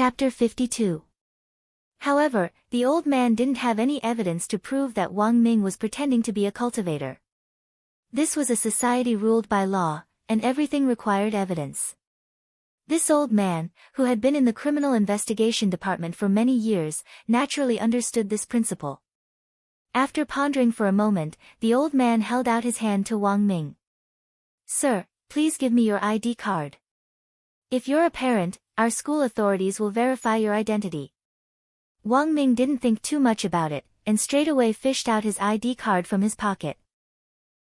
Chapter 52. However, the old man didn't have any evidence to prove that Wang Ming was pretending to be a cultivator. This was a society ruled by law, and everything required evidence. This old man, who had been in the criminal investigation department for many years, naturally understood this principle. After pondering for a moment, the old man held out his hand to Wang Ming. "Sir, please give me your ID card. If you're a parent, our school authorities will verify your identity." Wang Ming didn't think too much about it, and straightaway fished out his ID card from his pocket.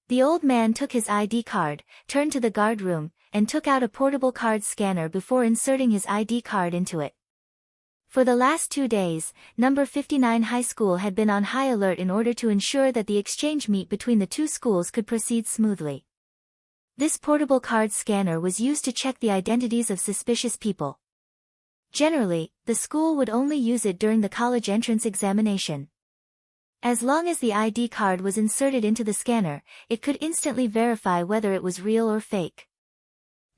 The old man took his ID card, turned to the guard room, and took out a portable card scanner before inserting his ID card into it. For the last 2 days, number 59 high school had been on high alert in order to ensure that the exchange meet between the two schools could proceed smoothly. This portable card scanner was used to check the identities of suspicious people. Generally, the school would only use it during the college entrance examination. As long as the ID card was inserted into the scanner, it could instantly verify whether it was real or fake.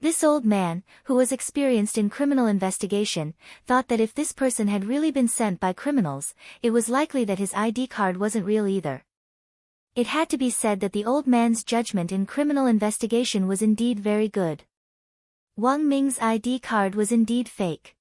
This old man, who was experienced in criminal investigation, thought that if this person had really been sent by criminals, it was likely that his ID card wasn't real either. It had to be said that the old man's judgment in criminal investigation was indeed very good. Wang Ming's ID card was indeed fake.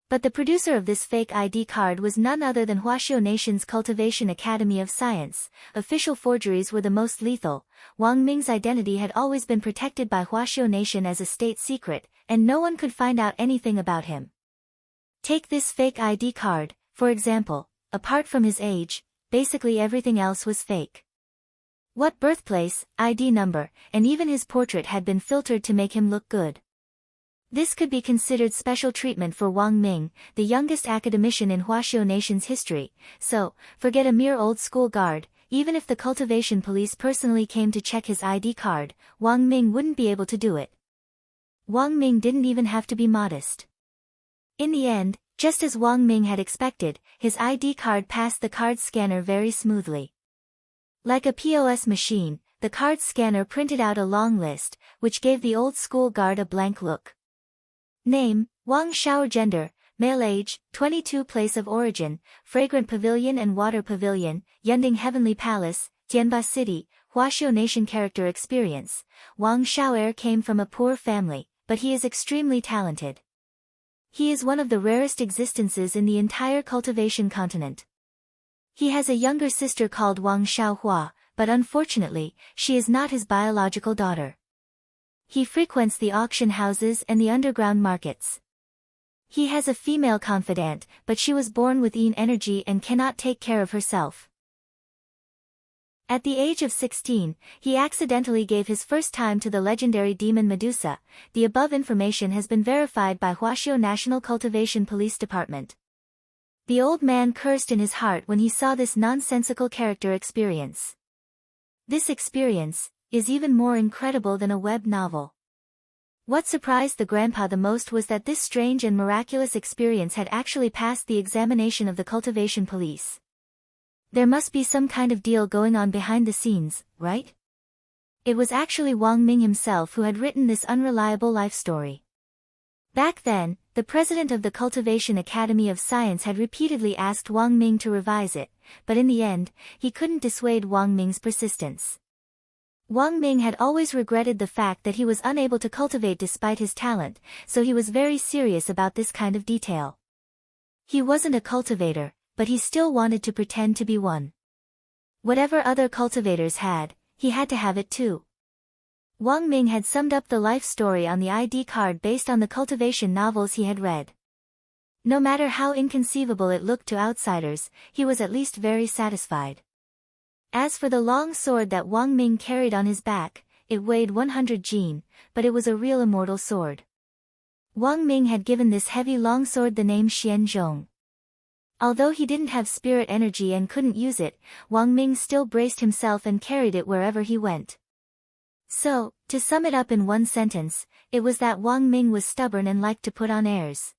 But the producer of this fake ID card was none other than Huaxiao Nation's Cultivation Academy of Science. Official forgeries were the most lethal. Wang Ming's identity had always been protected by Huaxiao Nation as a state secret, and no one could find out anything about him. Take this fake ID card, for example. Apart from his age, basically everything else was fake. What birthplace, ID number, and even his portrait had been filtered to make him look good. This could be considered special treatment for Wang Ming, the youngest academician in Huaxiao Nation's history, so, forget a mere old school guard, even if the cultivation police personally came to check his ID card, Wang Ming wouldn't be able to do it. Wang Ming didn't even have to be modest. In the end, just as Wang Ming had expected, his ID card passed the card scanner very smoothly. Like a POS machine, the card scanner printed out a long list, which gave the old school guard a blank look. Name, Wang Xiao. Gender, male. Age, 22. Place of origin, Fragrant Pavilion and Water Pavilion, Yunding Heavenly Palace, Tianba City, Huaxiao Nation. Character experience, Wang Xiao came from a poor family, but he is extremely talented. He is one of the rarest existences in the entire cultivation continent. He has a younger sister called Wang Xiaohua, but unfortunately, she is not his biological daughter. He frequents the auction houses and the underground markets. He has a female confidant, but she was born with yin energy and cannot take care of herself. At the age of 16, he accidentally gave his first time to the legendary demon Medusa. The above information has been verified by Huaxiao National Cultivation Police Department. The old man cursed in his heart when he saw this nonsensical character experience. This experience is even more incredible than a web novel. What surprised the grandpa the most was that this strange and miraculous experience had actually passed the examination of the cultivation police. There must be some kind of deal going on behind the scenes, right? It was actually Wang Ming himself who had written this unreliable life story. Back then, the president of the Cultivation Academy of Science had repeatedly asked Wang Ming to revise it, but in the end, he couldn't dissuade Wang Ming's persistence. Wang Ming had always regretted the fact that he was unable to cultivate despite his talent, so he was very serious about this kind of detail. He wasn't a cultivator, but he still wanted to pretend to be one. Whatever other cultivators had, he had to have it too. Wang Ming had summed up the life story on the ID card based on the cultivation novels he had read. No matter how inconceivable it looked to outsiders, he was at least very satisfied. As for the long sword that Wang Ming carried on his back, it weighed 100 jin, but it was a real immortal sword. Wang Ming had given this heavy longsword the name Xian Zhong. Although he didn't have spirit energy and couldn't use it, Wang Ming still braced himself and carried it wherever he went. So, to sum it up in one sentence, it was that Wang Ming was stubborn and liked to put on airs.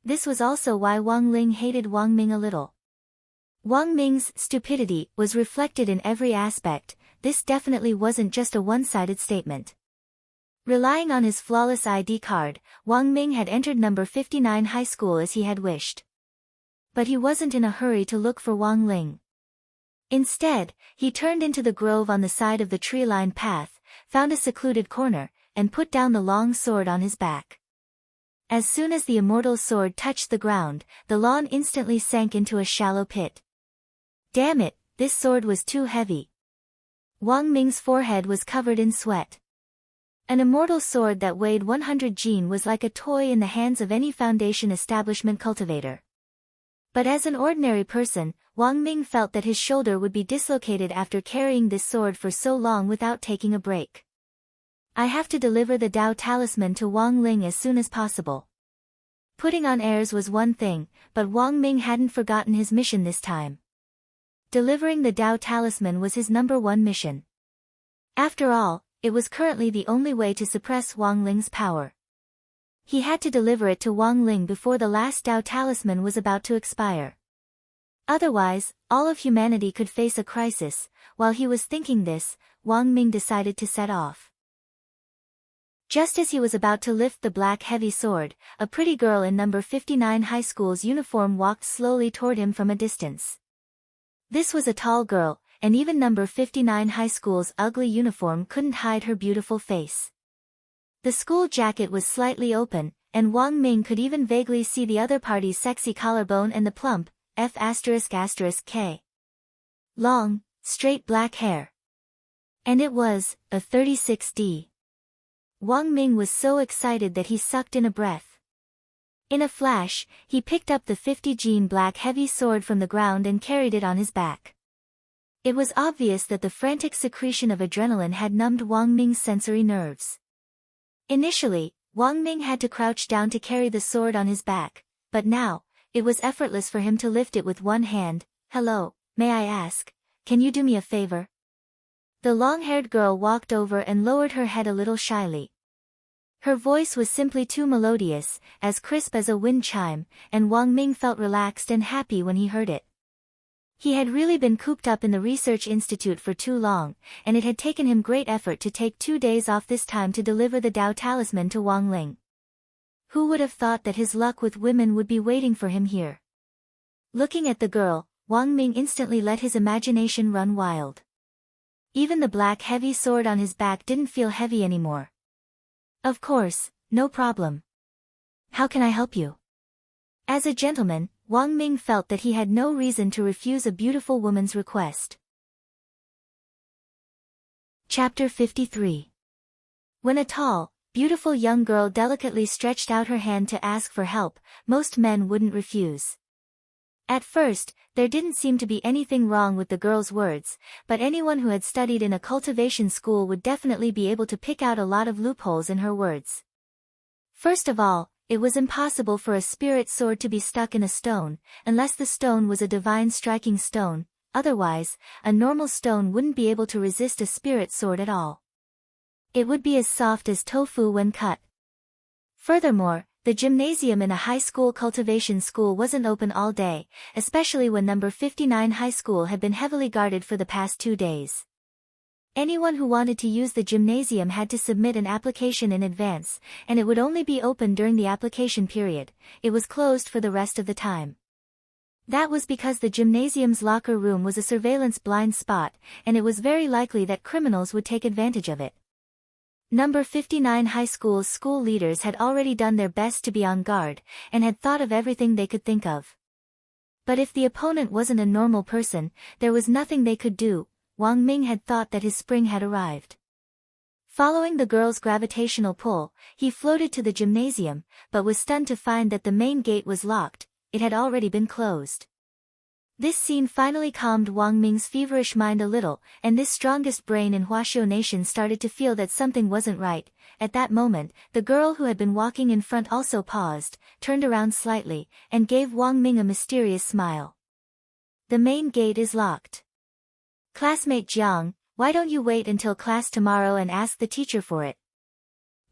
This was also why Wang Ling hated Wang Ming a little. Wang Ming's stupidity was reflected in every aspect. This definitely wasn't just a one-sided statement. Relying on his flawless ID card, Wang Ming had entered number 59 high school as he had wished. But he wasn't in a hurry to look for Wang Ling. Instead, he turned into the grove on the side of the tree-lined path, found a secluded corner, and put down the long sword on his back. As soon as the immortal sword touched the ground, the lawn instantly sank into a shallow pit. Damn it, this sword was too heavy. Wang Ming's forehead was covered in sweat. An immortal sword that weighed 100 jin was like a toy in the hands of any Foundation establishment cultivator. But as an ordinary person, Wang Ming felt that his shoulder would be dislocated after carrying this sword for so long without taking a break. I have to deliver the Dao talisman to Wang Ling as soon as possible. Putting on airs was one thing, but Wang Ming hadn't forgotten his mission this time. Delivering the Dao talisman was his #1 mission. After all, it was currently the only way to suppress Wang Ling's power. He had to deliver it to Wang Ling before the last Dao talisman was about to expire. Otherwise, all of humanity could face a crisis. While he was thinking this, Wang Ming decided to set off. Just as he was about to lift the black heavy sword, a pretty girl in number 59 high school's uniform walked slowly toward him from a distance. This was a tall girl, and even number 59 high school's ugly uniform couldn't hide her beautiful face. The school jacket was slightly open, and Wang Ming could even vaguely see the other party's sexy collarbone and the plump, F***K. Long, straight black hair. And it was a 36D. Wang Ming was so excited that he sucked in a breath. In a flash, he picked up the 50 jin black heavy sword from the ground and carried it on his back. It was obvious that the frantic secretion of adrenaline had numbed Wang Ming's sensory nerves. Initially, Wang Ming had to crouch down to carry the sword on his back, but now, it was effortless for him to lift it with one hand. "Hello, may I ask, can you do me a favor?" The long-haired girl walked over and lowered her head a little shyly. Her voice was simply too melodious, as crisp as a wind chime, and Wang Ming felt relaxed and happy when he heard it. He had really been cooped up in the research institute for too long, and it had taken him great effort to take 2 days off this time to deliver the Dao talisman to Wang Ling. Who would have thought that his luck with women would be waiting for him here? Looking at the girl, Wang Ming instantly let his imagination run wild. Even the black heavy sword on his back didn't feel heavy anymore. "Of course, no problem. How can I help you?" As a gentleman, Wang Ming felt that he had no reason to refuse a beautiful woman's request. Chapter 53. When a tall, beautiful young girl delicately stretched out her hand to ask for help, most men wouldn't refuse. At first, there didn't seem to be anything wrong with the girl's words, but anyone who had studied in a cultivation school would definitely be able to pick out a lot of loopholes in her words. First of all, it was impossible for a spirit sword to be stuck in a stone, unless the stone was a divine striking stone. Otherwise, a normal stone wouldn't be able to resist a spirit sword at all. It would be as soft as tofu when cut. Furthermore, the gymnasium in a high school cultivation school wasn't open all day, especially when number 59 high school had been heavily guarded for the past 2 days. Anyone who wanted to use the gymnasium had to submit an application in advance, and it would only be open during the application period. It was closed for the rest of the time. That was because the gymnasium's locker room was a surveillance blind spot, and it was very likely that criminals would take advantage of it. Number 59 high school's school leaders had already done their best to be on guard, and had thought of everything they could think of. But if the opponent wasn't a normal person, there was nothing they could do. Wang Ming had thought that his spring had arrived. Following the girl's gravitational pull, he floated to the gymnasium, but was stunned to find that the main gate was locked. It had already been closed. This scene finally calmed Wang Ming's feverish mind a little, and this strongest brain in Huaxiu Nation started to feel that something wasn't right. At that moment, the girl who had been walking in front also paused, turned around slightly, and gave Wang Ming a mysterious smile. "The main gate is locked. Classmate Jiang, why don't you wait until class tomorrow and ask the teacher for it?"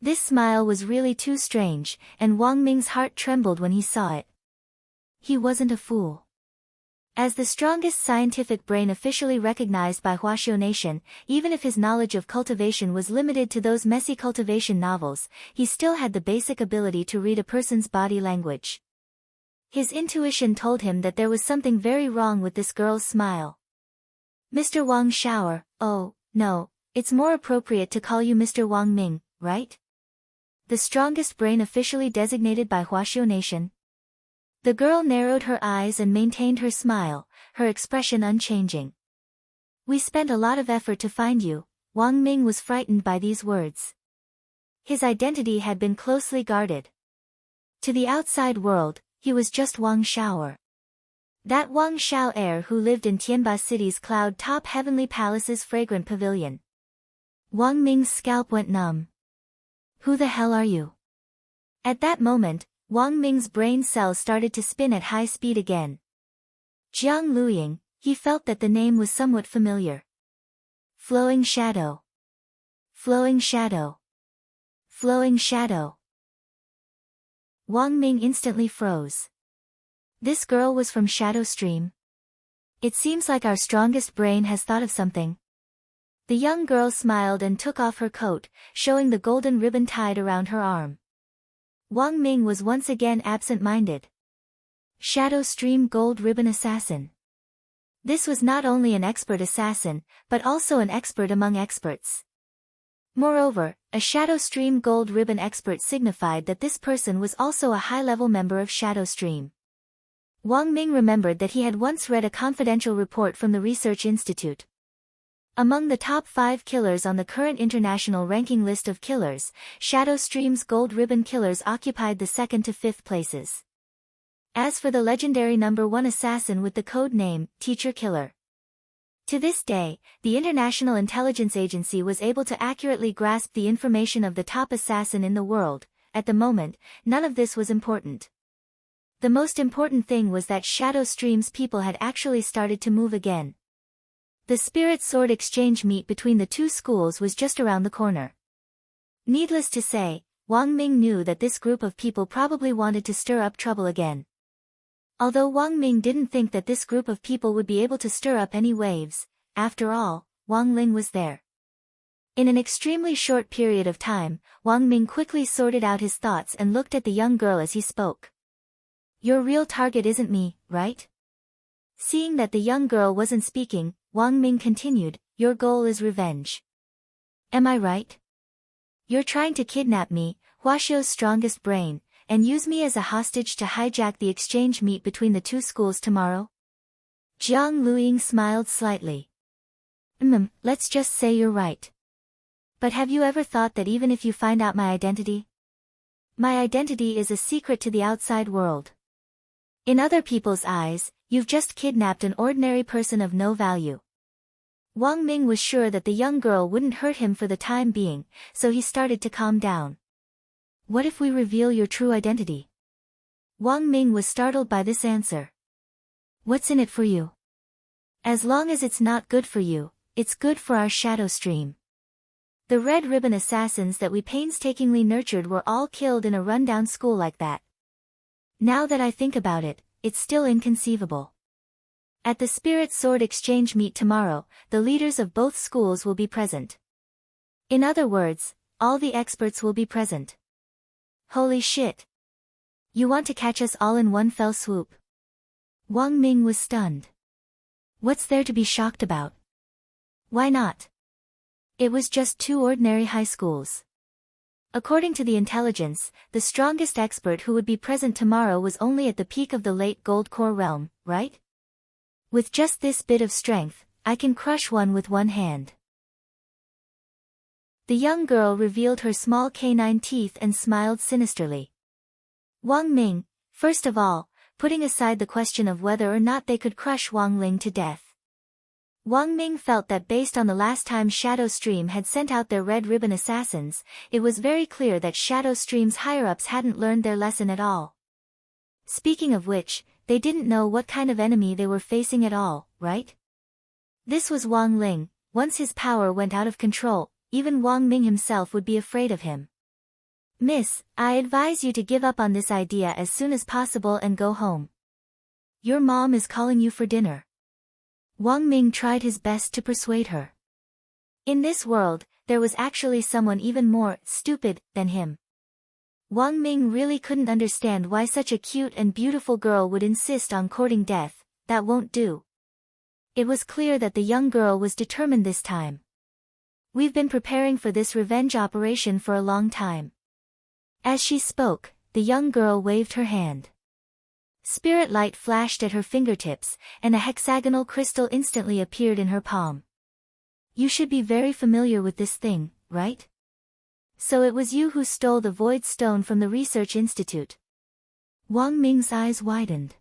This smile was really too strange, and Wang Ming's heart trembled when he saw it. He wasn't a fool. As the strongest scientific brain officially recognized by Huaxiao Nation, even if his knowledge of cultivation was limited to those messy cultivation novels, he still had the basic ability to read a person's body language. His intuition told him that there was something very wrong with this girl's smile. Mr. Wang Shower, oh, no, it's more appropriate to call you Mr. Wang Ming, right? The strongest brain officially designated by Huaxiao Nation. The girl narrowed her eyes and maintained her smile, her expression unchanging. We spent a lot of effort to find you. Wang Ming was frightened by these words. His identity had been closely guarded. To the outside world, he was just Wang Shower. That Wang Shao heir who lived in Tianba City's cloud-top heavenly palace's fragrant pavilion. Wang Ming's scalp went numb. Who the hell are you? At that moment, Wang Ming's brain cells started to spin at high speed again. Jiang Luying, he felt that the name was somewhat familiar. Flowing Shadow. Flowing Shadow. Flowing Shadow. Wang Ming instantly froze. This girl was from Shadow Stream. It seems like our strongest brain has thought of something. The young girl smiled and took off her coat, showing the golden ribbon tied around her arm. Wang Ming was once again absent-minded. Shadow Stream Gold Ribbon Assassin. This was not only an expert assassin, but also an expert among experts. Moreover, a Shadow Stream Gold Ribbon expert signified that this person was also a high-level member of Shadow Stream. Wang Ming remembered that he had once read a confidential report from the Research Institute. Among the top 5 killers on the current international ranking list of killers, Shadow Stream's Gold Ribbon killers occupied the 2nd to 5th places. As for the legendary number 1 assassin with the code name, Teacher Killer. To this day, the International Intelligence Agency was able to accurately grasp the information of the top assassin in the world. At the moment, none of this was important. The most important thing was that Shadow Stream's people had actually started to move again. The Spirit Sword exchange meet between the two schools was just around the corner. Needless to say, Wang Ming knew that this group of people probably wanted to stir up trouble again. Although Wang Ming didn't think that this group of people would be able to stir up any waves, after all, Wang Ling was there. In an extremely short period of time, Wang Ming quickly sorted out his thoughts and looked at the young girl as he spoke. Your real target isn't me, right? Seeing that the young girl wasn't speaking, Wang Ming continued, your goal is revenge. Am I right? You're trying to kidnap me, Huaxiao's strongest brain, and use me as a hostage to hijack the exchange meet between the two schools tomorrow? Jiang Luying smiled slightly. Let's just say you're right. But have you ever thought that even if you find out my identity? My identity is a secret to the outside world. In other people's eyes, you've just kidnapped an ordinary person of no value. Wang Ming was sure that the young girl wouldn't hurt him for the time being, so he started to calm down. What if we reveal your true identity? Wang Ming was startled by this answer. What's in it for you? As long as it's not good for you, it's good for our Shadow Stream. The Red Ribbon assassins that we painstakingly nurtured were all killed in a rundown school like that. Now that I think about it, it's still inconceivable. At the Spirit Sword exchange meet tomorrow, the leaders of both schools will be present. In other words, all the experts will be present. Holy shit! You want to catch us all in one fell swoop? Wang Ming was stunned. What's there to be shocked about? Why not? It was just 2 ordinary high schools. According to the intelligence, the strongest expert who would be present tomorrow was only at the peak of the late Gold Core realm, right? With just this bit of strength, I can crush one with one hand. The young girl revealed her small canine teeth and smiled sinisterly. Wang Ming, first of all, putting aside the question of whether or not they could crush Wang Ling to death. Wang Ming felt that based on the last time Shadow Stream had sent out their Red Ribbon assassins, it was very clear that Shadow Stream's higher-ups hadn't learned their lesson at all. Speaking of which, they didn't know what kind of enemy they were facing at all, right? This was Wang Ling. Once his power went out of control, even Wang Ming himself would be afraid of him. Miss, I advise you to give up on this idea as soon as possible and go home. Your mom is calling you for dinner. Wang Ming tried his best to persuade her. In this world, there was actually someone even more stupid than him. Wang Ming really couldn't understand why such a cute and beautiful girl would insist on courting death. That won't do. It was clear that the young girl was determined this time. We've been preparing for this revenge operation for a long time. As she spoke, the young girl waved her hand. Spirit light flashed at her fingertips, and a hexagonal crystal instantly appeared in her palm. You should be very familiar with this thing, right? So it was you who stole the Void Stone from the Research Institute. Wang Ming's eyes widened.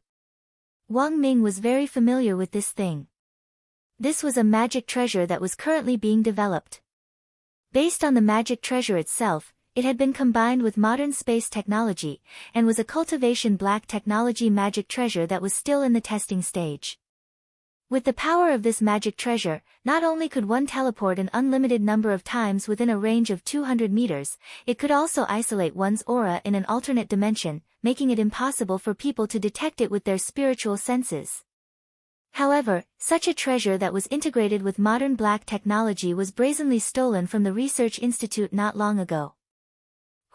Wang Ming was very familiar with this thing. This was a magic treasure that was currently being developed. Based on the magic treasure itself, it had been combined with modern space technology, and was a cultivation black technology magic treasure that was still in the testing stage. With the power of this magic treasure, not only could one teleport an unlimited number of times within a range of 200 meters, it could also isolate one's aura in an alternate dimension, making it impossible for people to detect it with their spiritual senses. However, such a treasure that was integrated with modern black technology was brazenly stolen from the Research Institute not long ago.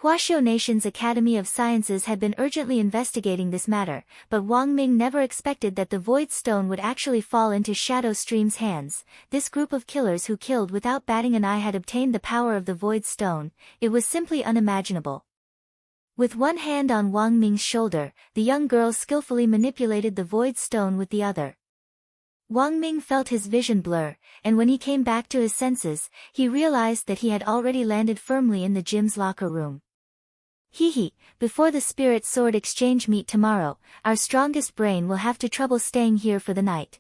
Huaxiao Nation's Academy of Sciences had been urgently investigating this matter, but Wang Ming never expected that the Void Stone would actually fall into Shadow Stream's hands. This group of killers who killed without batting an eye had obtained the power of the Void Stone. It was simply unimaginable. With one hand on Wang Ming's shoulder, the young girl skillfully manipulated the Void Stone with the other. Wang Ming felt his vision blur, and when he came back to his senses, he realized that he had already landed firmly in the gym's locker room. Hee, before the spirit sword exchange meet tomorrow, our strongest brain will have to trouble staying here for the night.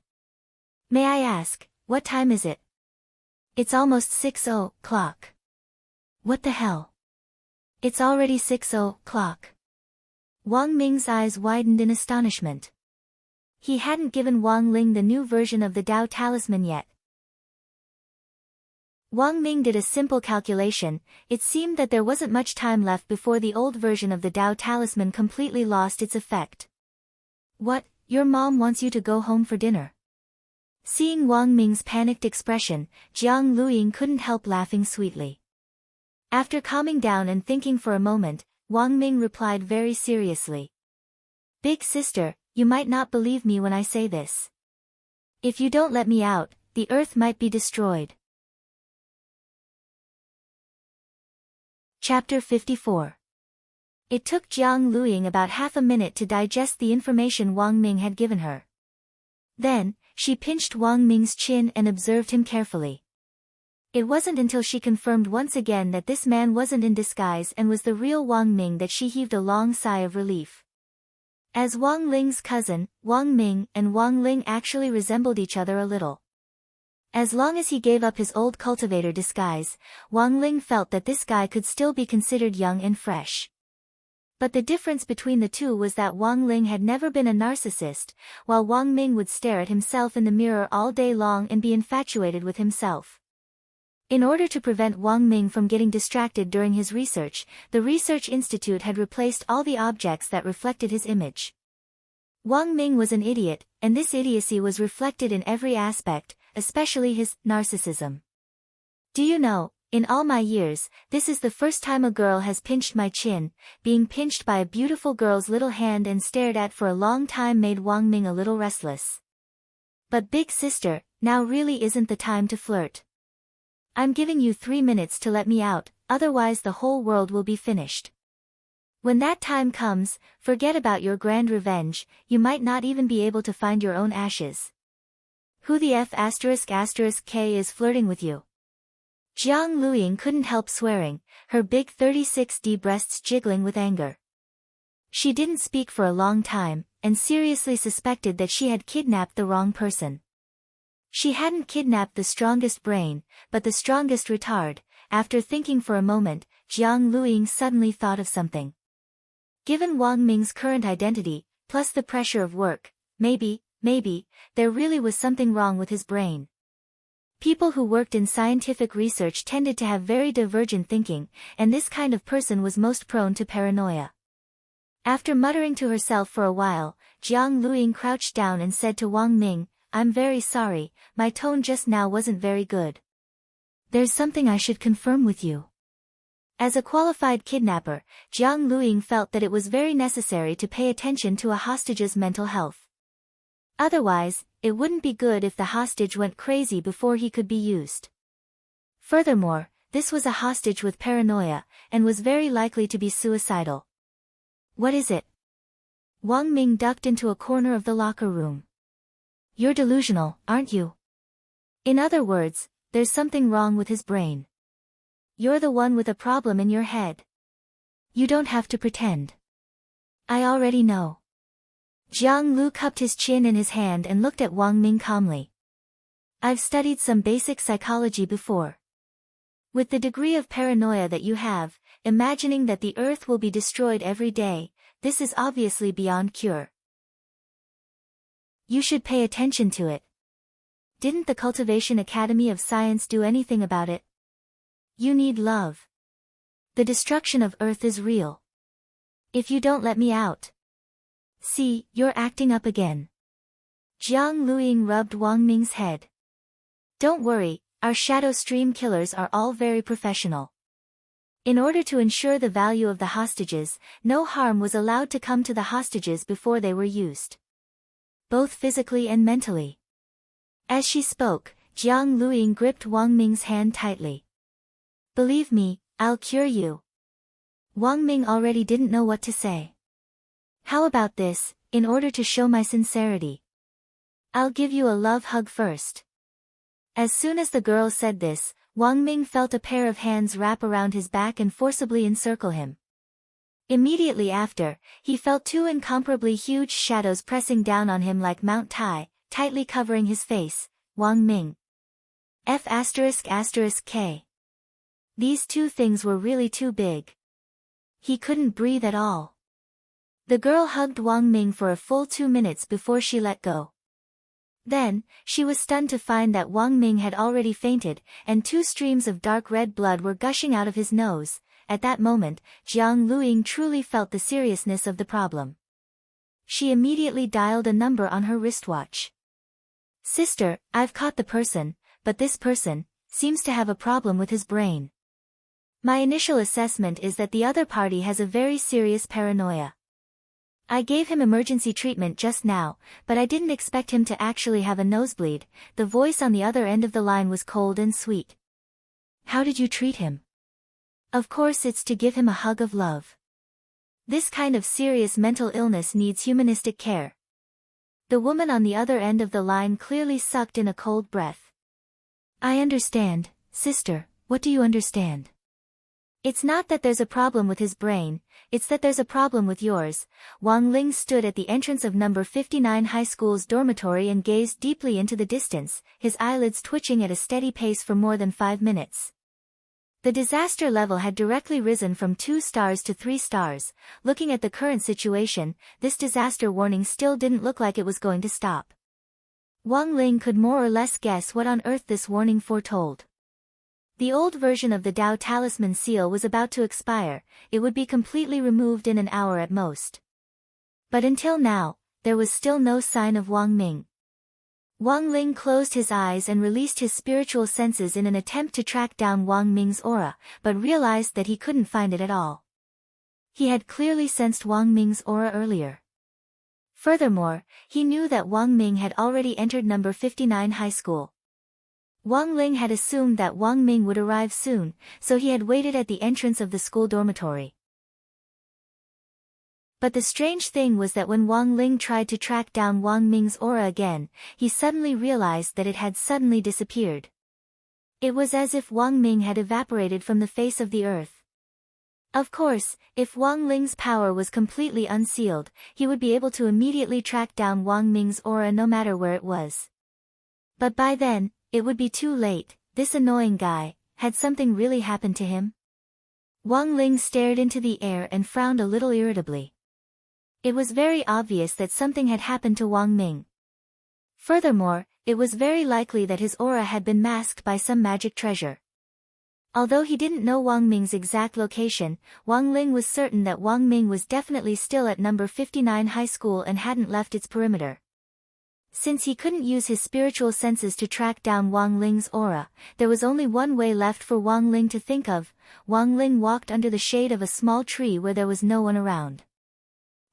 May I ask, what time is it? It's almost 6 o'clock. What the hell? It's already 6 o'clock. Wang Ming's eyes widened in astonishment. He hadn't given Wang Ling the new version of the Dao Talisman yet. Wang Ming did a simple calculation. It seemed that there wasn't much time left before the old version of the Dao Talisman completely lost its effect. What, your mom wants you to go home for dinner? Seeing Wang Ming's panicked expression, Jiang Luiying couldn't help laughing sweetly. After calming down and thinking for a moment, Wang Ming replied very seriously. Big sister, you might not believe me when I say this. If you don't let me out, the earth might be destroyed. Chapter 54. It took Jiang Luiying about half a minute to digest the information Wang Ming had given her. Then, she pinched Wang Ming's chin and observed him carefully. It wasn't until she confirmed once again that this man wasn't in disguise and was the real Wang Ming that she heaved a long sigh of relief. As Wang Ling's cousin, Wang Ming and Wang Ling actually resembled each other a little. As long as he gave up his old cultivator disguise, Wang Ling felt that this guy could still be considered young and fresh. But the difference between the two was that Wang Ling had never been a narcissist, while Wang Ming would stare at himself in the mirror all day long and be infatuated with himself. In order to prevent Wang Ming from getting distracted during his research, the Research Institute had replaced all the objects that reflected his image. Wang Ming was an idiot, and this idiocy was reflected in every aspect, especially his narcissism. Do you know, in all my years, this is the first time a girl has pinched my chin. Being pinched by a beautiful girl's little hand and stared at for a long time made Wang Ming a little restless. But big sister, now really isn't the time to flirt. I'm giving you 3 minutes to let me out, otherwise the whole world will be finished. When that time comes, forget about your grand revenge, you might not even be able to find your own ashes. Who the F***K is flirting with you? Jiang Luiying couldn't help swearing, her big 36D breasts jiggling with anger. She didn't speak for a long time, and seriously suspected that she had kidnapped the wrong person. She hadn't kidnapped the strongest brain, but the strongest retard. After thinking for a moment, Jiang Luiying suddenly thought of something. Given Wang Ming's current identity, plus the pressure of work, maybe, there really was something wrong with his brain. People who worked in scientific research tended to have very divergent thinking, and this kind of person was most prone to paranoia. After muttering to herself for a while, Jiang Luiying crouched down and said to Wang Ming, "I'm very sorry, my tone just now wasn't very good. There's something I should confirm with you." As a qualified kidnapper, Jiang Luiying felt that it was very necessary to pay attention to a hostage's mental health. Otherwise, it wouldn't be good if the hostage went crazy before he could be used. Furthermore, this was a hostage with paranoia, and was very likely to be suicidal. "What is it?" Wang Ming ducked into a corner of the locker room. "You're delusional, aren't you? In other words, there's something wrong with his brain. You're the one with a problem in your head. You don't have to pretend. I already know." Jiang Lu cupped his chin in his hand and looked at Wang Ming calmly. "I've studied some basic psychology before. With the degree of paranoia that you have, imagining that the earth will be destroyed every day, this is obviously beyond cure. You should pay attention to it. Didn't the Cultivation Academy of Science do anything about it? You need love. The destruction of Earth is real. If you don't let me out. See, you're acting up again." Jiang Luiying rubbed Wang Ming's head. "Don't worry, our shadow stream killers are all very professional. In order to ensure the value of the hostages, no harm was allowed to come to the hostages before they were used. Both physically and mentally." As she spoke, Jiang Luiying gripped Wang Ming's hand tightly. "Believe me, I'll cure you." Wang Ming already didn't know what to say. "How about this, in order to show my sincerity? I'll give you a love hug first." As soon as the girl said this, Wang Ming felt a pair of hands wrap around his back and forcibly encircle him. Immediately after, he felt two incomparably huge shadows pressing down on him like Mount Tai, tightly covering his face. Wang Ming. F***K. These two things were really too big. He couldn't breathe at all. The girl hugged Wang Ming for a full 2 minutes before she let go. Then, she was stunned to find that Wang Ming had already fainted, and 2 streams of dark red blood were gushing out of his nose. At that moment, Jiang Luiying truly felt the seriousness of the problem. She immediately dialed a number on her wristwatch. "Sister, I've caught the person, but this person seems to have a problem with his brain. My initial assessment is that the other party has a very serious paranoia. I gave him emergency treatment just now, but I didn't expect him to actually have a nosebleed." The voice on the other end of the line was cold and sweet. "How did you treat him?" "Of course it's to give him a hug of love. This kind of serious mental illness needs humanistic care." The woman on the other end of the line clearly sucked in a cold breath. "I understand, sister, what do you understand? It's not that there's a problem with his brain, it's that there's a problem with yours." Wang Ling stood at the entrance of number 59 high school's dormitory and gazed deeply into the distance, his eyelids twitching at a steady pace for more than 5 minutes. The disaster level had directly risen from 2 stars to 3 stars. Looking at the current situation, this disaster warning still didn't look like it was going to stop. Wang Ling could more or less guess what on earth this warning foretold. The old version of the Dao Talisman seal was about to expire, it would be completely removed in an hour at most. But until now, there was still no sign of Wang Ming. Wang Ling closed his eyes and released his spiritual senses in an attempt to track down Wang Ming's aura, but realized that he couldn't find it at all. He had clearly sensed Wang Ming's aura earlier. Furthermore, he knew that Wang Ming had already entered number 59 high school. Wang Ling had assumed that Wang Ming would arrive soon, so he had waited at the entrance of the school dormitory. But the strange thing was that when Wang Ling tried to track down Wang Ming's aura again, he suddenly realized that it had suddenly disappeared. It was as if Wang Ming had evaporated from the face of the earth. Of course, if Wang Ling's power was completely unsealed, he would be able to immediately track down Wang Ming's aura no matter where it was. But by then, it would be too late. This annoying guy, had something really happened to him? Wang Ling stared into the air and frowned a little irritably. It was very obvious that something had happened to Wang Ming. Furthermore, it was very likely that his aura had been masked by some magic treasure. Although he didn't know Wang Ming's exact location, Wang Ling was certain that Wang Ming was definitely still at number 59 high school and hadn't left its perimeter. Since he couldn't use his spiritual senses to track down Wang Ling's aura, there was only one way left for Wang Ling to think of. Wang Ling walked under the shade of a small tree where there was no one around.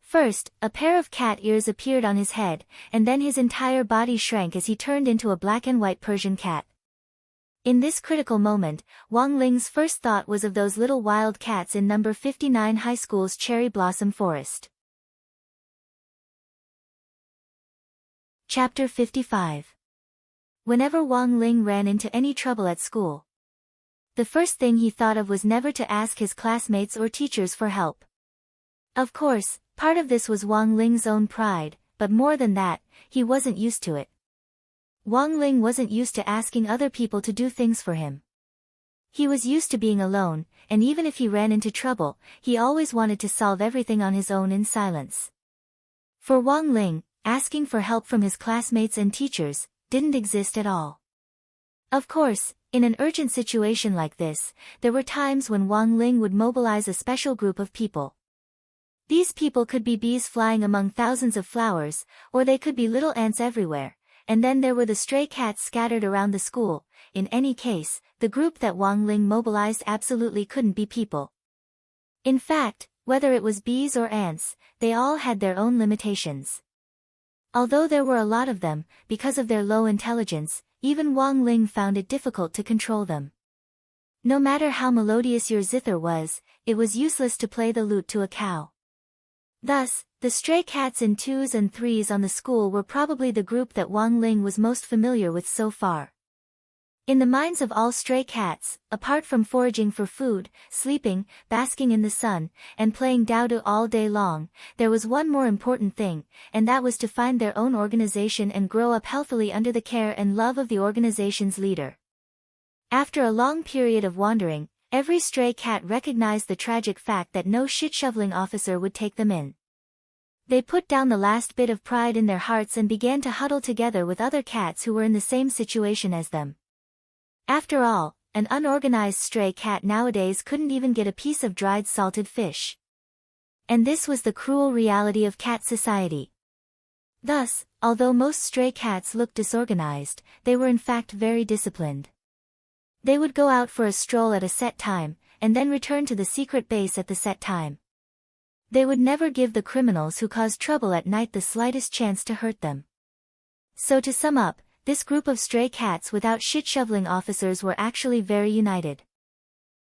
First, a pair of cat ears appeared on his head, and then his entire body shrank as he turned into a black and white Persian cat. In this critical moment, Wang Ling's first thought was of those little wild cats in number 59 high school's cherry blossom forest. Chapter 55. Whenever Wang Ling ran into any trouble at school, the first thing he thought of was never to ask his classmates or teachers for help. Of course, part of this was Wang Ling's own pride, but more than that, he wasn't used to it. Wang Ling wasn't used to asking other people to do things for him. He was used to being alone, and even if he ran into trouble, he always wanted to solve everything on his own in silence. For Wang Ling, asking for help from his classmates and teachers didn't exist at all. Of course, in an urgent situation like this, there were times when Wang Ling would mobilize a special group of people. These people could be bees flying among thousands of flowers, or they could be little ants everywhere, and then there were the stray cats scattered around the school. In any case, the group that Wang Ling mobilized absolutely couldn't be people. In fact, whether it was bees or ants, they all had their own limitations. Although there were a lot of them, because of their low intelligence, even Wang Ling found it difficult to control them. No matter how melodious your zither was, it was useless to play the lute to a cow. Thus, the stray cats in 2s and 3s on the school were probably the group that Wang Ling was most familiar with so far. In the minds of all stray cats, apart from foraging for food, sleeping, basking in the sun, and playing dao-du all day long, there was one more important thing, and that was to find their own organization and grow up healthily under the care and love of the organization's leader. After a long period of wandering, every stray cat recognized the tragic fact that no shit-shoveling officer would take them in. They put down the last bit of pride in their hearts and began to huddle together with other cats who were in the same situation as them. After all, an unorganized stray cat nowadays couldn't even get a piece of dried salted fish. And this was the cruel reality of cat society. Thus, although most stray cats looked disorganized, they were in fact very disciplined. They would go out for a stroll at a set time, and then return to the secret base at the set time. They would never give the criminals who caused trouble at night the slightest chance to hurt them. So to sum up, this group of stray cats without shit-shoveling officers were actually very united.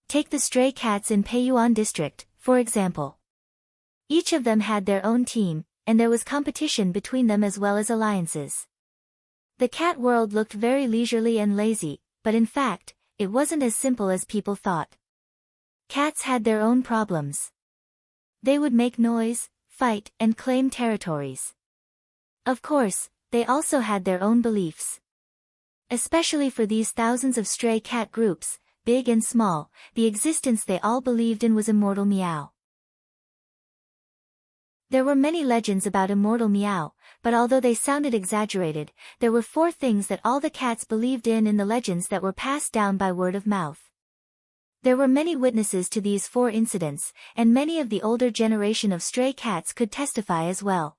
Take the stray cats in Peiyuan district, for example. Each of them had their own team, and there was competition between them as well as alliances. The cat world looked very leisurely and lazy, but in fact, it wasn't as simple as people thought. Cats had their own problems. They would make noise, fight, and claim territories. Of course, they also had their own beliefs. Especially for these thousands of stray cat groups, big and small, the existence they all believed in was Immortal Meow. There were many legends about Immortal Meow, but although they sounded exaggerated, there were 4 things that all the cats believed in the legends that were passed down by word of mouth. There were many witnesses to these 4 incidents, and many of the older generation of stray cats could testify as well.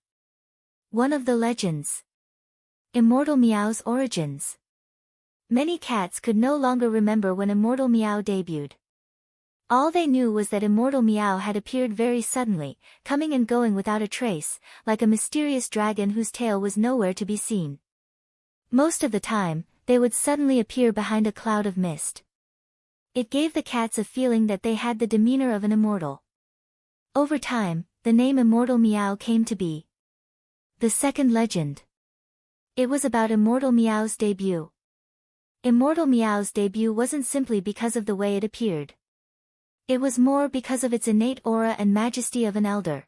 One of the legends. Immortal Meow's origins. Many cats could no longer remember when Immortal Meow debuted. All they knew was that Immortal Meow had appeared very suddenly, coming and going without a trace, like a mysterious dragon whose tail was nowhere to be seen. Most of the time, they would suddenly appear behind a cloud of mist. It gave the cats a feeling that they had the demeanor of an immortal. Over time, the name Immortal Meow came to be. The second legend. It was about Immortal Meow's debut. Immortal Meow's debut wasn't simply because of the way it appeared. It was more because of its innate aura and majesty of an elder.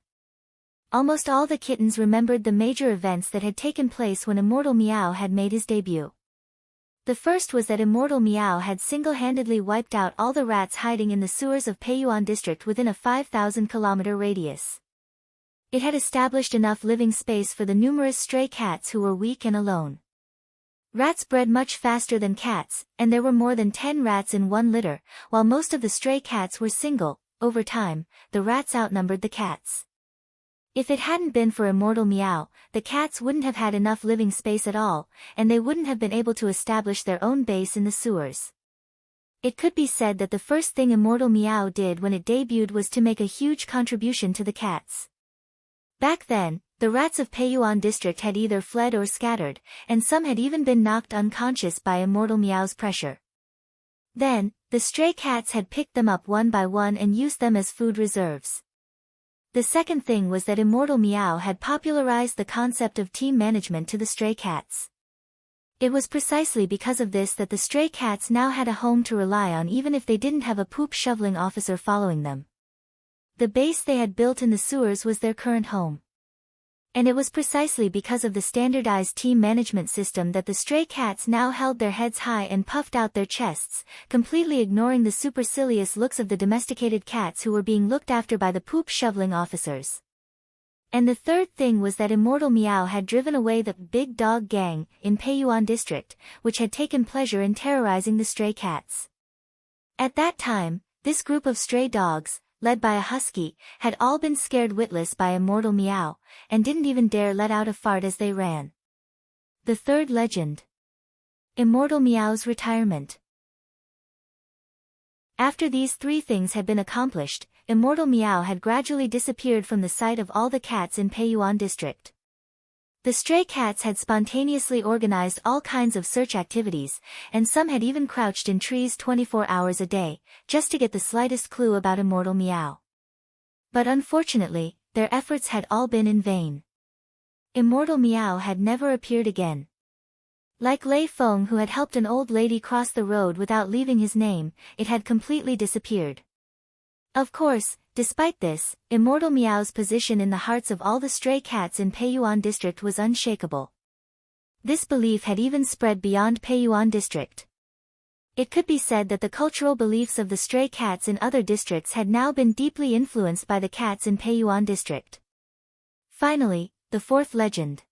Almost all the kittens remembered the major events that had taken place when Immortal Meow had made his debut. The first was that Immortal Meow had single-handedly wiped out all the rats hiding in the sewers of Peiyuan district within a 5,000-kilometer radius. It had established enough living space for the numerous stray cats who were weak and alone. Rats bred much faster than cats, and there were more than 10 rats in one litter, while most of the stray cats were single. Over time, the rats outnumbered the cats. If it hadn't been for Immortal Meow, the cats wouldn't have had enough living space at all, and they wouldn't have been able to establish their own base in the sewers. It could be said that the first thing Immortal Meow did when it debuted was to make a huge contribution to the cats. Back then, the rats of Peiyuan district had either fled or scattered, and some had even been knocked unconscious by Immortal Meow's pressure. Then, the stray cats had picked them up one by one and used them as food reserves. The second thing was that Immortal Meow had popularized the concept of team management to the stray cats. It was precisely because of this that the stray cats now had a home to rely on even if they didn't have a poop shoveling officer following them. The base they had built in the sewers was their current home. And it was precisely because of the standardized team management system that the stray cats now held their heads high and puffed out their chests, completely ignoring the supercilious looks of the domesticated cats who were being looked after by the poop shoveling officers. And the third thing was that Immortal Meow had driven away the big dog gang in Peiyuan district, which had taken pleasure in terrorizing the stray cats. At that time, this group of stray dogs, led by a husky, had all been scared witless by Immortal Meow, and didn't even dare let out a fart as they ran. The third legend. Immortal Meow's retirement. After these three things had been accomplished, Immortal Meow had gradually disappeared from the sight of all the cats in Peiyuan district. The stray cats had spontaneously organized all kinds of search activities, and some had even crouched in trees 24 hours a day, just to get the slightest clue about Immortal Meow. But unfortunately, their efforts had all been in vain. Immortal Meow had never appeared again. Like Lei Feng, who had helped an old lady cross the road without leaving his name, it had completely disappeared. Of course, despite this, Immortal Meow's position in the hearts of all the stray cats in Peiyuan district was unshakable. This belief had even spread beyond Peiyuan district. It could be said that the cultural beliefs of the stray cats in other districts had now been deeply influenced by the cats in Peiyuan district. Finally, the fourth legend.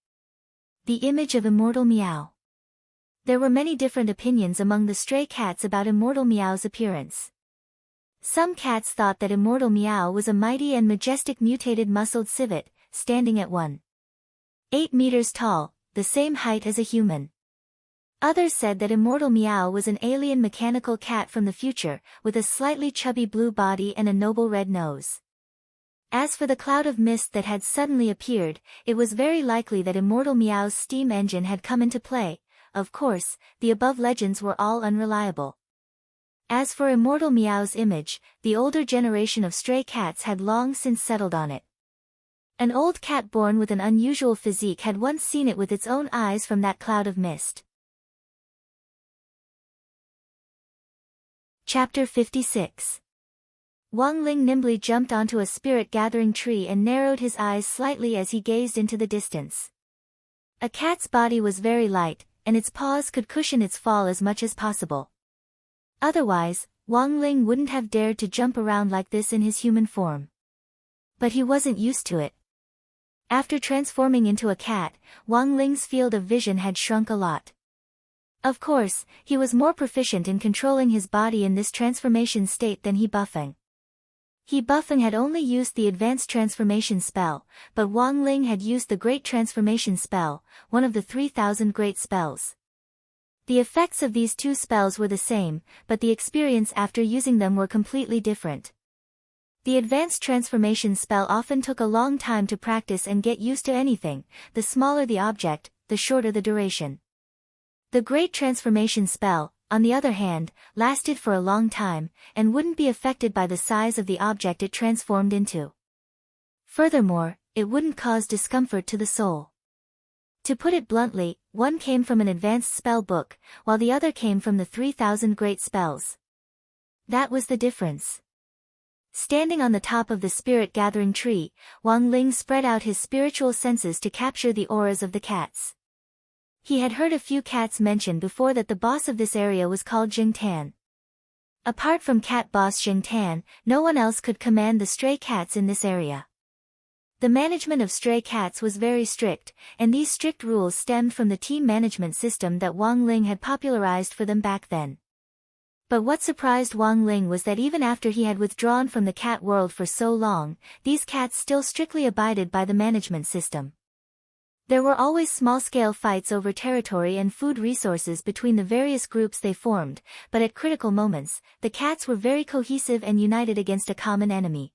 The image of Immortal Meow. There were many different opinions among the stray cats about Immortal Meow's appearance. Some cats thought that Immortal Meow was a mighty and majestic mutated muscled civet, standing at 1.8 meters tall, the same height as a human. Others said that Immortal Meow was an alien mechanical cat from the future, with a slightly chubby blue body and a noble red nose. As for the cloud of mist that had suddenly appeared, it was very likely that Immortal Meow's steam engine had come into play. Of course, the above legends were all unreliable. As for Immortal Meow's image, the older generation of stray cats had long since settled on it. An old cat born with an unusual physique had once seen it with its own eyes from that cloud of mist. Chapter 56. Wang Ling nimbly jumped onto a spirit-gathering tree and narrowed his eyes slightly as he gazed into the distance. A cat's body was very light, and its paws could cushion its fall as much as possible. Otherwise, Wang Ling wouldn't have dared to jump around like this in his human form. But he wasn't used to it. After transforming into a cat, Wang Ling's field of vision had shrunk a lot. Of course, he was more proficient in controlling his body in this transformation state than He Buffeng. He Buffeng had only used the advanced transformation spell, but Wang Ling had used the Great Transformation spell, one of the 3,000 great spells. The effects of these two spells were the same, but the experience after using them were completely different. The advanced transformation spell often took a long time to practice and get used to anything. The smaller the object, the shorter the duration. The Great Transformation spell, on the other hand, lasted for a long time, and wouldn't be affected by the size of the object it transformed into. Furthermore, it wouldn't cause discomfort to the soul. To put it bluntly, one came from an advanced spell book, while the other came from the 3,000 great spells. That was the difference. Standing on the top of the spirit-gathering tree, Wang Ling spread out his spiritual senses to capture the auras of the cats. He had heard a few cats mention before that the boss of this area was called Jingtan. Apart from cat boss Jingtan, no one else could command the stray cats in this area. The management of stray cats was very strict, and these strict rules stemmed from the team management system that Wang Ling had popularized for them back then. But what surprised Wang Ling was that even after he had withdrawn from the cat world for so long, these cats still strictly abided by the management system. There were always small-scale fights over territory and food resources between the various groups they formed, but at critical moments, the cats were very cohesive and united against a common enemy.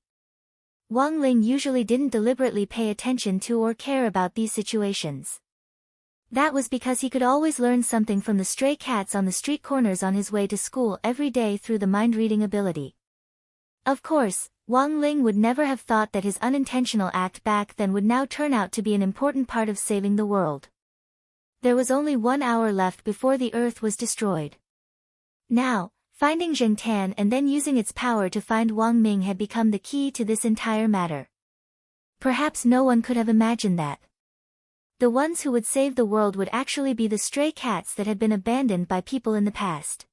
Wang Ling usually didn't deliberately pay attention to or care about these situations. That was because he could always learn something from the stray cats on the street corners on his way to school every day through the mind-reading ability. Of course, Wang Ling would never have thought that his unintentional act back then would now turn out to be an important part of saving the world. There was only 1 hour left before the Earth was destroyed. Now, finding Zheng Tan and then using its power to find Wang Ming had become the key to this entire matter. Perhaps no one could have imagined that. The ones who would save the world would actually be the stray cats that had been abandoned by people in the past.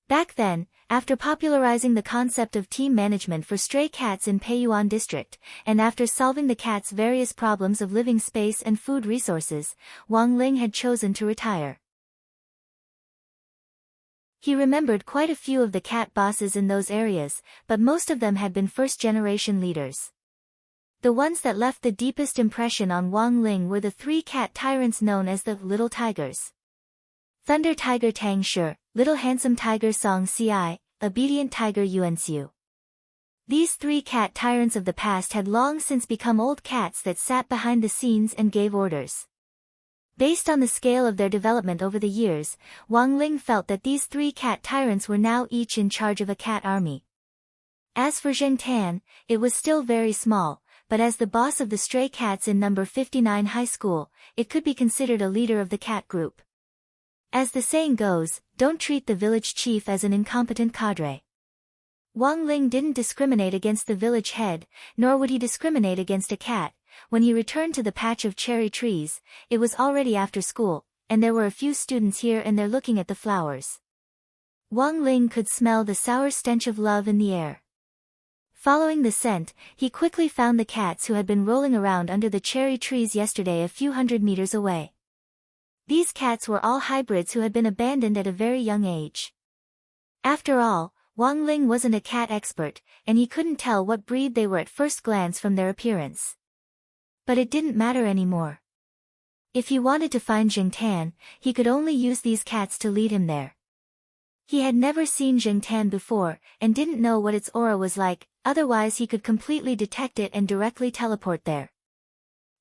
Back then, after popularizing the concept of team management for stray cats in Peiyuan district, and after solving the cats' various problems of living space and food resources, Wang Ling had chosen to retire. He remembered quite a few of the cat bosses in those areas, but most of them had been first-generation leaders. The ones that left the deepest impression on Wang Ling were the 3 cat tyrants known as the Little Tigers. Thunder Tiger Tang Shi, Little Handsome Tiger Song Ci, Obedient Tiger Yuan Xiu. These 3 cat tyrants of the past had long since become old cats that sat behind the scenes and gave orders. Based on the scale of their development over the years, Wang Ling felt that these 3 cat tyrants were now each in charge of a cat army. As for Zheng Tan, it was still very small, but as the boss of the stray cats in number 59 high school, it could be considered a leader of the cat group. As the saying goes, don't treat the village chief as an incompetent cadre. Wang Ling didn't discriminate against the village head, nor would he discriminate against a cat. When he returned to the patch of cherry trees, it was already after school, and there were a few students here and there looking at the flowers. Wang Ling could smell the sour stench of love in the air. Following the scent, he quickly found the cats who had been rolling around under the cherry trees yesterday a few hundred meters away. These cats were all hybrids who had been abandoned at a very young age. After all, Wang Ling wasn't a cat expert, and he couldn't tell what breed they were at first glance from their appearance. But it didn't matter anymore. If he wanted to find Zheng Tan, he could only use these cats to lead him there. He had never seen Zheng Tan before, and didn't know what its aura was like, otherwise he could completely detect it and directly teleport there.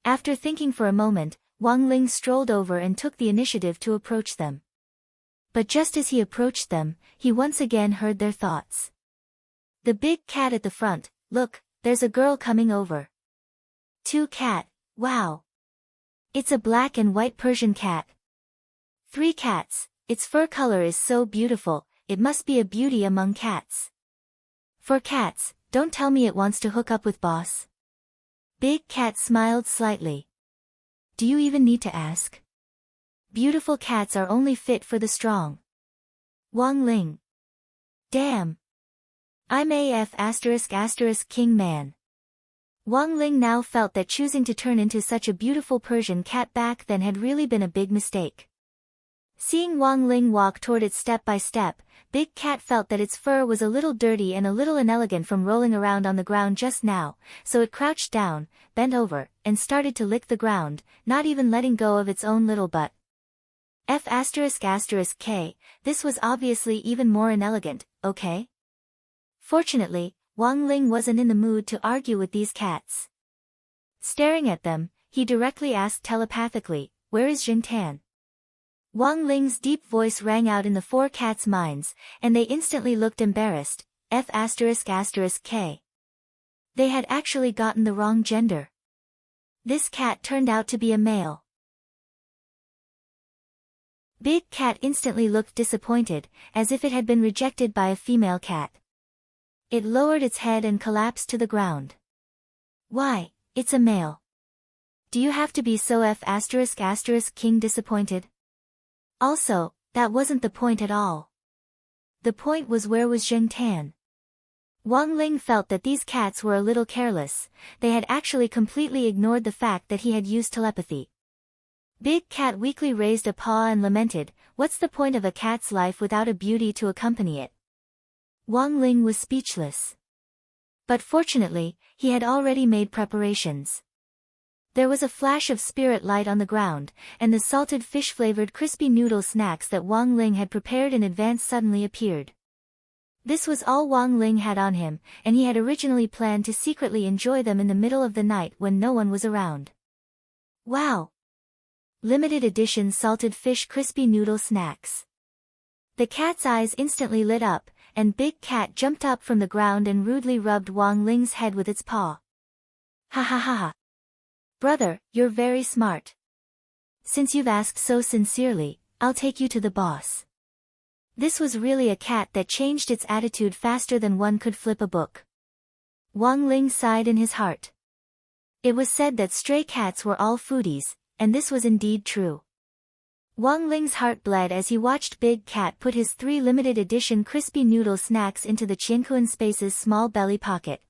After thinking for a moment, Wang Ling strolled over and took the initiative to approach them. But just as he approached them, he once again heard their thoughts. The big cat at the front, look, there's a girl coming over. 2 cat, wow. It's a black and white Persian cat. 3 cats, its fur color is so beautiful, it must be a beauty among cats. 4 cats, don't tell me it wants to hook up with boss. Big cat smiled slightly. Do you even need to ask? Beautiful cats are only fit for the strong. Wang Ling. Damn. I'm AF *** king man. Wang Ling now felt that choosing to turn into such a beautiful Persian cat back then had really been a big mistake. Seeing Wang Ling walk toward it step by step, Big Cat felt that its fur was a little dirty and a little inelegant from rolling around on the ground just now, so it crouched down, bent over, and started to lick the ground, not even letting go of its own little butt. F***k, this was obviously even more inelegant, okay? Fortunately, Wang Ling wasn't in the mood to argue with these cats. Staring at them, he directly asked telepathically, where is Zheng Tan? Wang Ling's deep voice rang out in the 4 cats' minds, and they instantly looked embarrassed. F***k. They had actually gotten the wrong gender. This cat turned out to be a male. Big Cat instantly looked disappointed, as if it had been rejected by a female cat. It lowered its head and collapsed to the ground. Why, it's a male. Do you have to be so F*** king disappointed? Also, that wasn't the point at all. The point was, where was Zheng Tan? Wang Ling felt that these cats were a little careless. They had actually completely ignored the fact that he had used telepathy. Big Cat weakly raised a paw and lamented, "What's the point of a cat's life without a beauty to accompany it?" Wang Ling was speechless. But fortunately, he had already made preparations. There was a flash of spirit light on the ground, and the salted fish-flavored crispy noodle snacks that Wang Ling had prepared in advance suddenly appeared. This was all Wang Ling had on him, and he had originally planned to secretly enjoy them in the middle of the night when no one was around. Wow! Limited edition salted fish crispy noodle snacks. The cat's eyes instantly lit up, and Big Cat jumped up from the ground and rudely rubbed Wang Ling's head with its paw. "Ha ha ha ha! Brother, you're very smart. Since you've asked so sincerely, I'll take you to the boss." This was really a cat that changed its attitude faster than one could flip a book. Wang Ling sighed in his heart. It was said that stray cats were all foodies, and this was indeed true. Wang Ling's heart bled as he watched Big Cat put his 3 limited edition crispy noodle snacks into the Qianquan Space's small belly pocket.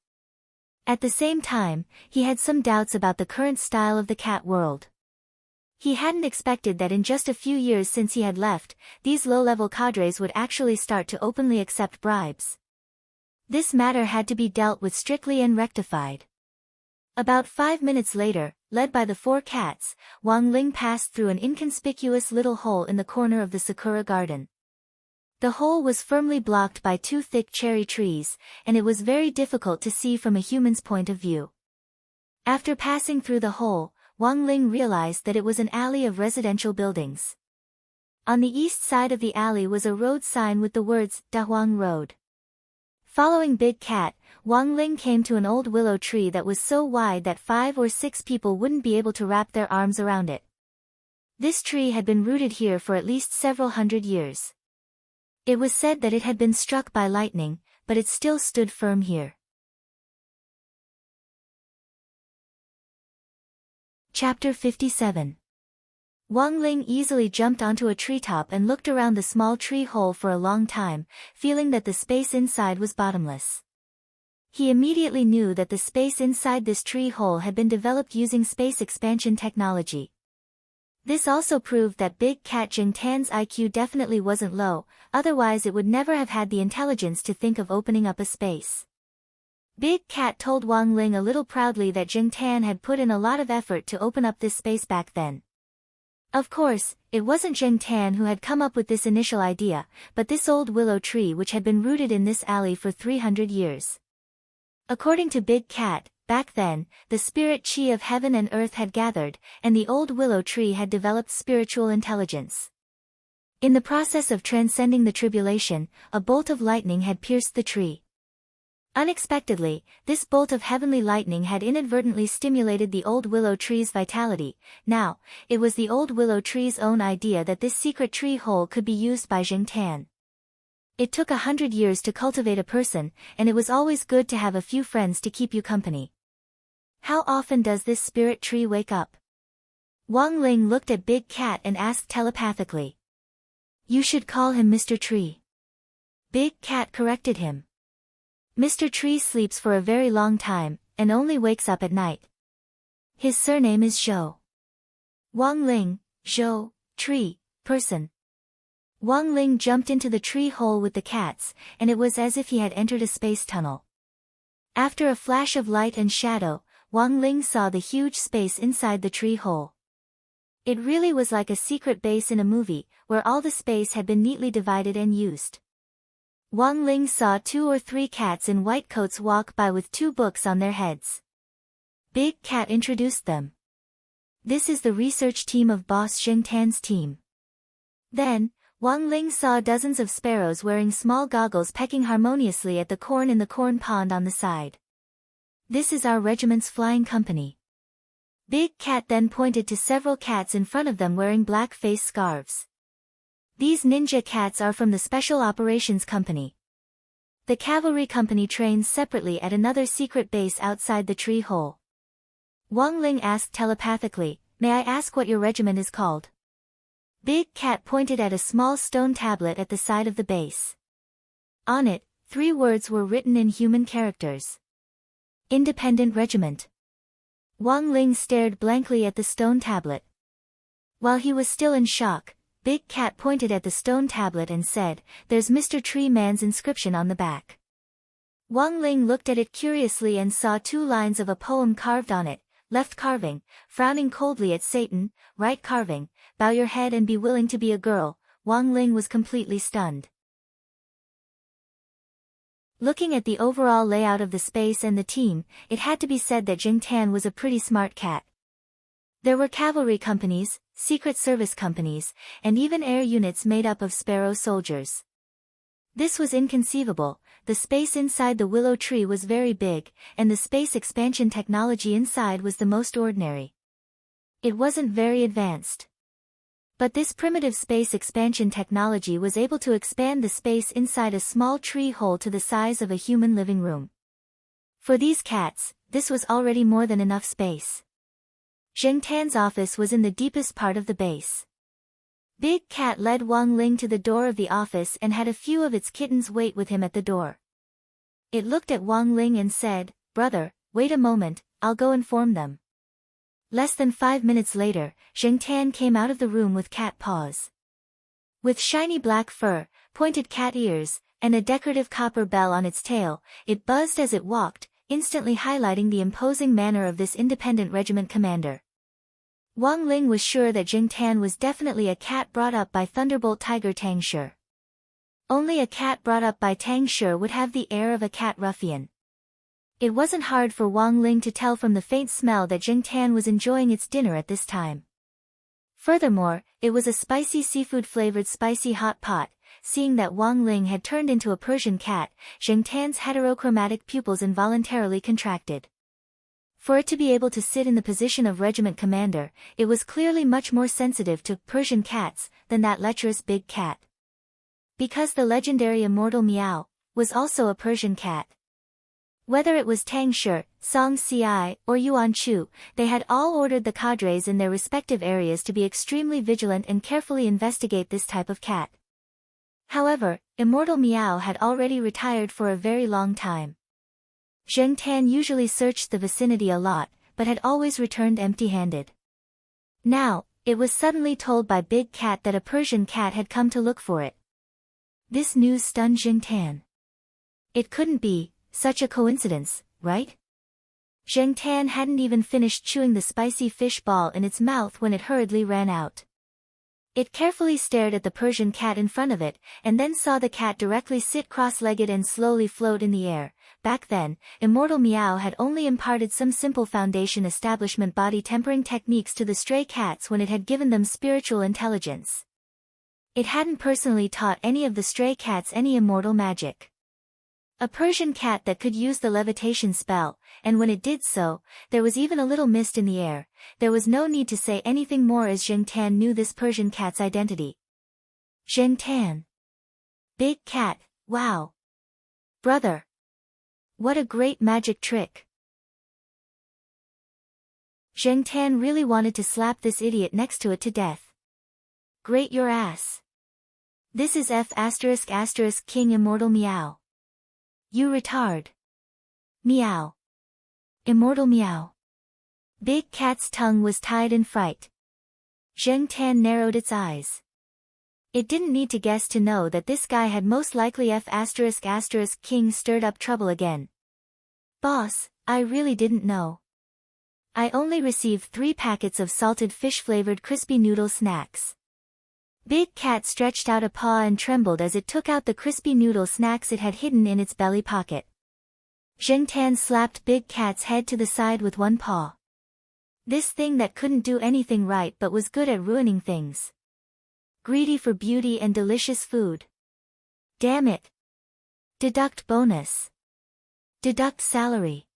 At the same time, he had some doubts about the current style of the cat world. He hadn't expected that in just a few years since he had left, these low-level cadres would actually start to openly accept bribes. This matter had to be dealt with strictly and rectified. About 5 minutes later, led by the 4 cats, Wang Ling passed through an inconspicuous little hole in the corner of the Sakura garden. The hole was firmly blocked by 2 thick cherry trees, and it was very difficult to see from a human's point of view. After passing through the hole, Wang Ling realized that it was an alley of residential buildings. On the east side of the alley was a road sign with the words, Dahuang Road. Following Big Cat, Wang Ling came to an old willow tree that was so wide that 5 or 6 people wouldn't be able to wrap their arms around it. This tree had been rooted here for at least several hundred years. It was said that it had been struck by lightning, but it still stood firm here. Chapter 57. Wang Ling easily jumped onto a treetop and looked around the small tree hole for a long time, feeling that the space inside was bottomless. He immediately knew that the space inside this tree hole had been developed using space expansion technology. This also proved that Big Cat Jingtan's IQ definitely wasn't low, otherwise it would never have had the intelligence to think of opening up a space. Big Cat told Wang Ling a little proudly that Jingtan had put in a lot of effort to open up this space back then. Of course, it wasn't Jingtan who had come up with this initial idea, but this old willow tree which had been rooted in this alley for 300 years. According to Big Cat, back then, the spirit chi of heaven and earth had gathered, and the old willow tree had developed spiritual intelligence. In the process of transcending the tribulation, a bolt of lightning had pierced the tree. Unexpectedly, this bolt of heavenly lightning had inadvertently stimulated the old willow tree's vitality. Now, it was the old willow tree's own idea that this secret tree hole could be used by Jingtan. It took 100 years to cultivate a person, and it was always good to have a few friends to keep you company. How often does this spirit tree wake up? Wang Ling looked at Big Cat and asked telepathically. "You should call him Mr. Tree." Big Cat corrected him. "Mr. Tree sleeps for a very long time, and only wakes up at night. His surname is Zhou." Wang Ling, Zhou, tree, person. Wang Ling jumped into the tree hole with the cats, and it was as if he had entered a space tunnel. After a flash of light and shadow, Wang Ling saw the huge space inside the tree hole. It really was like a secret base in a movie, where all the space had been neatly divided and used. Wang Ling saw 2 or 3 cats in white coats walk by with 2 books on their heads. Big Cat introduced them. "This is the research team of Boss Jingtan's team." Then, Wang Ling saw dozens of sparrows wearing small goggles pecking harmoniously at the corn in the corn pond on the side. "This is our regiment's flying company." Big Cat then pointed to several cats in front of them wearing black face scarves. "These ninja cats are from the Special Operations Company." The cavalry company trains separately at another secret base outside the tree hole. Wang Ling asked telepathically, "May I ask what your regiment is called?" Big Cat pointed at a small stone tablet at the side of the base. On it, 3 words were written in human characters. Independent Regiment. Wang Ling stared blankly at the stone tablet. While he was still in shock, Big Cat pointed at the stone tablet and said, "There's Mr. Tree Man's inscription on the back." Wang Ling looked at it curiously and saw 2 lines of a poem carved on it. Left carving, frowning coldly at Satan, right carving, bow your head and be willing to be a girl. Wang Ling was completely stunned. Looking at the overall layout of the space and the team, it had to be said that Jing Tan was a pretty smart cat. There were cavalry companies, secret service companies, and even air units made up of sparrow soldiers. This was inconceivable. The space inside the willow tree was very big, and the space expansion technology inside was the most ordinary. It wasn't very advanced. But this primitive space expansion technology was able to expand the space inside a small tree hole to the size of a human living room. For these cats, this was already more than enough space. Zheng Tan's office was in the deepest part of the base. Big Cat led Wang Ling to the door of the office and had a few of its kittens wait with him at the door. It looked at Wang Ling and said, "Brother, wait a moment, I'll go inform them." Less than 5 minutes later, Zheng Tan came out of the room with cat paws. With shiny black fur, pointed cat ears, and a decorative copper bell on its tail, it buzzed as it walked, instantly highlighting the imposing manner of this independent regiment commander. Wang Ling was sure that Jing Tan was definitely a cat brought up by Thunderbolt Tiger Tang Shi. Only a cat brought up by Tang Shi would have the air of a cat ruffian. It wasn't hard for Wang Ling to tell from the faint smell that Jing Tan was enjoying its dinner at this time. Furthermore, it was a spicy seafood-flavored spicy hot pot. Seeing that Wang Ling had turned into a Persian cat, Jing Tan's heterochromatic pupils involuntarily contracted. For it to be able to sit in the position of regiment commander, it was clearly much more sensitive to Persian cats than that lecherous big cat. Because the legendary immortal Meow was also a Persian cat. Whether it was Tang Shi, Song Ci, or Yuan Chu, they had all ordered the cadres in their respective areas to be extremely vigilant and carefully investigate this type of cat. However, immortal Meow had already retired for a very long time. Zheng Tan usually searched the vicinity a lot, but had always returned empty-handed. Now, it was suddenly told by Big Cat that a Persian cat had come to look for it. This news stunned Zheng Tan. It couldn't be such a coincidence, right? Zheng Tan hadn't even finished chewing the spicy fish ball in its mouth when it hurriedly ran out. It carefully stared at the Persian cat in front of it, and then saw the cat directly sit cross-legged and slowly float in the air. Back then, immortal Meow had only imparted some simple foundation establishment body tempering techniques to the stray cats when it had given them spiritual intelligence. It hadn't personally taught any of the stray cats any immortal magic. A Persian cat that could use the levitation spell, and when it did so, there was even a little mist in the air. There was no need to say anything more as Zheng Tan knew this Persian cat's identity. Zheng Tan. Big Cat, wow. Brother. What a great magic trick. Zheng Tan really wanted to slap this idiot next to it to death. Great your ass. This is F*** King Immortal Meow. You retard. Meow. Immortal Meow. Big Cat's tongue was tied in fright. Zheng Tan narrowed its eyes. It didn't need to guess to know that this guy had most likely F*** King stirred up trouble again. Boss, I really didn't know. I only received 3 packets of salted fish-flavored crispy noodle snacks. Big Cat stretched out a paw and trembled as it took out the crispy noodle snacks it had hidden in its belly pocket. Zheng Tan slapped Big Cat's head to the side with one paw. This thing that couldn't do anything right but was good at ruining things. Greedy for beauty and delicious food. Damn it. Deduct bonus. Deduct salary.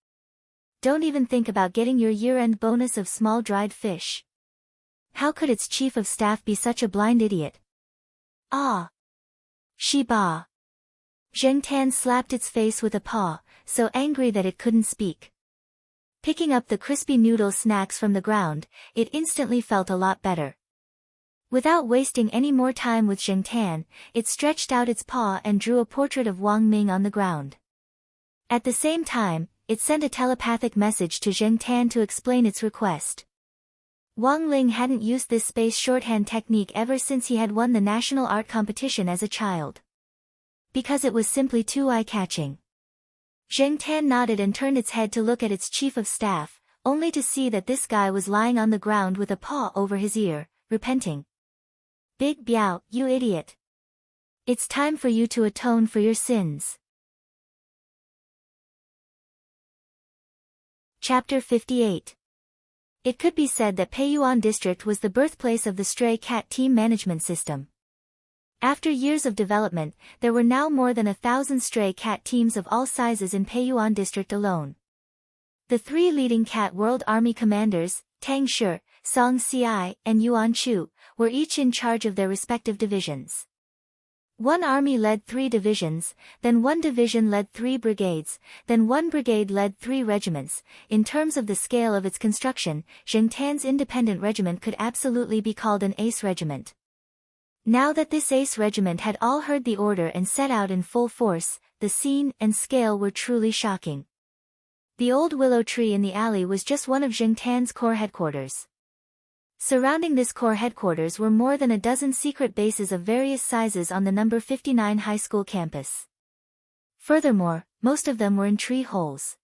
Don't even think about getting your year-end bonus of small dried fish. How could its chief of staff be such a blind idiot? Ah! Shiba! Zheng Tan slapped its face with a paw, so angry that it couldn't speak. Picking up the crispy noodle snacks from the ground, it instantly felt a lot better. Without wasting any more time with Zheng Tan, it stretched out its paw and drew a portrait of Wang Ming on the ground. At the same time, it sent a telepathic message to Zheng Tan to explain its request. Wang Ling hadn't used this space shorthand technique ever since he had won the national art competition as a child. Because it was simply too eye-catching. Zheng Tan nodded and turned its head to look at its chief of staff, only to see that this guy was lying on the ground with a paw over his ear, repenting. Big Biao, you idiot. It's time for you to atone for your sins. Chapter 58. It could be said that Peiyuan District was the birthplace of the stray cat team management system. After years of development, there were now more than 1,000 stray cat teams of all sizes in Peiyuan District alone. The three leading Cat World Army commanders, Tang Shi, Song Ci, and Yuan Chu, were each in charge of their respective divisions. One army led 3 divisions, then one division led 3 brigades, then one brigade led 3 regiments. In terms of the scale of its construction, Zheng Tan's independent regiment could absolutely be called an ace regiment. Now that this ace regiment had all heard the order and set out in full force, the scene and scale were truly shocking. The old willow tree in the alley was just one of Zheng Tan's corps headquarters. Surrounding this corps headquarters were more than a dozen secret bases of various sizes on the number 59 high school campus. Furthermore, most of them were in tree holes.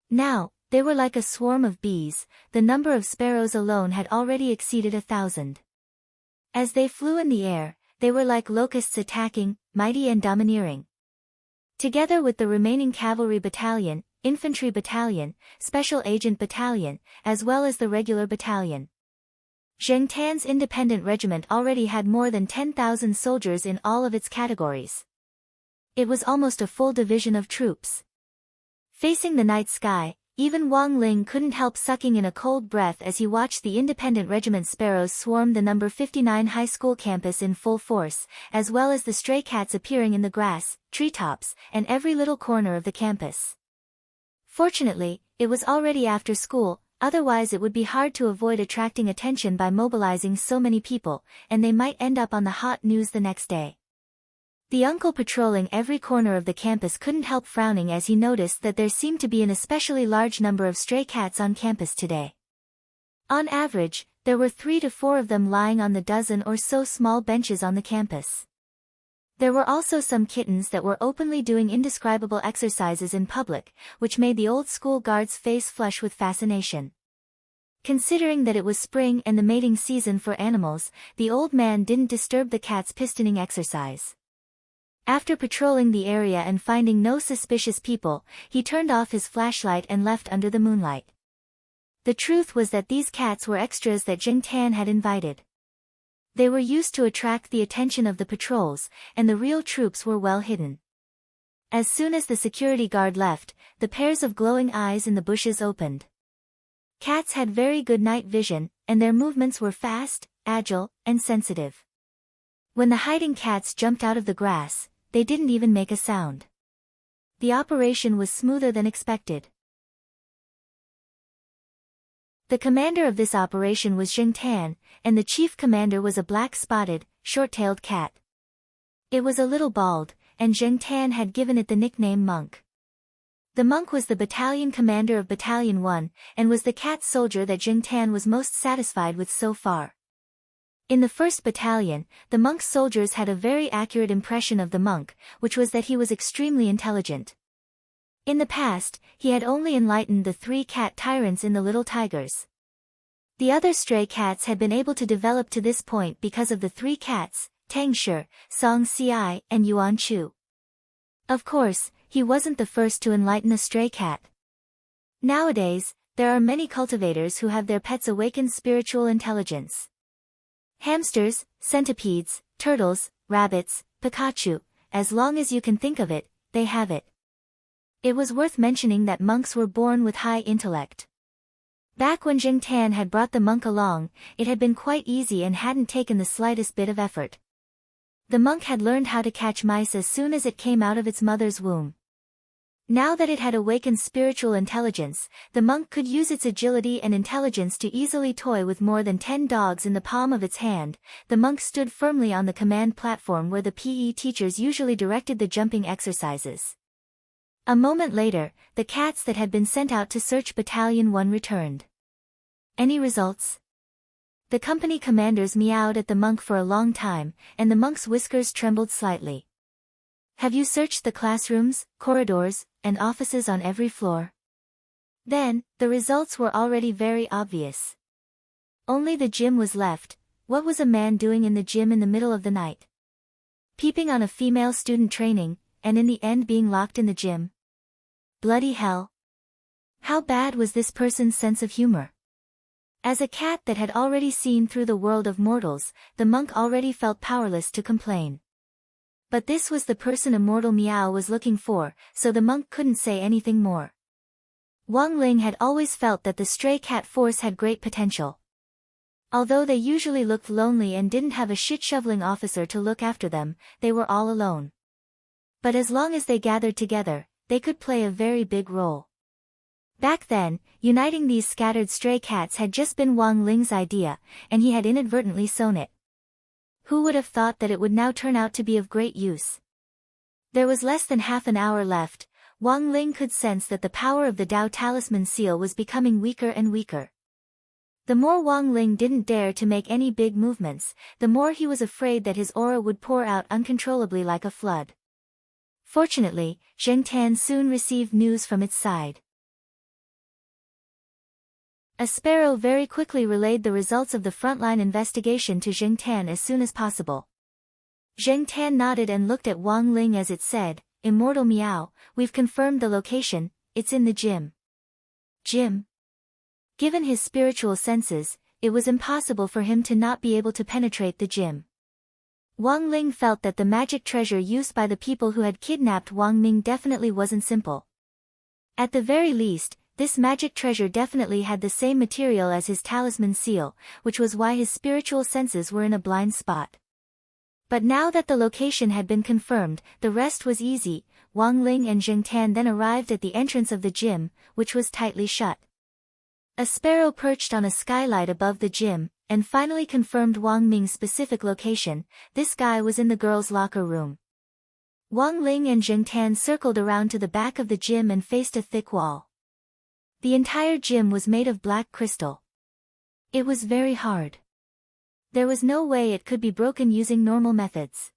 Now, they were like a swarm of bees. The number of sparrows alone had already exceeded 1,000. As they flew in the air, they were like locusts attacking, mighty and domineering. Together with the remaining cavalry battalion, infantry battalion, special agent battalion, as well as the regular battalion. Zheng Tan's independent regiment already had more than 10,000 soldiers in all of its categories. It was almost a full division of troops. Facing the night sky, even Wang Ling couldn't help sucking in a cold breath as he watched the independent regiment sparrows swarm the number 59 high school campus in full force, as well as the stray cats appearing in the grass, treetops, and every little corner of the campus. Fortunately, it was already after school. Otherwise it would be hard to avoid attracting attention by mobilizing so many people, and they might end up on the hot news the next day. The uncle patrolling every corner of the campus couldn't help frowning as he noticed that there seemed to be an especially large number of stray cats on campus today. On average, there were 3 to 4 of them lying on the dozen or so small benches on the campus. There were also some kittens that were openly doing indescribable exercises in public, which made the old school guard's face flush with fascination. Considering that it was spring and the mating season for animals, the old man didn't disturb the cats' pistoning exercise. After patrolling the area and finding no suspicious people, he turned off his flashlight and left under the moonlight. The truth was that these cats were extras that Zheng Tan had invited. They were used to attract the attention of the patrols, and the real troops were well hidden. As soon as the security guard left, the pairs of glowing eyes in the bushes opened. Cats had very good night vision, and their movements were fast, agile, and sensitive. When the hiding cats jumped out of the grass, they didn't even make a sound. The operation was smoother than expected. The commander of this operation was Zheng Tan, and the chief commander was a black-spotted, short-tailed cat. It was a little bald, and Zheng Tan had given it the nickname Monk. The monk was the battalion commander of Battalion 1, and was the cat soldier that Zheng Tan was most satisfied with so far. In the 1st Battalion, the monk's soldiers had a very accurate impression of the monk, which was that he was extremely intelligent. In the past, he had only enlightened the 3 cat tyrants in the Little Tigers. The other stray cats had been able to develop to this point because of the 3 cats, Tang Shi, Song Ci, and Yuan Chu. Of course, he wasn't the first to enlighten a stray cat. Nowadays, there are many cultivators who have their pets awaken spiritual intelligence. Hamsters, centipedes, turtles, rabbits, Pikachu, as long as you can think of it, they have it. It was worth mentioning that monks were born with high intellect. Back when Zheng Tan had brought the monk along, it had been quite easy and hadn't taken the slightest bit of effort. The monk had learned how to catch mice as soon as it came out of its mother's womb. Now that it had awakened spiritual intelligence, the monk could use its agility and intelligence to easily toy with more than 10 dogs in the palm of its hand. The monk stood firmly on the command platform where the PE teachers usually directed the jumping exercises. A moment later, the cats that had been sent out to search Battalion 1 returned. Any results? The company commanders meowed at the monk for a long time, and the monk's whiskers trembled slightly. Have you searched the classrooms, corridors, and offices on every floor? Then, the results were already very obvious. Only the gym was left. What was a man doing in the gym in the middle of the night? Peeping on a female student training, and in the end being locked in the gym. Bloody hell. How bad was this person's sense of humor? As a cat that had already seen through the world of mortals, the monk already felt powerless to complain. But this was the person Immortal Meow was looking for, so the monk couldn't say anything more. Wang Ling had always felt that the stray cat force had great potential. Although they usually looked lonely and didn't have a shit-shoveling officer to look after them, they were all alone. But as long as they gathered together, they could play a very big role. Back then, uniting these scattered stray cats had just been Wang Ling's idea, and he had inadvertently sown it. Who would have thought that it would now turn out to be of great use? There was less than half an hour left. Wang Ling could sense that the power of the Dao Talisman seal was becoming weaker and weaker. The more Wang Ling didn't dare to make any big movements, the more he was afraid that his aura would pour out uncontrollably like a flood. Fortunately, Zheng Tan soon received news from its side. A sparrow very quickly relayed the results of the frontline investigation to Zheng Tan as soon as possible. Zheng Tan nodded and looked at Wang Ling as it said, "Immortal Meow, we've confirmed the location, it's in the gym." Gym? Given his spiritual senses, it was impossible for him to not be able to penetrate the gym. Wang Ling felt that the magic treasure used by the people who had kidnapped Wang Ming definitely wasn't simple. At the very least, this magic treasure definitely had the same material as his talisman seal, which was why his spiritual senses were in a blind spot. But now that the location had been confirmed, the rest was easy. Wang Ling and Zheng Tan then arrived at the entrance of the gym, which was tightly shut. A sparrow perched on a skylight above the gym, and finally confirmed Wang Ming's specific location. This guy was in the girls' locker room. Wang Ling and Zheng Tan circled around to the back of the gym and faced a thick wall. The entire gym was made of black crystal. It was very hard. There was no way it could be broken using normal methods.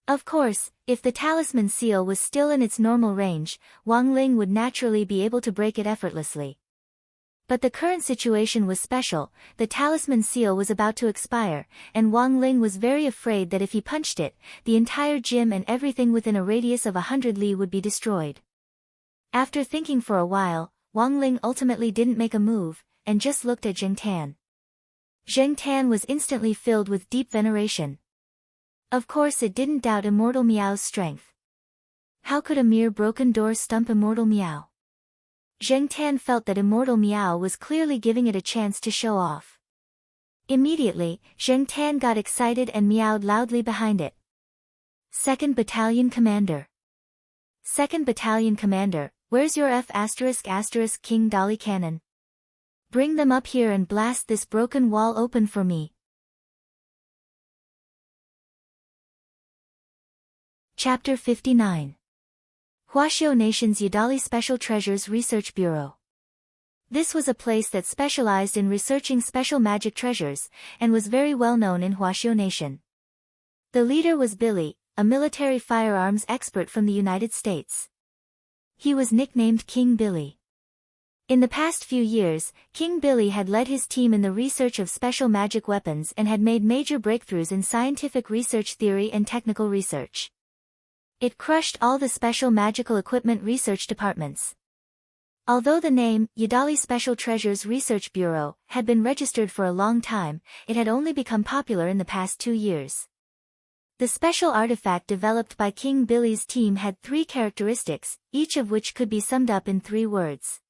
Of course, if the talisman seal was still in its normal range, Wang Ling would naturally be able to break it effortlessly. But the current situation was special. The talisman seal was about to expire, and Wang Ling was very afraid that if he punched it, the entire gym and everything within a radius of 100 li would be destroyed. After thinking for a while, Wang Ling ultimately didn't make a move, and just looked at Zheng Tan. Zheng Tan was instantly filled with deep veneration. Of course it didn't doubt Immortal Meow's strength. How could a mere broken door stump Immortal Meow? Zheng Tan felt that Immortal Meow was clearly giving it a chance to show off. Immediately, Zheng Tan got excited and meowed loudly behind it. 2nd Battalion Commander. 2nd Battalion Commander, where's your F*** King Dolly Cannon? Bring them up here and blast this broken wall open for me. Chapter 59. Huaxiao Nation's Yadali Special Treasures Research Bureau. This was a place that specialized in researching special magic treasures, and was very well known in Huaxiao Nation. The leader was Billy, a military firearms expert from the United States. He was nicknamed King Billy. In the past few years, King Billy had led his team in the research of special magic weapons and had made major breakthroughs in scientific research theory and technical research. It crushed all the special magical equipment research departments. Although the name, Yadali Special Treasures Research Bureau, had been registered for a long time, it had only become popular in the past 2 years. The special artifact developed by King Billy's team had 3 characteristics, each of which could be summed up in 3 words.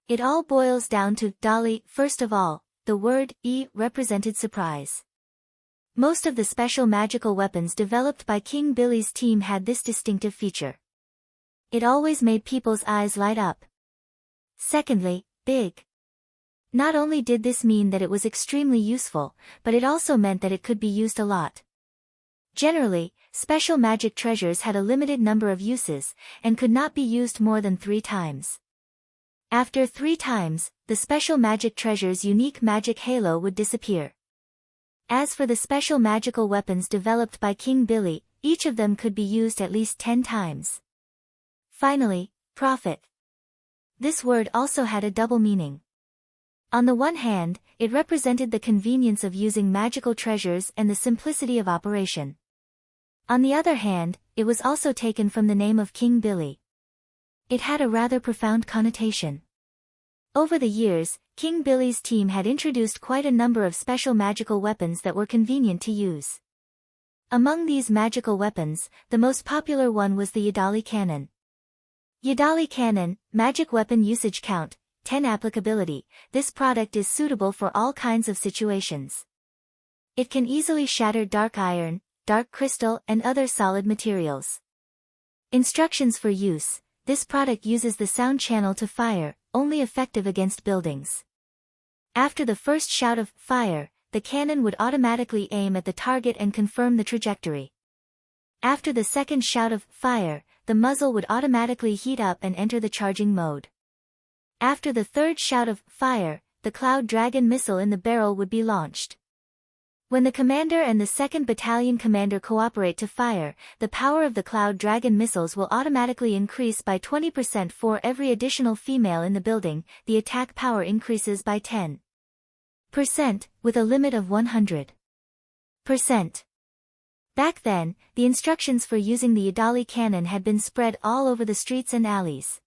It all boils down to Dolly. First of all, the word E represented surprise. Most of the special magical weapons developed by King Billy's team had this distinctive feature. It always made people's eyes light up. Secondly, big. Not only did this mean that it was extremely useful, but it also meant that it could be used a lot. Generally, special magic treasures had a limited number of uses, and could not be used more than 3 times. After 3 times, the special magic treasure's unique magic halo would disappear. As for the special magical weapons developed by King Billy, each of them could be used at least 10 times. Finally, profit. This word also had a double meaning. On the one hand, it represented the convenience of using magical treasures and the simplicity of operation. On the other hand, it was also taken from the name of King Billy. It had a rather profound connotation. Over the years, King Billy's team had introduced quite a number of special magical weapons that were convenient to use. Among these magical weapons, the most popular one was the Yadali Cannon. Yadali Cannon, magic weapon usage count, 10 applicability. This product is suitable for all kinds of situations. It can easily shatter dark iron, dark crystal and other solid materials. Instructions for use. This product uses the sound channel to fire, only effective against buildings. After the first shout of fire, the cannon would automatically aim at the target and confirm the trajectory. After the second shout of fire, the muzzle would automatically heat up and enter the charging mode. After the third shout of fire, the Cloud Dragon missile in the barrel would be launched. When the commander and the 2nd Battalion commander cooperate to fire, the power of the Cloud Dragon missiles will automatically increase by 20% for every additional female in the building. The attack power increases by 10%, with a limit of 100%. Back then, the instructions for using the Yadali cannon had been spread all over the streets and alleys.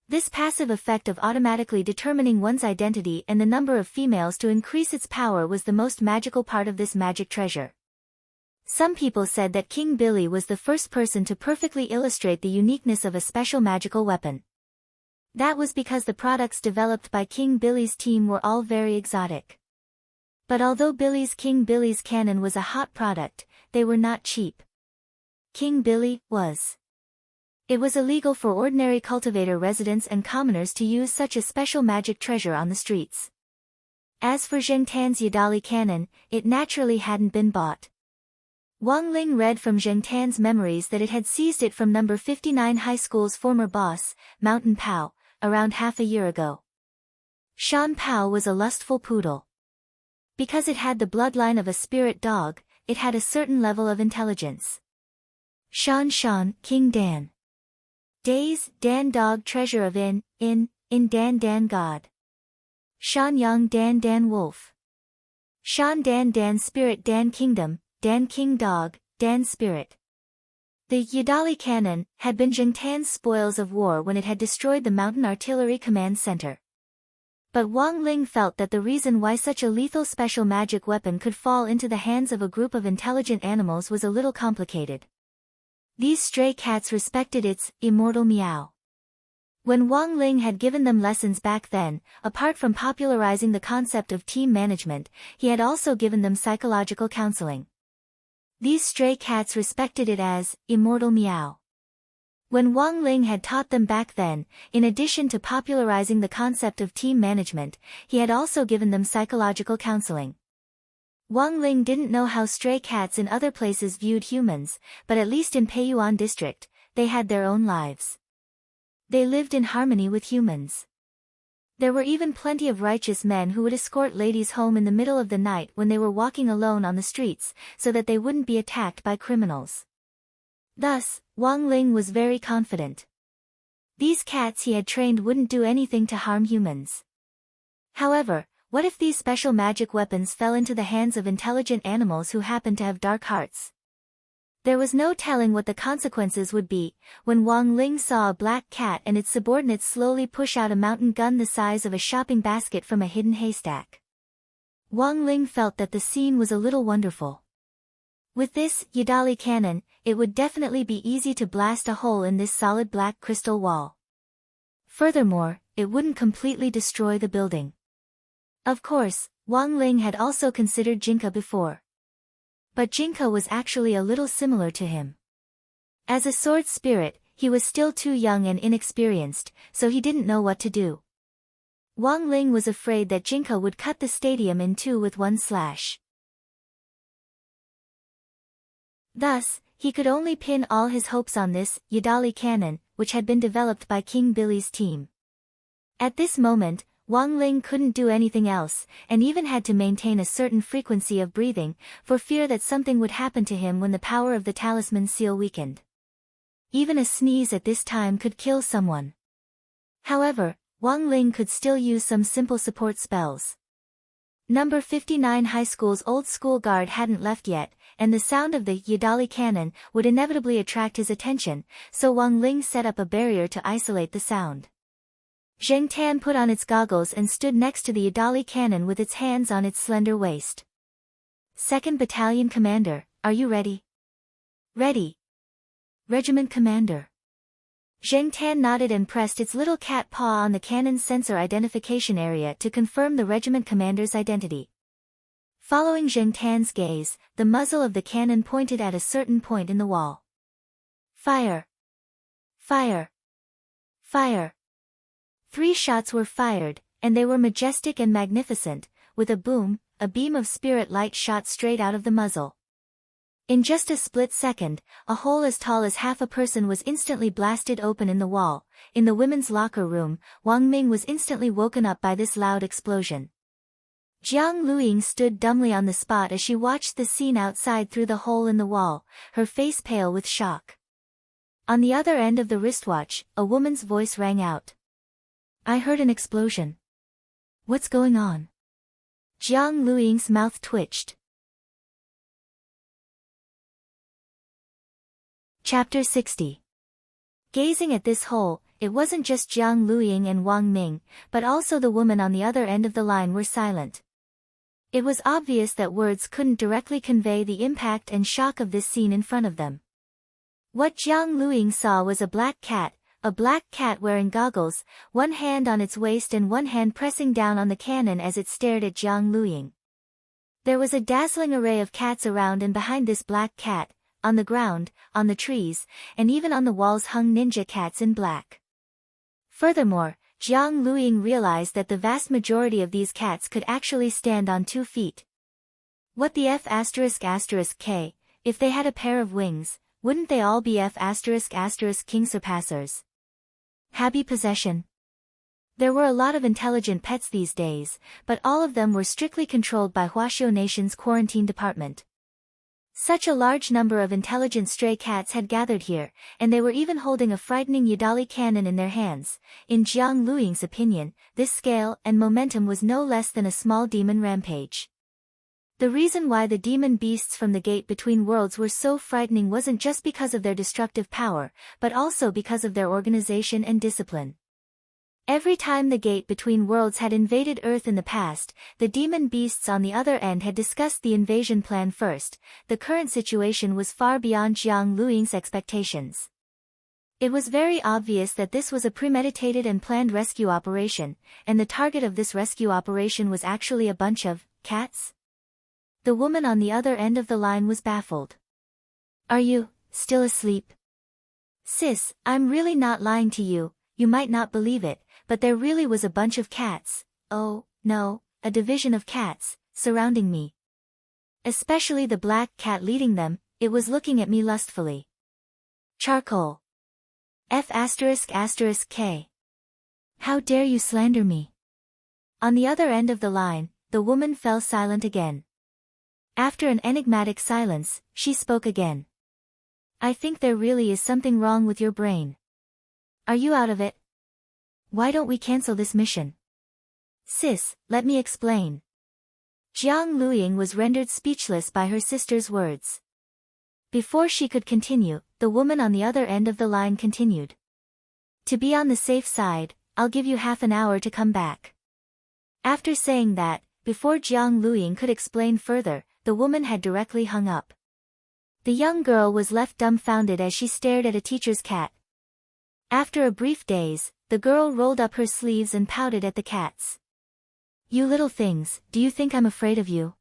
This passive effect of automatically determining one's identity and the number of females to increase its power was the most magical part of this magic treasure. Some people said that King Billy was the first person to perfectly illustrate the uniqueness of a special magical weapon. That was because the products developed by King Billy's team were all very exotic. But although King Billy's cannon was a hot product, they were not cheap. King Billy was. It was illegal for ordinary cultivator residents and commoners to use such a special magic treasure on the streets. As for Zheng Tan's Yadali cannon, it naturally hadn't been bought. Wang Ling read from Zheng Tan's memories that it had seized it from No. 59 High School's former boss, Mountain Pao, around half a year ago. Shan Pao was a lustful poodle. Because it had the bloodline of a spirit dog, it had a certain level of intelligence. Shan, King Dan. Days, Dan dog treasure of in Dan God. Shan Yang Dan wolf. Shan Dan spirit Dan kingdom, Dan king dog, Dan spirit. The Yadali cannon had been Zheng Tan's spoils of war when it had destroyed the Mountain Artillery Command Center. But Wang Ling felt that the reason why such a lethal special magic weapon could fall into the hands of a group of intelligent animals was a little complicated. These stray cats respected its immortal meow. When Wang Ling had given them lessons back then, apart from popularizing the concept of team management, he had also given them psychological counseling. These stray cats respected it as immortal meow. When Wang Ling had taught them back then, in addition to popularizing the concept of team management, he had also given them psychological counseling. Wang Ling didn't know how stray cats in other places viewed humans, but at least in Peiyuan district, they had their own lives. They lived in harmony with humans. There were even plenty of righteous men who would escort ladies home in the middle of the night when they were walking alone on the streets, so that they wouldn't be attacked by criminals. Thus, Wang Ling was very confident. These cats he had trained wouldn't do anything to harm humans. However, what if these special magic weapons fell into the hands of intelligent animals who happened to have dark hearts? There was no telling what the consequences would be. When Wang Ling saw a black cat and its subordinates slowly push out a mountain gun the size of a shopping basket from a hidden haystack, Wang Ling felt that the scene was a little wonderful. With this Yadali cannon, it would definitely be easy to blast a hole in this solid black crystal wall. Furthermore, it wouldn't completely destroy the building. Of course, Wang Ling had also considered Jinka before. But Jinka was actually a little similar to him. As a sword spirit, he was still too young and inexperienced, so he didn't know what to do. Wang Ling was afraid that Jinka would cut the stadium in two with one slash. Thus, he could only pin all his hopes on this Yadali cannon, which had been developed by King Billy's team. At this moment, Wang Ling couldn't do anything else, and even had to maintain a certain frequency of breathing, for fear that something would happen to him when the power of the talisman seal weakened. Even a sneeze at this time could kill someone. However, Wang Ling could still use some simple support spells. Number 59 High School's old school guard hadn't left yet, and the sound of the Yadali cannon would inevitably attract his attention, so Wang Ling set up a barrier to isolate the sound. Zheng Tan put on its goggles and stood next to the Yadali cannon with its hands on its slender waist. 2nd Battalion Commander, are you ready? Ready. Regiment Commander. Zheng Tan nodded and pressed its little cat paw on the cannon's sensor identification area to confirm the regiment commander's identity. Following Zheng Tan's gaze, the muzzle of the cannon pointed at a certain point in the wall. Fire! Fire! Fire! 3 shots were fired, and they were majestic and magnificent. With a boom, a beam of spirit light shot straight out of the muzzle. In just a split second, a hole as tall as half a person was instantly blasted open in the wall. In the women's locker room, Wang Ming was instantly woken up by this loud explosion. Jiang Luiying stood dumbly on the spot as she watched the scene outside through the hole in the wall, her face pale with shock. On the other end of the wristwatch, a woman's voice rang out. I heard an explosion. What's going on? Jiang Luiying's mouth twitched. Chapter 60. Gazing at this hole, it wasn't just Jiang Luiying and Wang Ming, but also the woman on the other end of the line were silent. It was obvious that words couldn't directly convey the impact and shock of this scene in front of them. What Jiang Luiying saw was a black cat wearing goggles, one hand on its waist and one hand pressing down on the cannon as it stared at Jiang Luiying. There was a dazzling array of cats around and behind this black cat, on the ground, on the trees, and even on the walls hung ninja cats in black. Furthermore, Jiang Luiying realized that the vast majority of these cats could actually stand on 2 feet. What the F***K, if they had a pair of wings, wouldn't they all be F***King surpassers? Happy possession. There were a lot of intelligent pets these days, but all of them were strictly controlled by Huaxiu Nation's quarantine department. Such a large number of intelligent stray cats had gathered here, and they were even holding a frightening Yadali cannon in their hands. In Jiang Luiying's opinion, this scale and momentum was no less than a small demon rampage. The reason why the demon beasts from the gate between worlds were so frightening wasn't just because of their destructive power, but also because of their organization and discipline. Every time the gate between worlds had invaded Earth in the past, the demon beasts on the other end had discussed the invasion plan first. The current situation was far beyond Jiang Luiying's expectations. It was very obvious that this was a premeditated and planned rescue operation, and the target of this rescue operation was actually a bunch of cats? The woman on the other end of the line was baffled. Are you still asleep? Sis, I'm really not lying to you, you might not believe it, but there really was a bunch of cats, oh, no, a division of cats, surrounding me. Especially the black cat leading them, it was looking at me lustfully. Charcoal. F***K. How dare you slander me? On the other end of the line, the woman fell silent again. After an enigmatic silence, she spoke again. I think there really is something wrong with your brain. Are you out of it? Why don't we cancel this mission? Sis, let me explain. Jiang Luiying was rendered speechless by her sister's words. Before she could continue, the woman on the other end of the line continued. To be on the safe side, I'll give you half an hour to come back. After saying that, before Jiang Luiying could explain further, the woman had directly hung up. The young girl was left dumbfounded as she stared at a teacher's cat. After a brief daze, the girl rolled up her sleeves and pouted at the cats. You little things, do you think I'm afraid of you?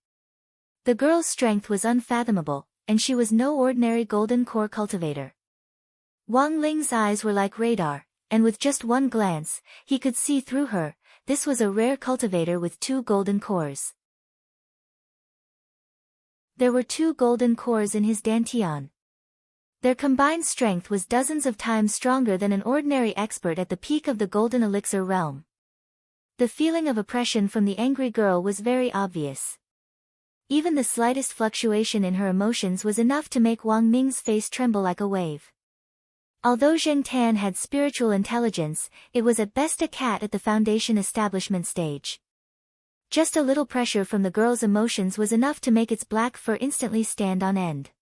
The girl's strength was unfathomable, and she was no ordinary golden core cultivator. Wang Ling's eyes were like radar, and with just one glance, he could see through her. This was a rare cultivator with 2 golden cores. There were 2 golden cores in his dantian. Their combined strength was dozens of times stronger than an ordinary expert at the peak of the golden elixir realm. The feeling of oppression from the angry girl was very obvious. Even the slightest fluctuation in her emotions was enough to make Wang Ming's face tremble like a wave. Although Zheng Tan had spiritual intelligence, it was at best a cat at the foundation establishment stage. Just a little pressure from the girl's emotions was enough to make its black fur instantly stand on end.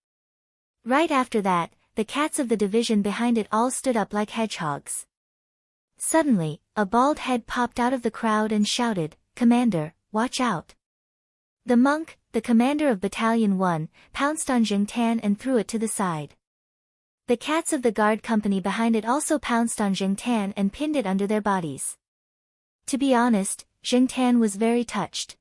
Right after that, the cats of the division behind it all stood up like hedgehogs. Suddenly, a bald head popped out of the crowd and shouted, "Commander, watch out!" The monk, the commander of Battalion 1, pounced on Zheng Tan and threw it to the side. The cats of the guard company behind it also pounced on Zheng Tan and pinned it under their bodies. To be honest, Zheng Tan was very touched.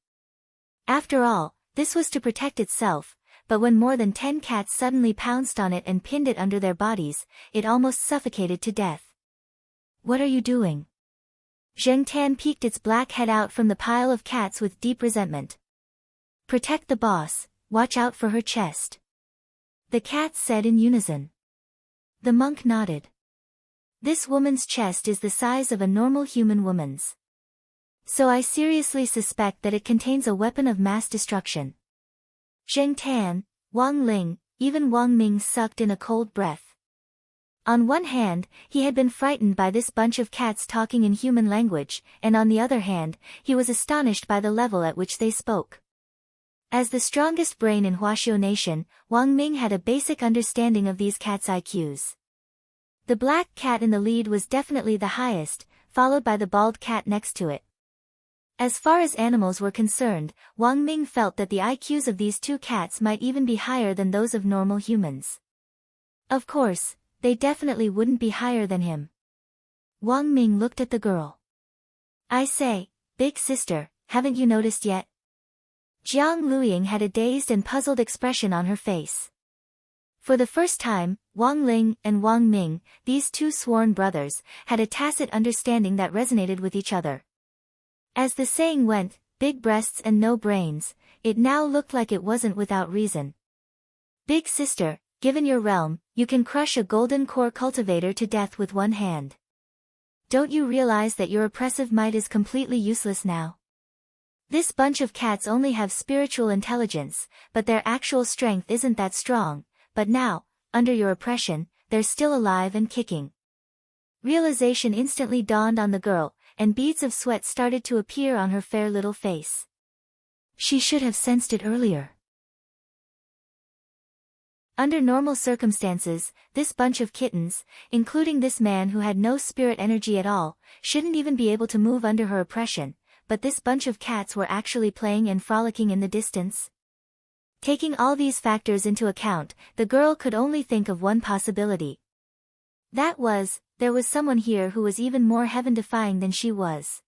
After all, this was to protect itself, but when more than 10 cats suddenly pounced on it and pinned it under their bodies, it almost suffocated to death. "What are you doing?" Zheng Tan peeked its black head out from the pile of cats with deep resentment. "Protect the boss, watch out for her chest," the cats said in unison. The monk nodded. "This woman's chest is the size of a normal human woman's. So I seriously suspect that it contains a weapon of mass destruction." Zheng Tan, Wang Ling, even Wang Ming sucked in a cold breath. On one hand, he had been frightened by this bunch of cats talking in human language, and on the other hand, he was astonished by the level at which they spoke. As the strongest brain in Huaxiao Nation, Wang Ming had a basic understanding of these cats' IQs. The black cat in the lead was definitely the highest, followed by the bald cat next to it. As far as animals were concerned, Wang Ming felt that the IQs of these 2 cats might even be higher than those of normal humans. Of course, they definitely wouldn't be higher than him. Wang Ming looked at the girl. "I say, big sister, haven't you noticed yet?" Jiang Luiying had a dazed and puzzled expression on her face. For the first time, Wang Ling and Wang Ming, these 2 sworn brothers, had a tacit understanding that resonated with each other. As the saying went, big breasts and no brains, it now looked like it wasn't without reason. "Big sister, given your realm, you can crush a golden core cultivator to death with one hand. Don't you realize that your oppressive might is completely useless now? This bunch of cats only have spiritual intelligence, but their actual strength isn't that strong, but now, under your oppression, they're still alive and kicking." Realization instantly dawned on the girl, and beads of sweat started to appear on her fair little face. She should have sensed it earlier. Under normal circumstances, this bunch of kittens, including this man who had no spirit energy at all, shouldn't even be able to move under her oppression, but this bunch of cats were actually playing and frolicking in the distance. Taking all these factors into account, the girl could only think of one possibility. That was, there was someone here who was even more heaven-defying than she was.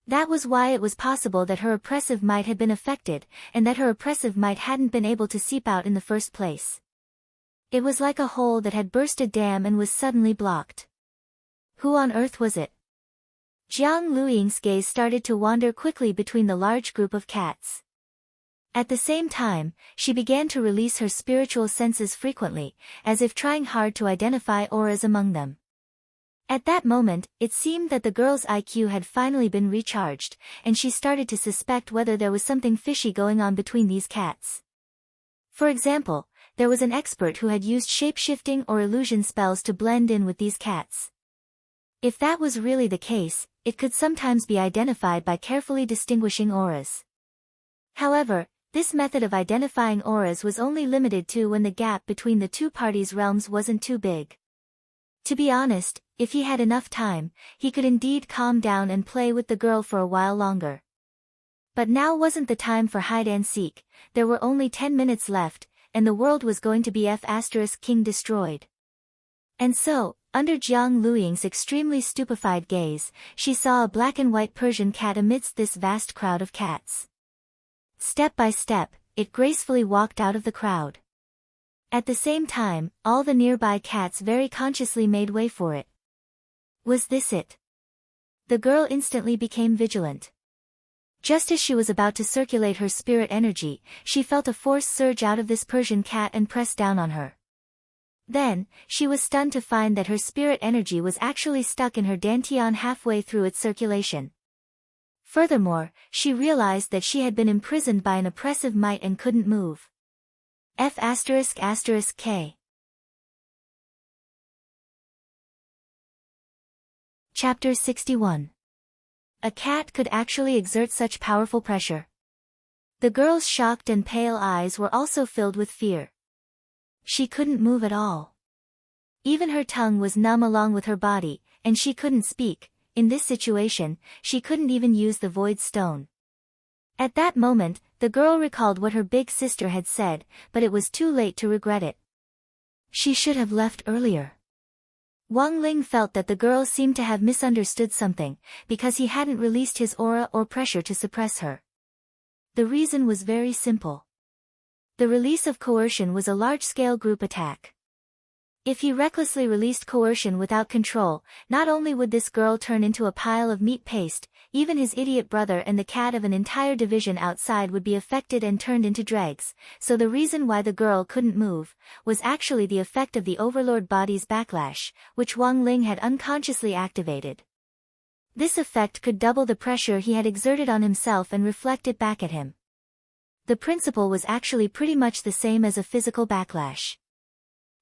That was why it was possible that her oppressive might had been affected, and that her oppressive might hadn't been able to seep out in the first place. It was like a hole that had burst a dam and was suddenly blocked. Who on earth was it? Jiang Luiying's gaze started to wander quickly between the large group of cats. At the same time, she began to release her spiritual senses frequently, as if trying hard to identify auras among them. At that moment, it seemed that the girl's IQ had finally been recharged, and she started to suspect whether there was something fishy going on between these cats. For example, there was an expert who had used shape-shifting or illusion spells to blend in with these cats. If that was really the case, it could sometimes be identified by carefully distinguishing auras. However, this method of identifying auras was only limited to when the gap between the 2 parties' realms wasn't too big. To be honest, if he had enough time, he could indeed calm down and play with the girl for a while longer. But now wasn't the time for hide and seek, there were only 10 minutes left, and the world was going to be King destroyed. And so, under Jiang Luiying's extremely stupefied gaze, she saw a black and white Persian cat amidst this vast crowd of cats. Step by step, it gracefully walked out of the crowd. At the same time, all the nearby cats very consciously made way for it. Was this it? The girl instantly became vigilant. Just as she was about to circulate her spirit energy, she felt a force surge out of this Persian cat and press down on her. Then, she was stunned to find that her spirit energy was actually stuck in her dantian halfway through its circulation. Furthermore, she realized that she had been imprisoned by an oppressive might and couldn't move. F***K. Chapter 61. A cat could actually exert such powerful pressure. The girl's shocked and pale eyes were also filled with fear. She couldn't move at all. Even her tongue was numb along with her body, and she couldn't speak. In this situation, she couldn't even use the void stone. At that moment, the girl recalled what her big sister had said, but it was too late to regret it. She should have left earlier. Wang Ling felt that the girl seemed to have misunderstood something, because he hadn't released his aura or pressure to suppress her. The reason was very simple. The release of coercion was a large-scale group attack. If he recklessly released coercion without control, not only would this girl turn into a pile of meat paste, even his idiot brother and the cat of an entire division outside would be affected and turned into dregs, so the reason why the girl couldn't move was actually the effect of the overlord body's backlash, which Wang Ling had unconsciously activated. This effect could double the pressure he had exerted on himself and reflect it back at him. The principle was actually pretty much the same as a physical backlash.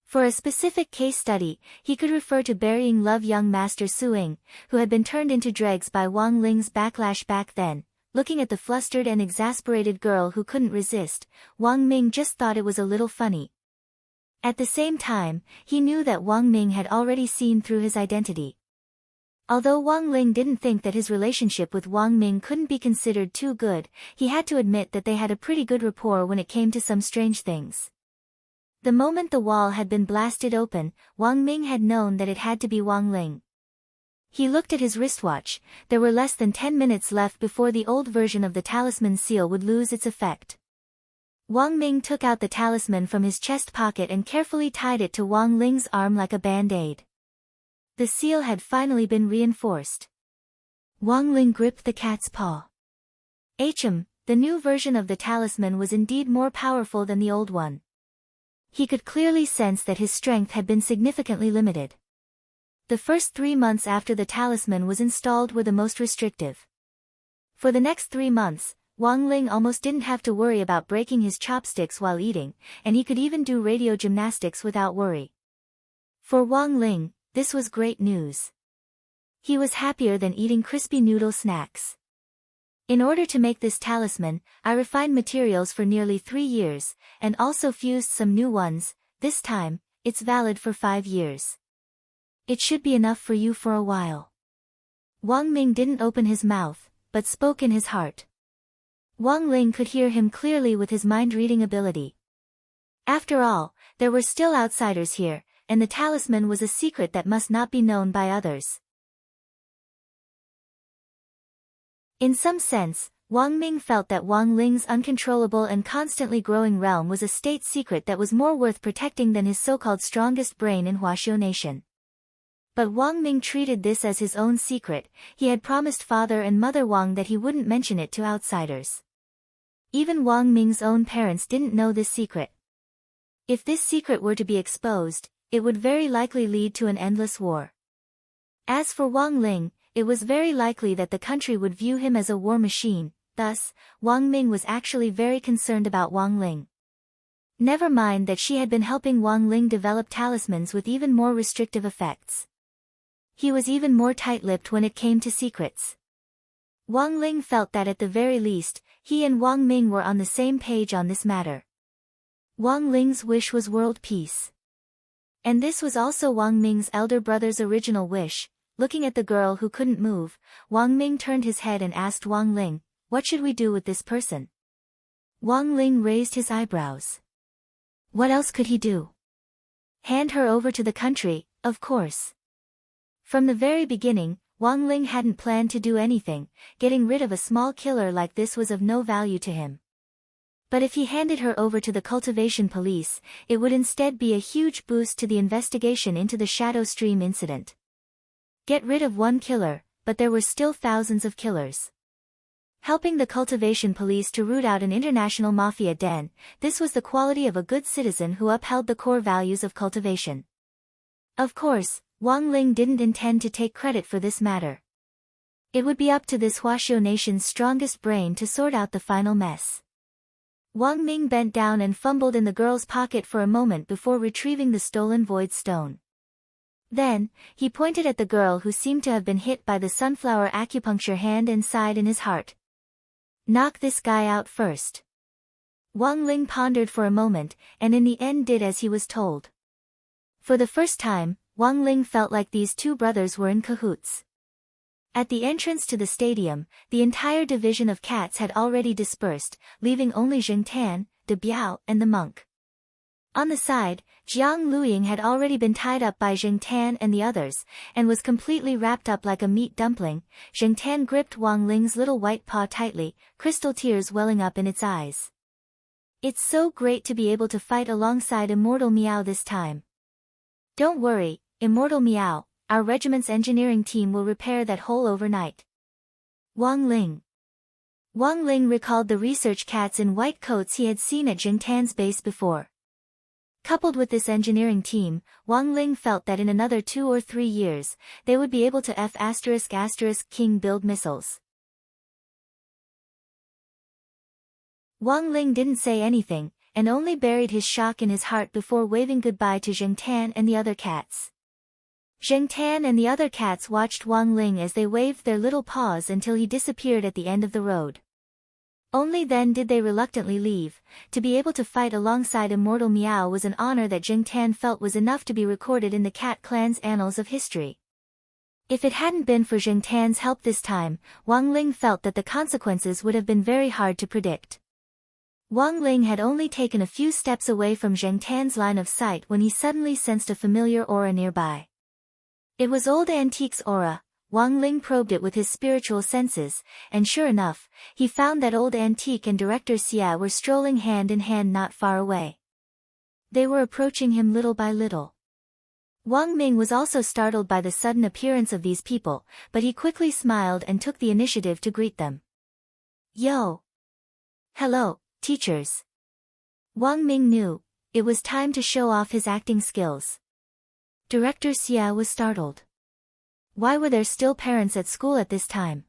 For a specific case study, he could refer to burying Love young Master Suing, who had been turned into dregs by Wang Ling's backlash back then. Looking at the flustered and exasperated girl who couldn't resist, Wang Ming just thought it was a little funny. At the same time, he knew that Wang Ming had already seen through his identity. Although Wang Ling didn't think that his relationship with Wang Ming couldn't be considered too good, he had to admit that they had a pretty good rapport when it came to some strange things. The moment the wall had been blasted open, Wang Ming had known that it had to be Wang Ling. He looked at his wristwatch. There were less than 10 minutes left before the old version of the talisman seal would lose its effect. Wang Ming took out the talisman from his chest pocket and carefully tied it to Wang Ling's arm like a band-aid. The seal had finally been reinforced. Wang Ling gripped the cat's paw. The new version of the talisman was indeed more powerful than the old one. He could clearly sense that his strength had been significantly limited. The first 3 months after the talisman was installed were the most restrictive. For the next 3 months, Wang Ling almost didn't have to worry about breaking his chopsticks while eating, and he could even do radio gymnastics without worry. For Wang Ling, this was great news. He was happier than eating crispy noodle snacks. In order to make this talisman, I refined materials for nearly 3 years, and also fused some new ones. This time, it's valid for 5 years. It should be enough for you for a while. Wang Ming didn't open his mouth, but spoke in his heart. Wang Ling could hear him clearly with his mind-reading ability. After all, there were still outsiders here, and the talisman was a secret that must not be known by others. In some sense, Wang Ming felt that Wang Ling's uncontrollable and constantly growing realm was a state secret that was more worth protecting than his so-called strongest brain in Huaxiu Nation. But Wang Ming treated this as his own secret. He had promised Father and Mother Wang that he wouldn't mention it to outsiders. Even Wang Ming's own parents didn't know this secret. If this secret were to be exposed, it would very likely lead to an endless war. As for Wang Ling, it was very likely that the country would view him as a war machine. Thus, Wang Ming was actually very concerned about Wang Ling. Never mind that she had been helping Wang Ling develop talismans with even more restrictive effects. He was even more tight-lipped when it came to secrets. Wang Ling felt that at the very least, he and Wang Ming were on the same page on this matter. Wang Ling's wish was world peace. And this was also Wang Ming's elder brother's original wish. Looking at the girl who couldn't move, Wang Ming turned his head and asked Wang Ling, "What should we do with this person?" Wang Ling raised his eyebrows. What else could he do? Hand her over to the country, of course. From the very beginning, Wang Ling hadn't planned to do anything. Getting rid of a small killer like this was of no value to him. But if he handed her over to the cultivation police, it would instead be a huge boost to the investigation into the Shadow Stream incident. Get rid of one killer, but there were still thousands of killers. Helping the cultivation police to root out an international mafia den, this was the quality of a good citizen who upheld the core values of cultivation. Of course, Wang Ling didn't intend to take credit for this matter. It would be up to this Huaxiu nation's strongest brain to sort out the final mess. Wang Ming bent down and fumbled in the girl's pocket for a moment before retrieving the stolen void stone. Then, he pointed at the girl who seemed to have been hit by the sunflower acupuncture hand and sighed in his heart. Knock this guy out first. Wang Ling pondered for a moment, and in the end did as he was told. For the first time, Wang Ling felt like these two brothers were in cahoots. At the entrance to the stadium, the entire division of cats had already dispersed, leaving only Zheng Tan, De Biao, and the monk. On the side, Jiang Luying had already been tied up by Zheng Tan and the others, and was completely wrapped up like a meat dumpling. Zheng Tan gripped Wang Ling's little white paw tightly, crystal tears welling up in its eyes. It's so great to be able to fight alongside Immortal Miao this time. Don't worry, Immortal Miao, our regiment's engineering team will repair that hole overnight. Wang Ling. Wang Ling recalled the research cats in white coats he had seen at Zheng Tan's base before. Coupled with this engineering team, Wang Ling felt that in another 2 or 3 years, they would be able to F***King build missiles. Wang Ling didn't say anything, and only buried his shock in his heart before waving goodbye to Zheng Tan and the other cats. Zheng Tan and the other cats watched Wang Ling as they waved their little paws until he disappeared at the end of the road. Only then did they reluctantly leave. To be able to fight alongside Immortal Miao was an honor that Zheng Tan felt was enough to be recorded in the cat clan's annals of history. If it hadn't been for Zheng Tan's help this time, Wang Ling felt that the consequences would have been very hard to predict. Wang Ling had only taken a few steps away from Zheng Tan's line of sight when he suddenly sensed a familiar aura nearby. It was Old Antique's aura. Wang Ling probed it with his spiritual senses, and sure enough, he found that Old Antique and Director Xia were strolling hand in hand not far away. They were approaching him little by little. Wang Ming was also startled by the sudden appearance of these people, but he quickly smiled and took the initiative to greet them. Yo! Hello, teachers. Wang Ming knew, it was time to show off his acting skills. Director Xia was startled. Why were there still parents at school at this time?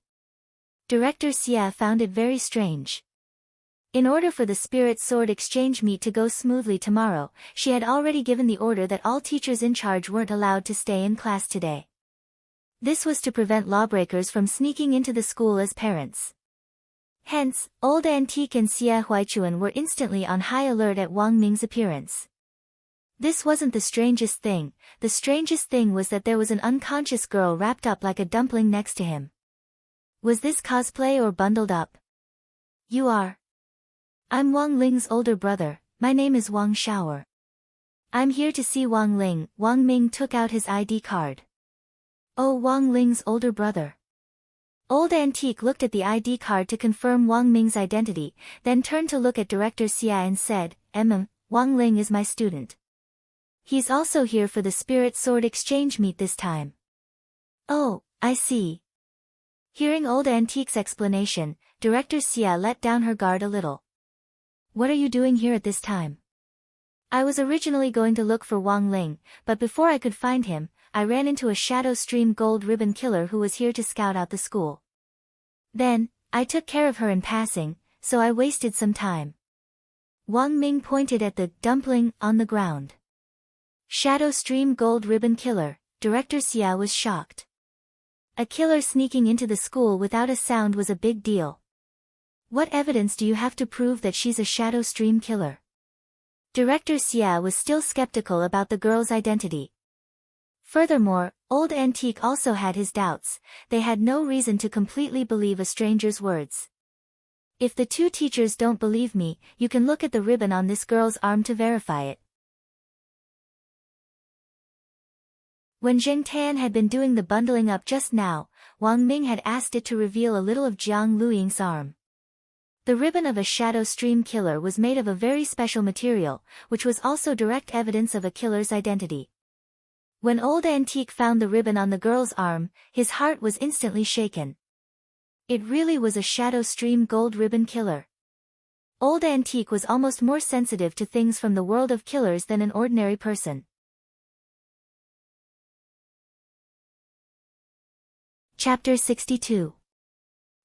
Director Xia found it very strange. In order for the Spirit Sword exchange meet to go smoothly tomorrow, she had already given the order that all teachers in charge weren't allowed to stay in class today. This was to prevent lawbreakers from sneaking into the school as parents. Hence, Old Antique and Xia Huaichuan were instantly on high alert at Wang Ming's appearance. This wasn't the strangest thing. The strangest thing was that there was an unconscious girl wrapped up like a dumpling next to him. Was this cosplay or bundled up? You are. I'm Wang Ling's older brother, my name is Wang Shower. I'm here to see Wang Ling. Wang Ming took out his ID card. Oh, Wang Ling's older brother. Old Antique looked at the ID card to confirm Wang Ming's identity, then turned to look at Director Xia and said, Wang Ling is my student. He's also here for the Spirit Sword exchange meet this time. Oh, I see. Hearing Old Antique's explanation, Director Xia let down her guard a little. What are you doing here at this time? I was originally going to look for Wang Ling, but before I could find him, I ran into a Shadow Stream gold ribbon killer who was here to scout out the school. Then, I took care of her in passing, so I wasted some time. Wang Ming pointed at the dumpling on the ground. Shadow Stream gold ribbon killer. Director Xia was shocked. A killer sneaking into the school without a sound was a big deal. What evidence do you have to prove that she's a Shadow Stream killer? Director Xia was still skeptical about the girl's identity. Furthermore, Old Antique also had his doubts. They had no reason to completely believe a stranger's words. If the two teachers don't believe me, you can look at the ribbon on this girl's arm to verify it. When Zheng Tan had been doing the bundling up just now, Wang Ming had asked it to reveal a little of Jiang Luying's arm. The ribbon of a shadow stream killer was made of a very special material, which was also direct evidence of a killer's identity. When Old Antique found the ribbon on the girl's arm, his heart was instantly shaken. It really was a shadow stream gold ribbon killer. Old Antique was almost more sensitive to things from the world of killers than an ordinary person. Chapter 62.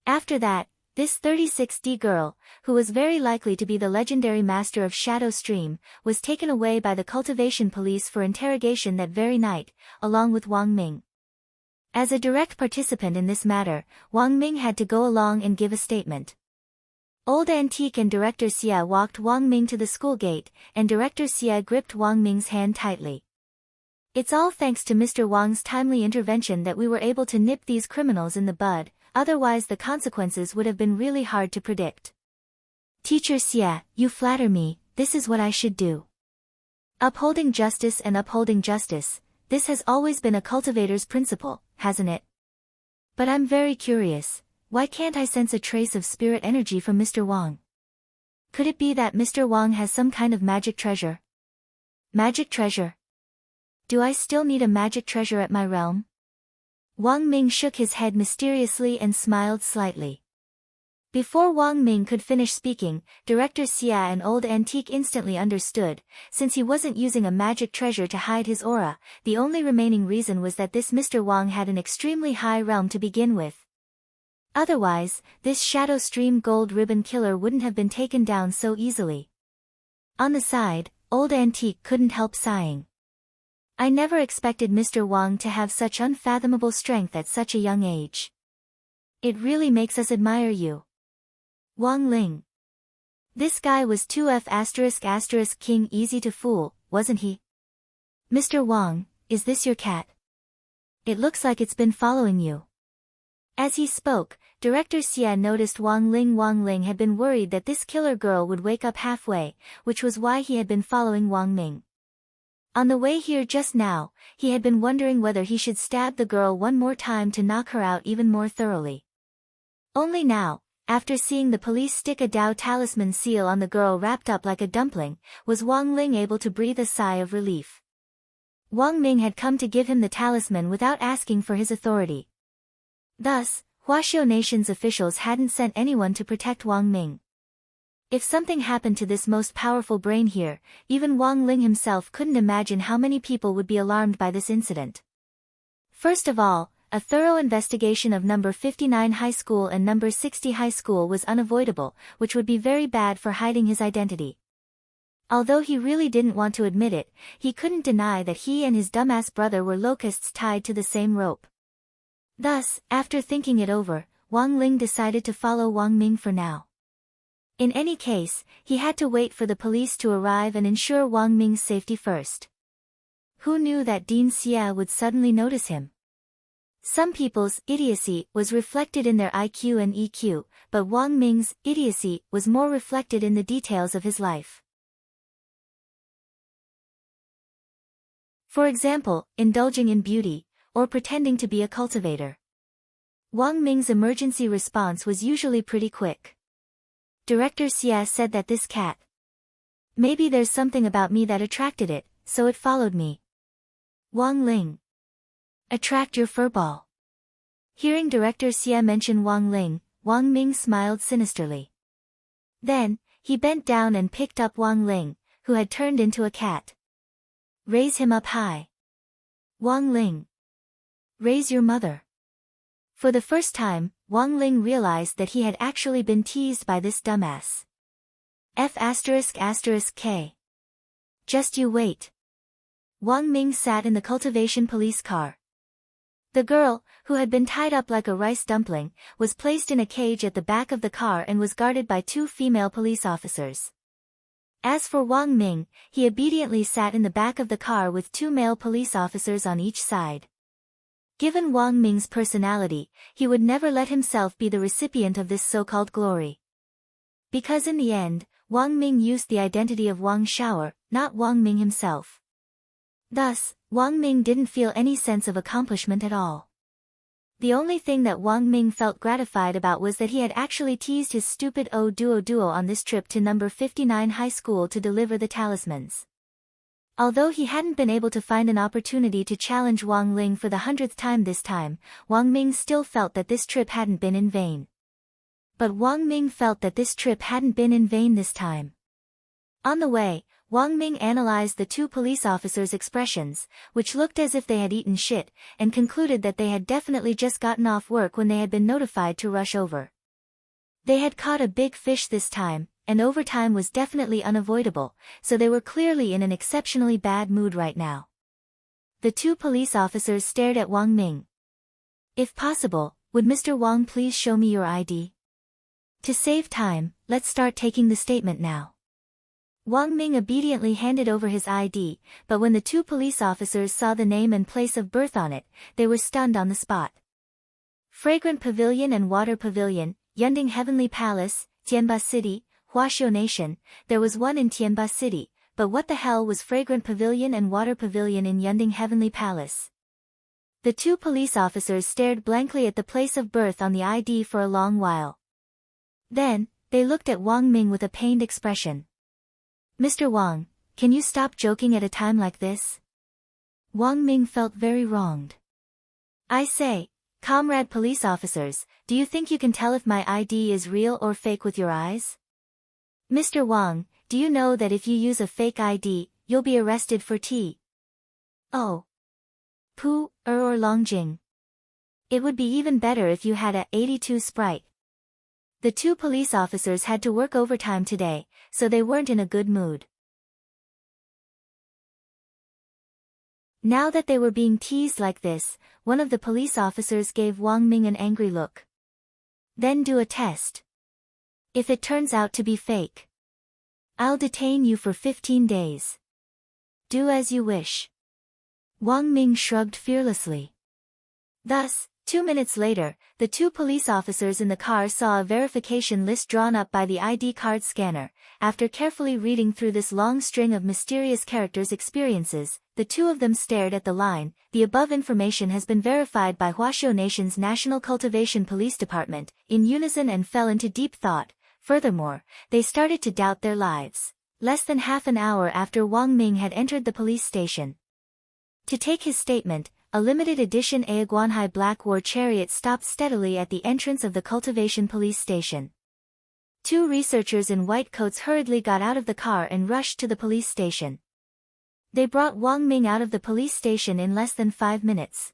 After that, this 36D girl, who was very likely to be the legendary master of Shadow Stream, was taken away by the cultivation police for interrogation that very night, along with Wang Ming. As a direct participant in this matter, Wang Ming had to go along and give a statement. Old Antique and Director Xia walked Wang Ming to the school gate, and Director Xia gripped Wang Ming's hand tightly. "It's all thanks to Mr. Wang's timely intervention that we were able to nip these criminals in the bud, otherwise the consequences would have been really hard to predict." "Teacher Xia, you flatter me, this is what I should do." Upholding justice, this has always been a cultivator's principle, hasn't it? But I'm very curious, why can't I sense a trace of spirit energy from Mr. Wang? Could it be that Mr. Wang has some kind of magic treasure? Magic treasure? Do I still need a magic treasure at my realm? Wang Ming shook his head mysteriously and smiled slightly. Before Wang Ming could finish speaking, Director Xia and Old Antique instantly understood. Since he wasn't using a magic treasure to hide his aura, the only remaining reason was that this Mr. Wang had an extremely high realm to begin with. Otherwise, this Shadow Stream gold ribbon killer wouldn't have been taken down so easily. On the side, Old Antique couldn't help sighing. "I never expected Mr. Wang to have such unfathomable strength at such a young age. It really makes us admire you. Wang Ling. This guy was 2F*** king easy to fool, wasn't he? Mr. Wang, is this your cat? It looks like it's been following you." As he spoke, Director Xia noticed Wang Ling had been worried that this killer girl would wake up halfway, which was why he had been following Wang Ming. On the way here just now, he had been wondering whether he should stab the girl one more time to knock her out even more thoroughly. Only now, after seeing the police stick a Dao talisman seal on the girl wrapped up like a dumpling, was Wang Ling able to breathe a sigh of relief. Wang Ming had come to give him the talisman without asking for his authority. Thus, Huaxiao Nation's officials hadn't sent anyone to protect Wang Ming. If something happened to this most powerful brain here, even Wang Ling himself couldn't imagine how many people would be alarmed by this incident. First of all, a thorough investigation of number 59 High School and number 60 High School was unavoidable, which would be very bad for hiding his identity. Although he really didn't want to admit it, he couldn't deny that he and his dumbass brother were locusts tied to the same rope. Thus, after thinking it over, Wang Ling decided to follow Wang Ming for now. In any case, he had to wait for the police to arrive and ensure Wang Ming's safety first. Who knew that Dean Xia would suddenly notice him? Some people's idiocy was reflected in their IQ and EQ, but Wang Ming's idiocy was more reflected in the details of his life. For example, indulging in beauty, or pretending to be a cultivator. Wang Ming's emergency response was usually pretty quick. Director Xia said that this cat. Maybe there's something about me that attracted it, so it followed me. Wang Ling. Attract your furball. Hearing Director Xia mention Wang Ling, Wang Ming smiled sinisterly. Then, he bent down and picked up Wang Ling, who had turned into a cat. Raise him up high. Wang Ling. Raise your mother. For the first time, Wang Ling realized that he had actually been teased by this dumbass. F***K. Just you wait. Wang Ming sat in the cultivation police car. The girl, who had been tied up like a rice dumpling, was placed in a cage at the back of the car and was guarded by 2 female police officers. As for Wang Ming, he obediently sat in the back of the car with 2 male police officers on each side. Given Wang Ming's personality, he would never let himself be the recipient of this so-called glory. Because in the end, Wang Ming used the identity of Wang Xiaoer, not Wang Ming himself. Thus, Wang Ming didn't feel any sense of accomplishment at all. The only thing that Wang Ming felt gratified about was that he had actually teased his stupid duo on this trip to number 59 high school to deliver the talismans. Although he hadn't been able to find an opportunity to challenge Wang Ling for the 100th time this time, Wang Ming still felt that this trip hadn't been in vain. But Wang Ming felt that this trip hadn't been in vain this time. On the way, Wang Ming analyzed the two police officers' expressions, which looked as if they had eaten shit, and concluded that they had definitely just gotten off work when they had been notified to rush over. They had caught a big fish this time, and overtime was definitely unavoidable, so they were clearly in an exceptionally bad mood right now. The two police officers stared at Wang Ming. "If possible, would Mr. Wang please show me your ID? To save time, let's start taking the statement now." Wang Ming obediently handed over his ID, but when the two police officers saw the name and place of birth on it, they were stunned on the spot. Fragrant Pavilion and Water Pavilion, Yunding Heavenly Palace, Tianba City, Huaxiu Nation. There was one in Tianba City, but what the hell was Fragrant Pavilion and Water Pavilion in Yunding Heavenly Palace? The two police officers stared blankly at the place of birth on the ID for a long while. Then, they looked at Wang Ming with a pained expression. "Mr. Wang, can you stop joking at a time like this?" Wang Ming felt very wronged. "I say, comrade police officers, do you think you can tell if my ID is real or fake with your eyes? Mr. Wang, do you know that if you use a fake ID, you'll be arrested for Oh. Pu, or Longjing. It would be even better if you had a 82 Sprite." The two police officers had to work overtime today, so they weren't in a good mood. Now that they were being teased like this, one of the police officers gave Wang Ming an angry look. "Then do a test. If it turns out to be fake, I'll detain you for 15 days. Do as you wish." Wang Ming shrugged fearlessly. Thus, 2 minutes later, the two police officers in the car saw a verification list drawn up by the ID card scanner. After carefully reading through this long string of mysterious characters' experiences, the two of them stared at the line, "The above information has been verified by Huaxiu Nation's National Cultivation Police Department," in unison and fell into deep thought. Furthermore, they started to doubt their lives. Less than half an hour after Wang Ming had entered the police station to take his statement, a limited edition Aiguanhai Black War chariot stopped steadily at the entrance of the cultivation police station. Two researchers in white coats hurriedly got out of the car and rushed to the police station. They brought Wang Ming out of the police station in less than 5 minutes.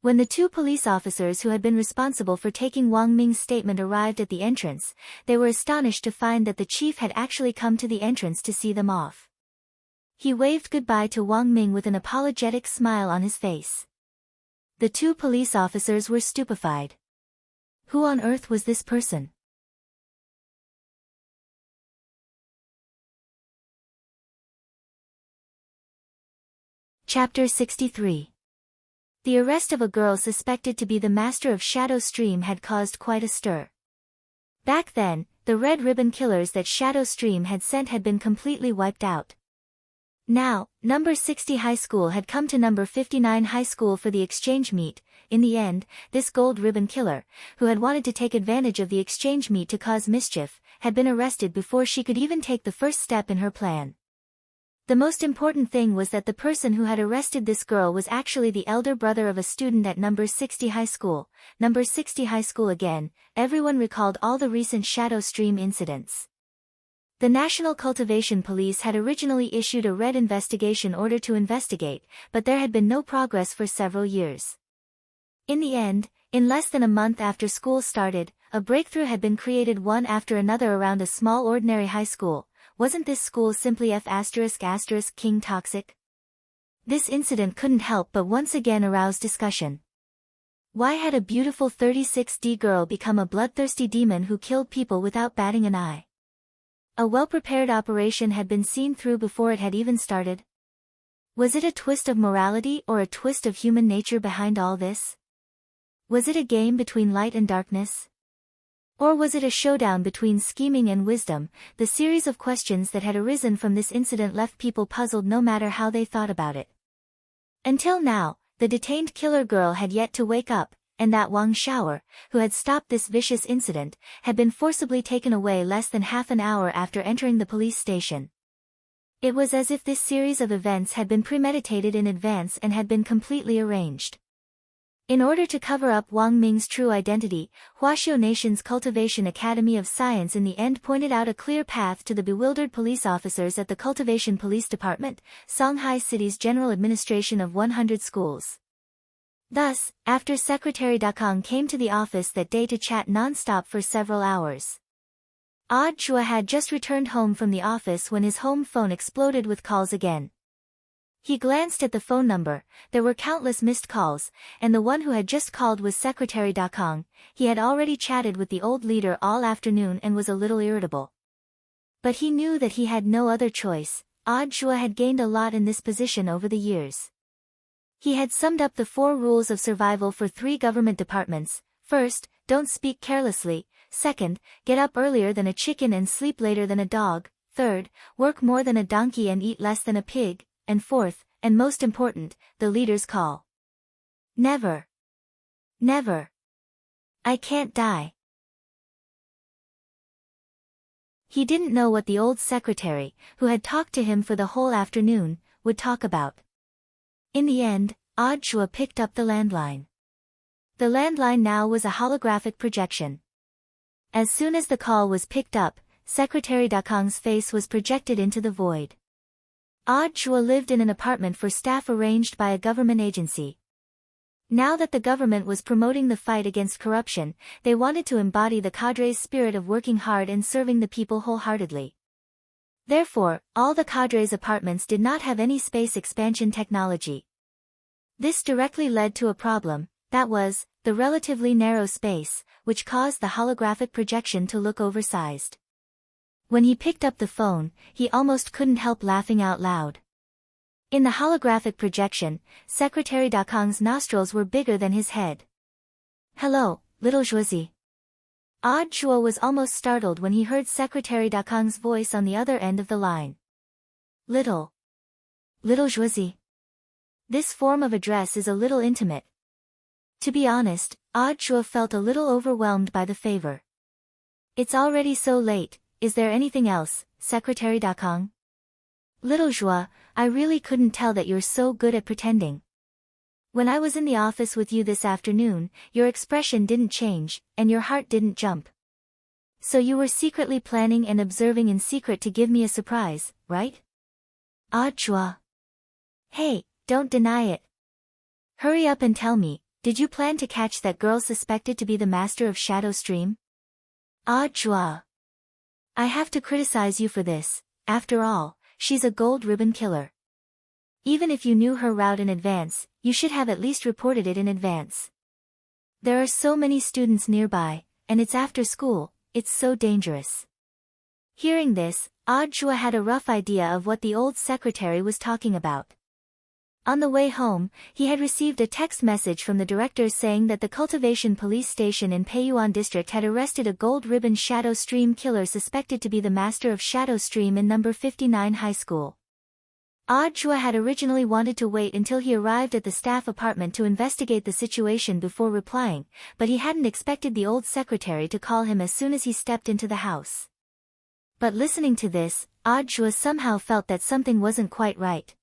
When the two police officers who had been responsible for taking Wang Ming's statement arrived at the entrance, they were astonished to find that the chief had actually come to the entrance to see them off. He waved goodbye to Wang Ming with an apologetic smile on his face. The two police officers were stupefied. Who on earth was this person? Chapter 63. The arrest of a girl suspected to be the master of Shadow Stream had caused quite a stir. Back then, the red ribbon killers that Shadow Stream had sent had been completely wiped out. Now, number 60 high school had come to number 59 high school for the exchange meet. In the end, this gold ribbon killer, who had wanted to take advantage of the exchange meet to cause mischief, had been arrested before she could even take the first step in her plan. The most important thing was that the person who had arrested this girl was actually the elder brother of a student at number 60 high school. Number 60 high school again. Everyone recalled all the recent Shadow Stream incidents. The National Cultivation Police had originally issued a red investigation order to investigate, but there had been no progress for several years. In the end, in less than a month after school started, a breakthrough had been created one after another around a small ordinary high school. Wasn't this school simply King toxic? This incident couldn't help but once again arouse discussion. Why had a beautiful 36D girl become a bloodthirsty demon who killed people without batting an eye? A well-prepared operation had been seen through before it had even started. Was it a twist of morality or a twist of human nature behind all this? Was it a game between light and darkness? Or was it a showdown between scheming and wisdom? The series of questions that had arisen from this incident left people puzzled no matter how they thought about it. Until now, the detained killer girl had yet to wake up, and that Wang Xiaoer, who had stopped this vicious incident, had been forcibly taken away less than half an hour after entering the police station. It was as if this series of events had been premeditated in advance and had been completely arranged. In order to cover up Wang Ming's true identity, Huaxiu Nation's Cultivation Academy of Science in the end pointed out a clear path to the bewildered police officers at the Cultivation Police Department, Songhai City's general administration of 100 schools. Thus, after Secretary Dakang came to the office that day to chat non-stop for several hours. Odd Chua had just returned home from the office when his home phone exploded with calls again. He glanced at the phone number. There were countless missed calls, and the one who had just called was Secretary Dakang. He had already chatted with the old leader all afternoon and was a little irritable. But he knew that he had no other choice. Odd Chua had gained a lot in this position over the years. He had summed up the 4 rules of survival for 3 government departments. First, don't speak carelessly. Second, get up earlier than a chicken and sleep later than a dog. Third, work more than a donkey and eat less than a pig. And fourth, and most important, the leader's call. Never. Never. I can't die. He didn't know what the old secretary, who had talked to him for the whole afternoon, would talk about. In the end, Odd Chua picked up the landline. The landline now was a holographic projection. As soon as the call was picked up, Secretary Dakang's face was projected into the void. Odd Chua lived in an apartment for staff arranged by a government agency. Now that the government was promoting the fight against corruption, they wanted to embody the cadre's spirit of working hard and serving the people wholeheartedly. Therefore, all the cadre's apartments did not have any space expansion technology. This directly led to a problem, that was, the relatively narrow space, which caused the holographic projection to look oversized. When he picked up the phone, he almost couldn't help laughing out loud. In the holographic projection, Secretary Dakang's nostrils were bigger than his head. Hello, little Zhuozi. Odd Chua was almost startled when he heard Secretary Dakang's voice on the other end of the line. Little Zhuozi. This form of address is a little intimate. To be honest, Odd Chua felt a little overwhelmed by the favor. It's already so late. Is there anything else, Secretary Dakang? Little Zhua, I really couldn't tell that you're so good at pretending. When I was in the office with you this afternoon, your expression didn't change, and your heart didn't jump. So you were secretly planning and observing in secret to give me a surprise, right? Odd Chua. Hey, don't deny it. Hurry up and tell me, did you plan to catch that girl suspected to be the master of Shadow Stream? Odd Chua. I have to criticize you for this. After all, she's a gold ribbon killer. Even if you knew her route in advance, you should have at least reported it in advance. There are so many students nearby, and it's after school, it's so dangerous. Hearing this, Odd Chua had a rough idea of what the old secretary was talking about. On the way home, he had received a text message from the director saying that the Cultivation Police Station in Peiyuan District had arrested a gold ribbon Shadow Stream killer suspected to be the master of Shadow Stream in number 59 high school. Odd Chua had originally wanted to wait until he arrived at the staff apartment to investigate the situation before replying, but he hadn't expected the old secretary to call him as soon as he stepped into the house. But listening to this, Odd Chua somehow felt that something wasn't quite right.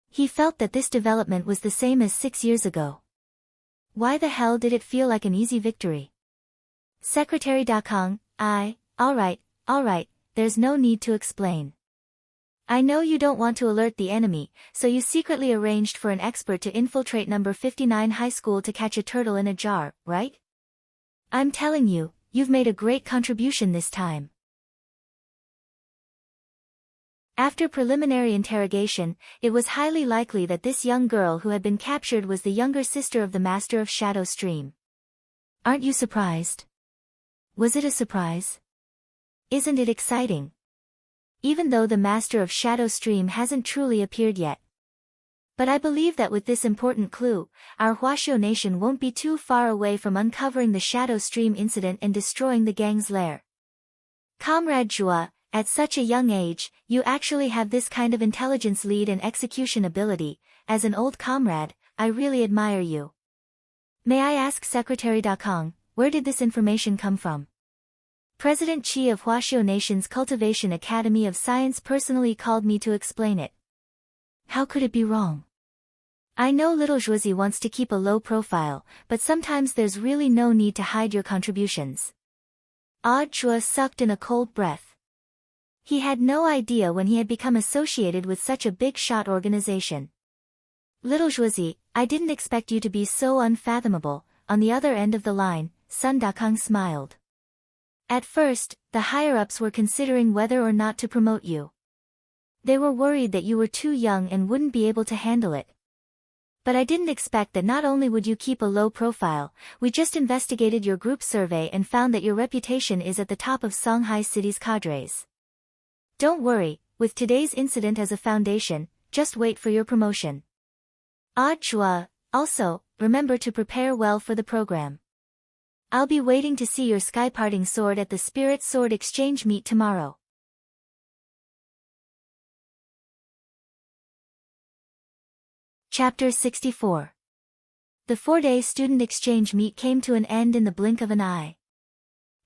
He felt that this development was the same as 6 years ago. Why the hell did it feel like an easy victory? Secretary Dakang, alright, there's no need to explain. I know you don't want to alert the enemy, so you secretly arranged for an expert to infiltrate number 59 high school to catch a turtle in a jar, right? I'm telling you, you've made a great contribution this time. After preliminary interrogation, it was highly likely that this young girl who had been captured was the younger sister of the master of Shadow Stream. Aren't you surprised? Was it a surprise? Isn't it exciting? Even though the master of Shadow Stream hasn't truly appeared yet. But I believe that with this important clue, our Huaxiu nation won't be too far away from uncovering the Shadow Stream incident and destroying the gang's lair. Comrade Zhua, at such a young age, you actually have this kind of intelligence, lead and execution ability. As an old comrade, I really admire you. May I ask Secretary Dakong, where did this information come from? President Chi of Huaxiao Nation's Cultivation Academy of Science personally called me to explain it. How could it be wrong? I know little Zhuozi wants to keep a low profile, but sometimes there's really no need to hide your contributions. Odd Chua sucked in a cold breath. He had no idea when he had become associated with such a big-shot organization. Little Zhuozi, I didn't expect you to be so unfathomable. On the other end of the line, Sun Dakong smiled. At first, the higher-ups were considering whether or not to promote you. They were worried that you were too young and wouldn't be able to handle it. But I didn't expect that not only would you keep a low profile, we just investigated your group survey and found that your reputation is at the top of Shanghai City's cadres. Don't worry, with today's incident as a foundation, just wait for your promotion. Odd Chua, also, remember to prepare well for the program. I'll be waiting to see your sky-parting sword at the Spirit Sword Exchange meet tomorrow. Chapter 64. The 4-day student exchange meet came to an end in the blink of an eye.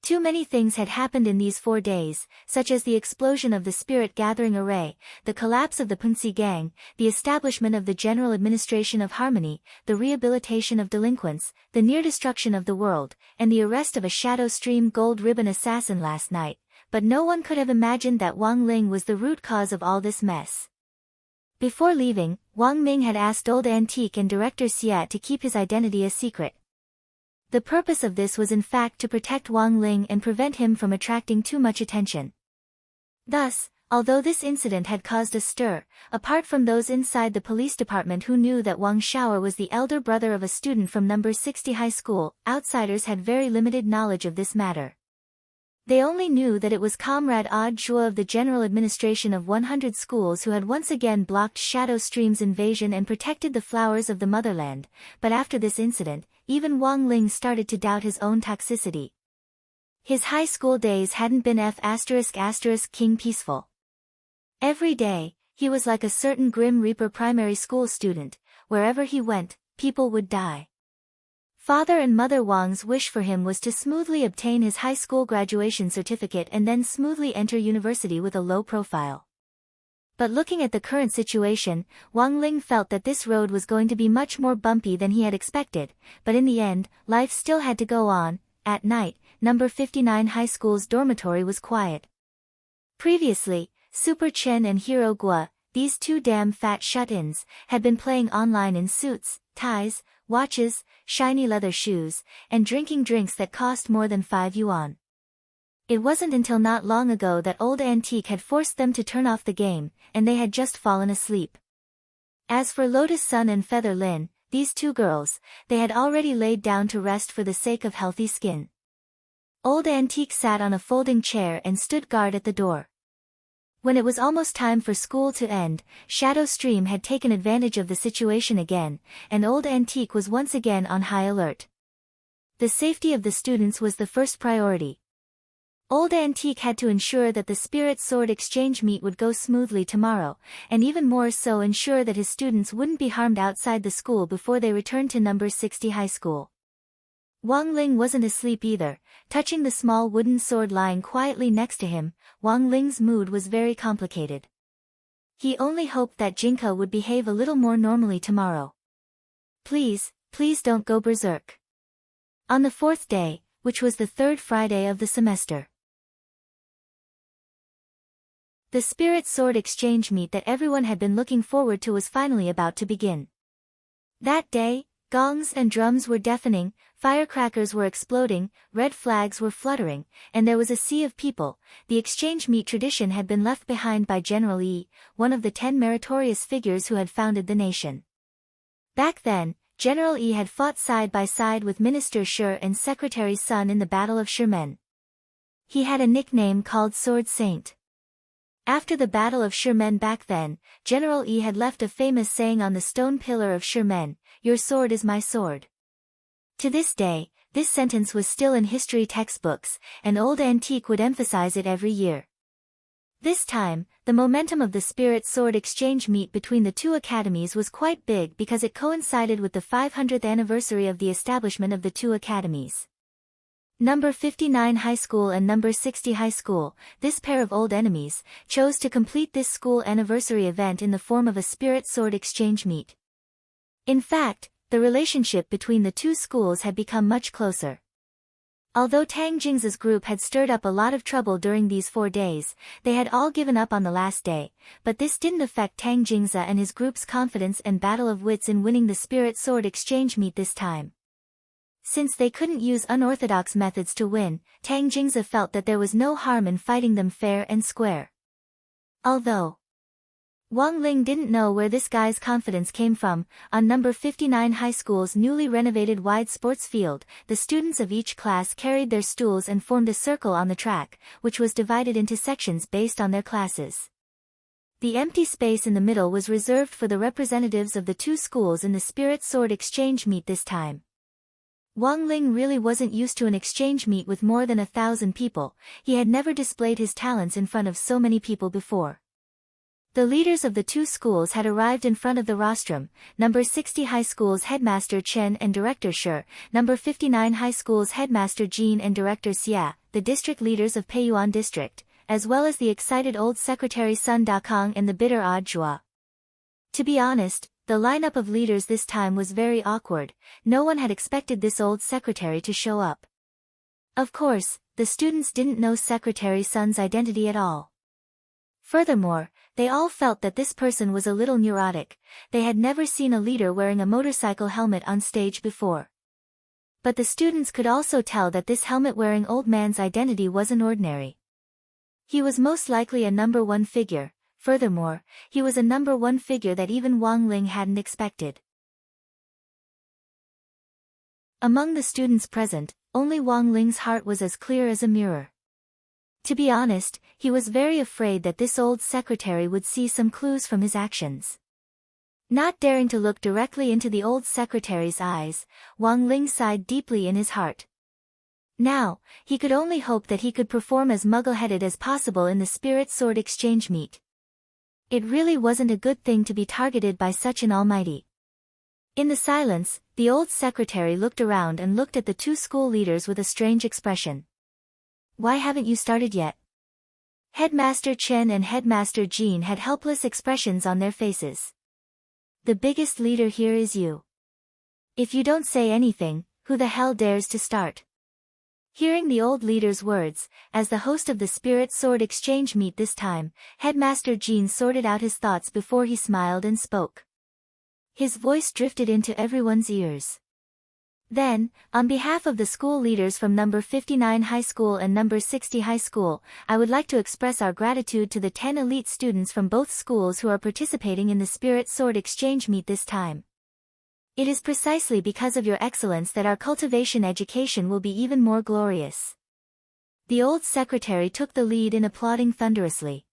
Too many things had happened in these 4 days, such as the explosion of the Spirit Gathering Array, the collapse of the Punxi Gang, the establishment of the General Administration of Harmony, the rehabilitation of delinquents, the near destruction of the world, and the arrest of a Shadow Stream Gold Ribbon assassin last night, but no one could have imagined that Wang Ling was the root cause of all this mess. Before leaving, Wang Ming had asked Old Antique and Director Xie to keep his identity a secret. The purpose of this was in fact to protect Wang Ling and prevent him from attracting too much attention. Thus, although this incident had caused a stir, apart from those inside the police department who knew that Wang Xiaoer was the elder brother of a student from number 60 high school, outsiders had very limited knowledge of this matter. They only knew that it was Comrade Odd Zhuo of the General Administration of 100 Schools who had once again blocked Shadow Stream's invasion and protected the flowers of the motherland, but after this incident, even Wang Ling started to doubt his own toxicity. His high school days hadn't been King peaceful. Every day, he was like a certain Grim Reaper primary school student, wherever he went, people would die. Father and Mother Wang's wish for him was to smoothly obtain his high school graduation certificate and then smoothly enter university with a low profile. But looking at the current situation, Wang Ling felt that this road was going to be much more bumpy than he had expected, but in the end, life still had to go on. At night, number 59 high school's dormitory was quiet. Previously, Super Chen and Hero Gua, these two damn fat shut-ins, had been playing online in suits, ties, watches, shiny leather shoes, and drinking drinks that cost more than 5 yuan. It wasn't until not long ago that Old Antique had forced them to turn off the game, and they had just fallen asleep. As for Lotus Sun and Feather Lin, these two girls, they had already laid down to rest for the sake of healthy skin. Old Antique sat on a folding chair and stood guard at the door. When it was almost time for school to end, Shadow Stream had taken advantage of the situation again, and Old Antique was once again on high alert. The safety of the students was the first priority. Old Antique had to ensure that the Spirit Sword Exchange meet would go smoothly tomorrow, and even more so ensure that his students wouldn't be harmed outside the school before they returned to number 60 high school. Wang Ling wasn't asleep either. Touching the small wooden sword lying quietly next to him, Wang Ling's mood was very complicated. He only hoped that Jinka would behave a little more normally tomorrow. Please don't go berserk. On the 4th day, which was the 3rd Friday of the semester, the Spirit Sword Exchange meet that everyone had been looking forward to was finally about to begin. That day, gongs and drums were deafening, firecrackers were exploding, red flags were fluttering, and there was a sea of people. The exchange meet tradition had been left behind by General Yi, one of the 10 meritorious figures who had founded the nation. Back then, General Yi had fought side by side with Minister Shi and Secretary Sun in the Battle of Shimen. He had a nickname called Sword Saint. After the Battle of Shimen back then, General Yi had left a famous saying on the stone pillar of Shimen, "Your sword is my sword." To this day, this sentence was still in history textbooks, and Old Antique would emphasize it every year. This time, the momentum of the Spirit Sword exchange meet between the two academies was quite big because it coincided with the 500th anniversary of the establishment of the two academies. Number 59 High School and Number 60 High School, this pair of old enemies, chose to complete this school anniversary event in the form of a Spirit Sword exchange meet. In fact, the relationship between the two schools had become much closer. Although Tang Jing's group had stirred up a lot of trouble during these 4 days, they had all given up on the last day, but this didn't affect Tang Jing's and his group's confidence and battle of wits in winning the Spirit Sword exchange meet this time. Since they couldn't use unorthodox methods to win, Tang Jing's felt that there was no harm in fighting them fair and square. Although Wang Ling didn't know where this guy's confidence came from, on Number 59 High School's newly renovated wide sports field, the students of each class carried their stools and formed a circle on the track, which was divided into sections based on their classes. The empty space in the middle was reserved for the representatives of the two schools in the Spirit Sword exchange meet this time. Wang Ling really wasn't used to an exchange meet with more than 1,000 people. He had never displayed his talents in front of so many people before. The leaders of the two schools had arrived in front of the rostrum, Number 60 High School's headmaster Chen and director Shi, Number 59 High School's headmaster Jin and director Xia, the district leaders of Peiyuan District, as well as the excited old secretary Sun Dakong and the bitter odd Zhua. To be honest, the lineup of leaders this time was very awkward. No one had expected this old secretary to show up. Of course, the students didn't know Secretary Sun's identity at all. Furthermore, they all felt that this person was a little neurotic. They had never seen a leader wearing a motorcycle helmet on stage before. But the students could also tell that this helmet-wearing old man's identity wasn't ordinary. He was most likely a number 1 figure. Furthermore, he was a number 1 figure that even Wang Ling hadn't expected. Among the students present, only Wang Ling's heart was as clear as a mirror. To be honest, he was very afraid that this old secretary would see some clues from his actions. Not daring to look directly into the old secretary's eyes, Wang Ling sighed deeply in his heart. Now, he could only hope that he could perform as muggle-headed as possible in the Spirit Sword exchange meet. It really wasn't a good thing to be targeted by such an almighty. In the silence, the old secretary looked around and looked at the two school leaders with a strange expression. Why haven't you started yet? Headmaster Chen and Headmaster Jin had helpless expressions on their faces. The biggest leader here is you. If you don't say anything, who the hell dares to start? Hearing the old leader's words, as the host of the Spirit Sword exchange meet this time, Headmaster Jin sorted out his thoughts before he smiled and spoke. His voice drifted into everyone's ears. Then, on behalf of the school leaders from Number 59 High School and Number 60 High School, I would like to express our gratitude to the 10 elite students from both schools who are participating in the Spirit Sword exchange meet this time. It is precisely because of your excellence that our cultivation education will be even more glorious. The old secretary took the lead in applauding thunderously.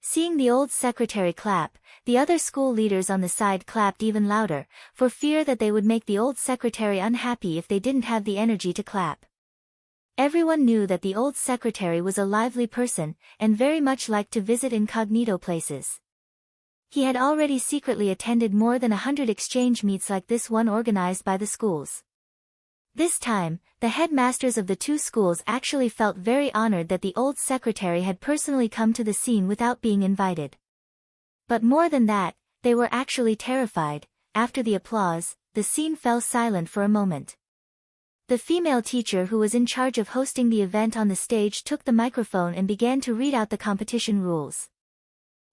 Seeing the old secretary clap, the other school leaders on the side clapped even louder, for fear that they would make the old secretary unhappy if they didn't have the energy to clap. Everyone knew that the old secretary was a lively person, and very much liked to visit incognito places. He had already secretly attended more than 100 exchange meets like this one organized by the schools. This time, the headmasters of the two schools actually felt very honored that the old secretary had personally come to the scene without being invited. But more than that, they were actually terrified. After the applause, the scene fell silent for a moment. The female teacher who was in charge of hosting the event on the stage took the microphone and began to read out the competition rules.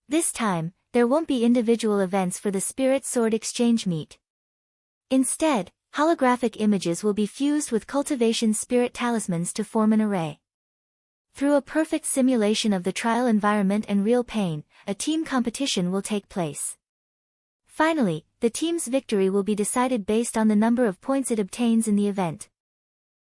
This time, there won't be individual events for the Spirit Sword exchange meet. Instead, holographic images will be fused with cultivation spirit talismans to form an array. Through a perfect simulation of the trial environment and real pain, a team competition will take place. Finally, the team's victory will be decided based on the number of points it obtains in the event.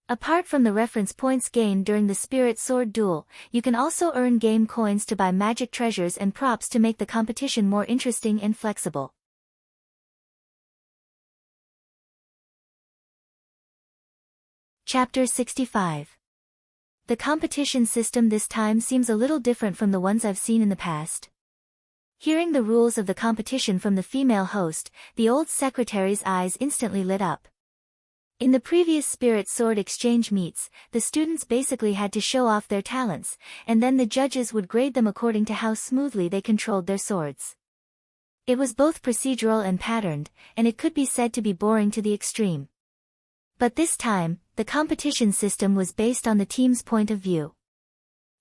Apart from the reference points gained during the Spirit Sword duel, you can also earn game coins to buy magic treasures and props to make the competition more interesting and flexible. Chapter 65. the competition system this time seems a little different from the ones I've seen in the past. Hearing the rules of the competition from the female host, the old secretary's eyes instantly lit up. In the previous Spirit Sword exchange meets, the students basically had to show off their talents, and then the judges would grade them according to how smoothly they controlled their swords. It was both procedural and patterned, and it could be said to be boring to the extreme. But this time, the competition system was based on the team's point of view.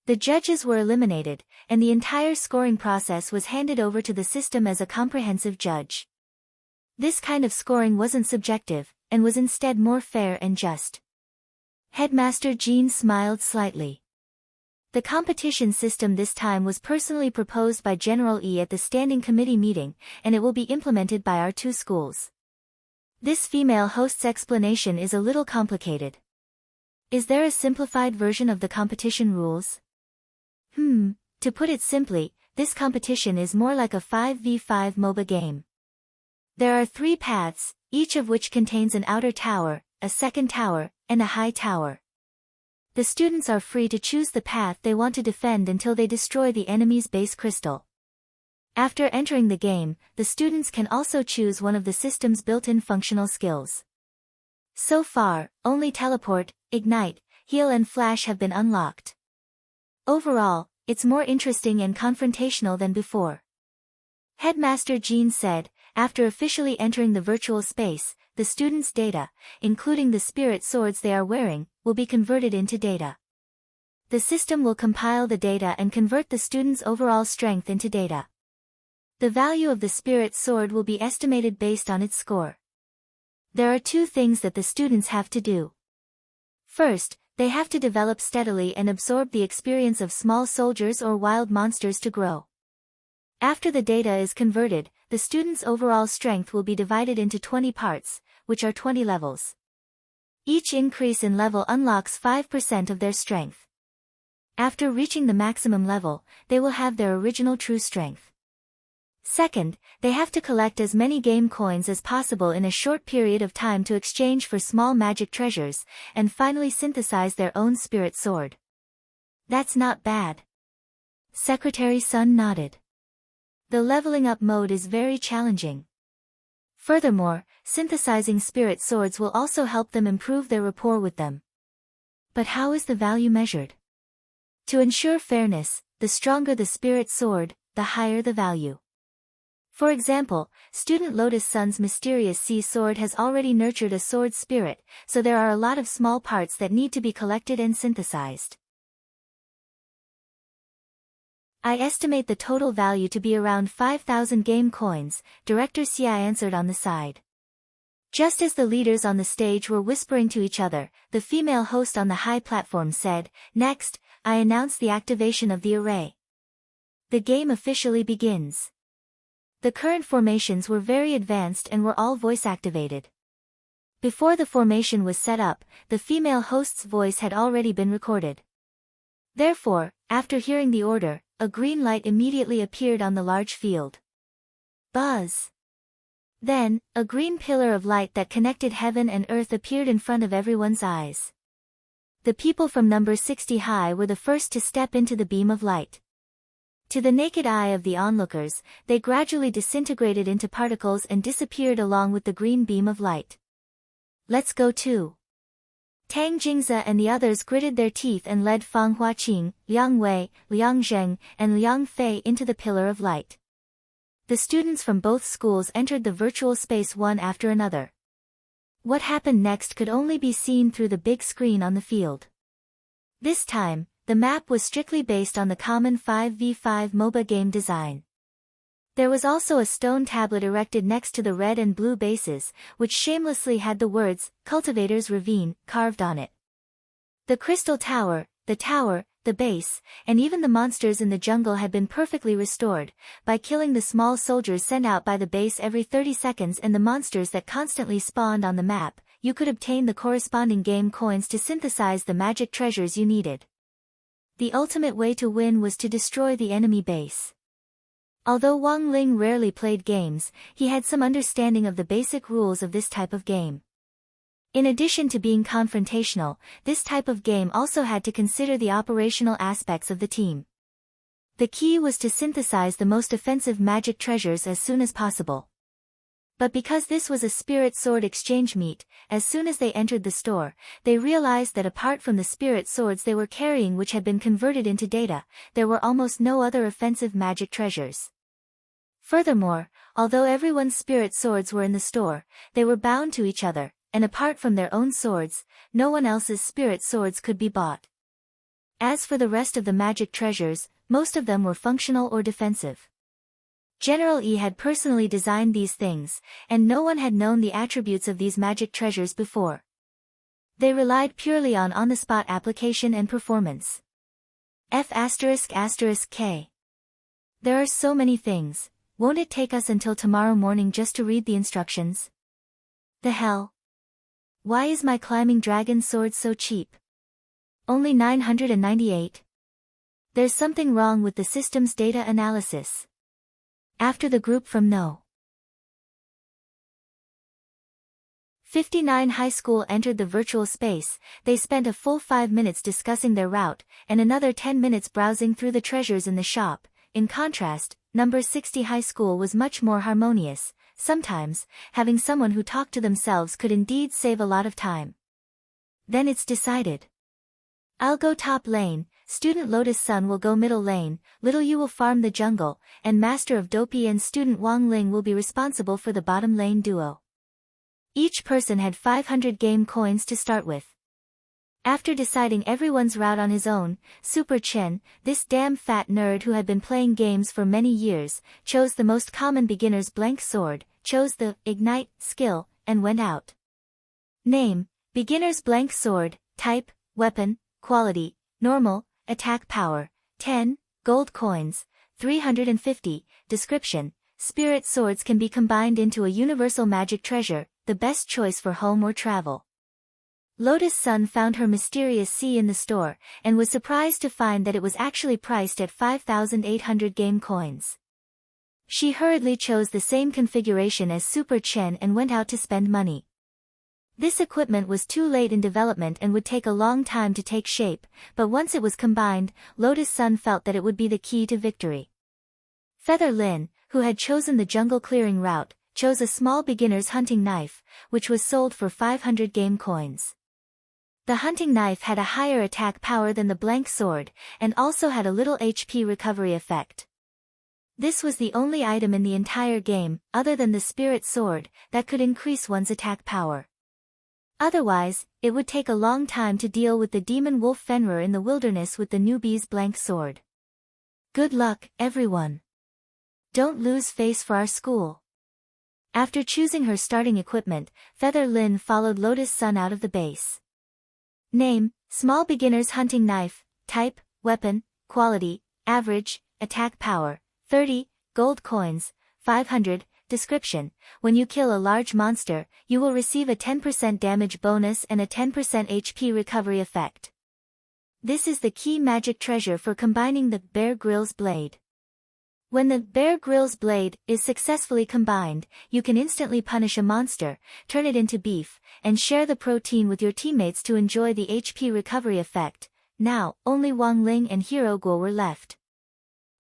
The judges were eliminated, and the entire scoring process was handed over to the system as a comprehensive judge. This kind of scoring wasn't subjective, and was instead more fair and just. Headmaster Jean smiled slightly. The competition system this time was personally proposed by General E at the standing committee meeting, and it will be implemented by our 2 schools. This female host's explanation is a little complicated. Is there a simplified version of the competition rules? To put it simply, this competition is more like a 5v5 MOBA game. There are 3 paths, each of which contains an outer tower, a second tower, and a high tower. The students are free to choose the path they want to defend until they destroy the enemy's base crystal. After entering the game, the students can also choose one of the system's built-in functional skills. So far, only Teleport, Ignite, Heal and Flash have been unlocked. Overall, it's more interesting and confrontational than before. Headmaster Jean said, after officially entering the virtual space, the students' data, including the spirit swords they are wearing, will be converted into data. The system will compile the data and convert the students' overall strength into data. The value of the spirit sword will be estimated based on its score. There are 2 things that the students have to do. First, they have to develop steadily and absorb the experience of small soldiers or wild monsters to grow. After the data is converted, the students' overall strength will be divided into 20 parts, which are 20 levels. Each increase in level unlocks 5% of their strength. After reaching the maximum level, they will have their original true strength. Second, they have to collect as many game coins as possible in a short period of time to exchange for small magic treasures, and finally synthesize their own spirit sword. That's not bad. Secretary Sun nodded. The leveling up mode is very challenging. Furthermore, synthesizing spirit swords will also help them improve their rapport with them. But how is the value measured? To ensure fairness, the stronger the spirit sword, the higher the value. For example, student Lotus Sun's mysterious sea sword has already nurtured a sword spirit, so there are a lot of small parts that need to be collected and synthesized. I estimate the total value to be around 5,000 game coins, Director Xia answered on the side. Just as the leaders on the stage were whispering to each other, the female host on the high platform said, "Next, I announce the activation of the array. The game officially begins." The current formations were very advanced and were all voice-activated. Before the formation was set up, the female host's voice had already been recorded. Therefore, after hearing the order, a green light immediately appeared on the large field. Buzz! Then, a green pillar of light that connected heaven and earth appeared in front of everyone's eyes. The people from number 60 high were the first to step into the beam of light. To the naked eye of the onlookers, they gradually disintegrated into particles and disappeared along with the green beam of light. "Let's go too." Tang Jingze and the others gritted their teeth and led Fang Huaqing, Liang Wei, Liang Zheng, and Liang Fei into the pillar of light. The students from both schools entered the virtual space one after another. What happened next could only be seen through the big screen on the field. This time, the map was strictly based on the common 5v5 MOBA game design. There was also a stone tablet erected next to the red and blue bases, which shamelessly had the words, "Cultivator's Ravine," carved on it. The crystal tower, the base, and even the monsters in the jungle had been perfectly restored, by killing the small soldiers sent out by the base every 30 seconds and the monsters that constantly spawned on the map. You could obtain the corresponding game coins to synthesize the magic treasures you needed. The ultimate way to win was to destroy the enemy base. Although Wang Ling rarely played games, he had some understanding of the basic rules of this type of game. In addition to being confrontational, this type of game also had to consider the operational aspects of the team. The key was to synthesize the most offensive magic treasures as soon as possible. But because this was a spirit sword exchange meet, as soon as they entered the store, they realized that apart from the spirit swords they were carrying which had been converted into data, there were almost no other offensive magic treasures. Furthermore, although everyone's spirit swords were in the store, they were bound to each other, and apart from their own swords, no one else's spirit swords could be bought. As for the rest of the magic treasures, most of them were functional or defensive. General E had personally designed these things, and no one had known the attributes of these magic treasures before. They relied purely on on-the-spot application and performance. F***K. There are so many things, won't it take us until tomorrow morning just to read the instructions? The hell? Why is my climbing dragon sword so cheap? Only 998? There's something wrong with the system's data analysis. After the group from No. 59 high school entered the virtual space, they spent a full 5 minutes discussing their route, and another 10 minutes browsing through the treasures in the shop. In contrast, number 60 high school was much more harmonious. Sometimes, having someone who talked to themselves could indeed save a lot of time. Then it's decided. I'll go top lane, student Lotus Sun will go middle lane, little Yu will farm the jungle, and master of Dopey and student Wang Ling will be responsible for the bottom lane duo. Each person had 500 game coins to start with. After deciding everyone's route on his own, Super Chen, this damn fat nerd who had been playing games for many years, chose the most common beginner's blank sword, chose the Ignite skill, and went out. Name, beginner's blank sword, type, weapon, quality, normal, attack power, 10, gold coins, 350, description, spirit swords can be combined into a universal magic treasure, the best choice for home or travel. Lotus Sun found her mysterious C in the store, and was surprised to find that it was actually priced at 5,800 game coins. She hurriedly chose the same configuration as Super Chen and went out to spend money. This equipment was too late in development and would take a long time to take shape, but once it was combined, Lotus Sun felt that it would be the key to victory. Feather Lin, who had chosen the jungle clearing route, chose a small beginner's hunting knife, which was sold for 500 game coins. The hunting knife had a higher attack power than the blank sword, and also had a little HP recovery effect. This was the only item in the entire game, other than the spirit sword, that could increase one's attack power. Otherwise, it would take a long time to deal with the demon wolf Fenrir in the wilderness with the newbie's blank sword. Good luck, everyone. Don't lose face for our school. After choosing her starting equipment, Feather Lin followed Lotus Sun out of the base. Name, small beginner's hunting knife, type, weapon, quality, average, attack power, 30, gold coins, 500, description, when you kill a large monster, you will receive a 10% damage bonus and a 10% HP recovery effect. This is the key magic treasure for combining the Bear Grylls blade. When the Bear Grylls blade is successfully combined, you can instantly punish a monster, turn it into beef, and share the protein with your teammates to enjoy the HP recovery effect. Now, only Wang Ling and Hero Guo were left.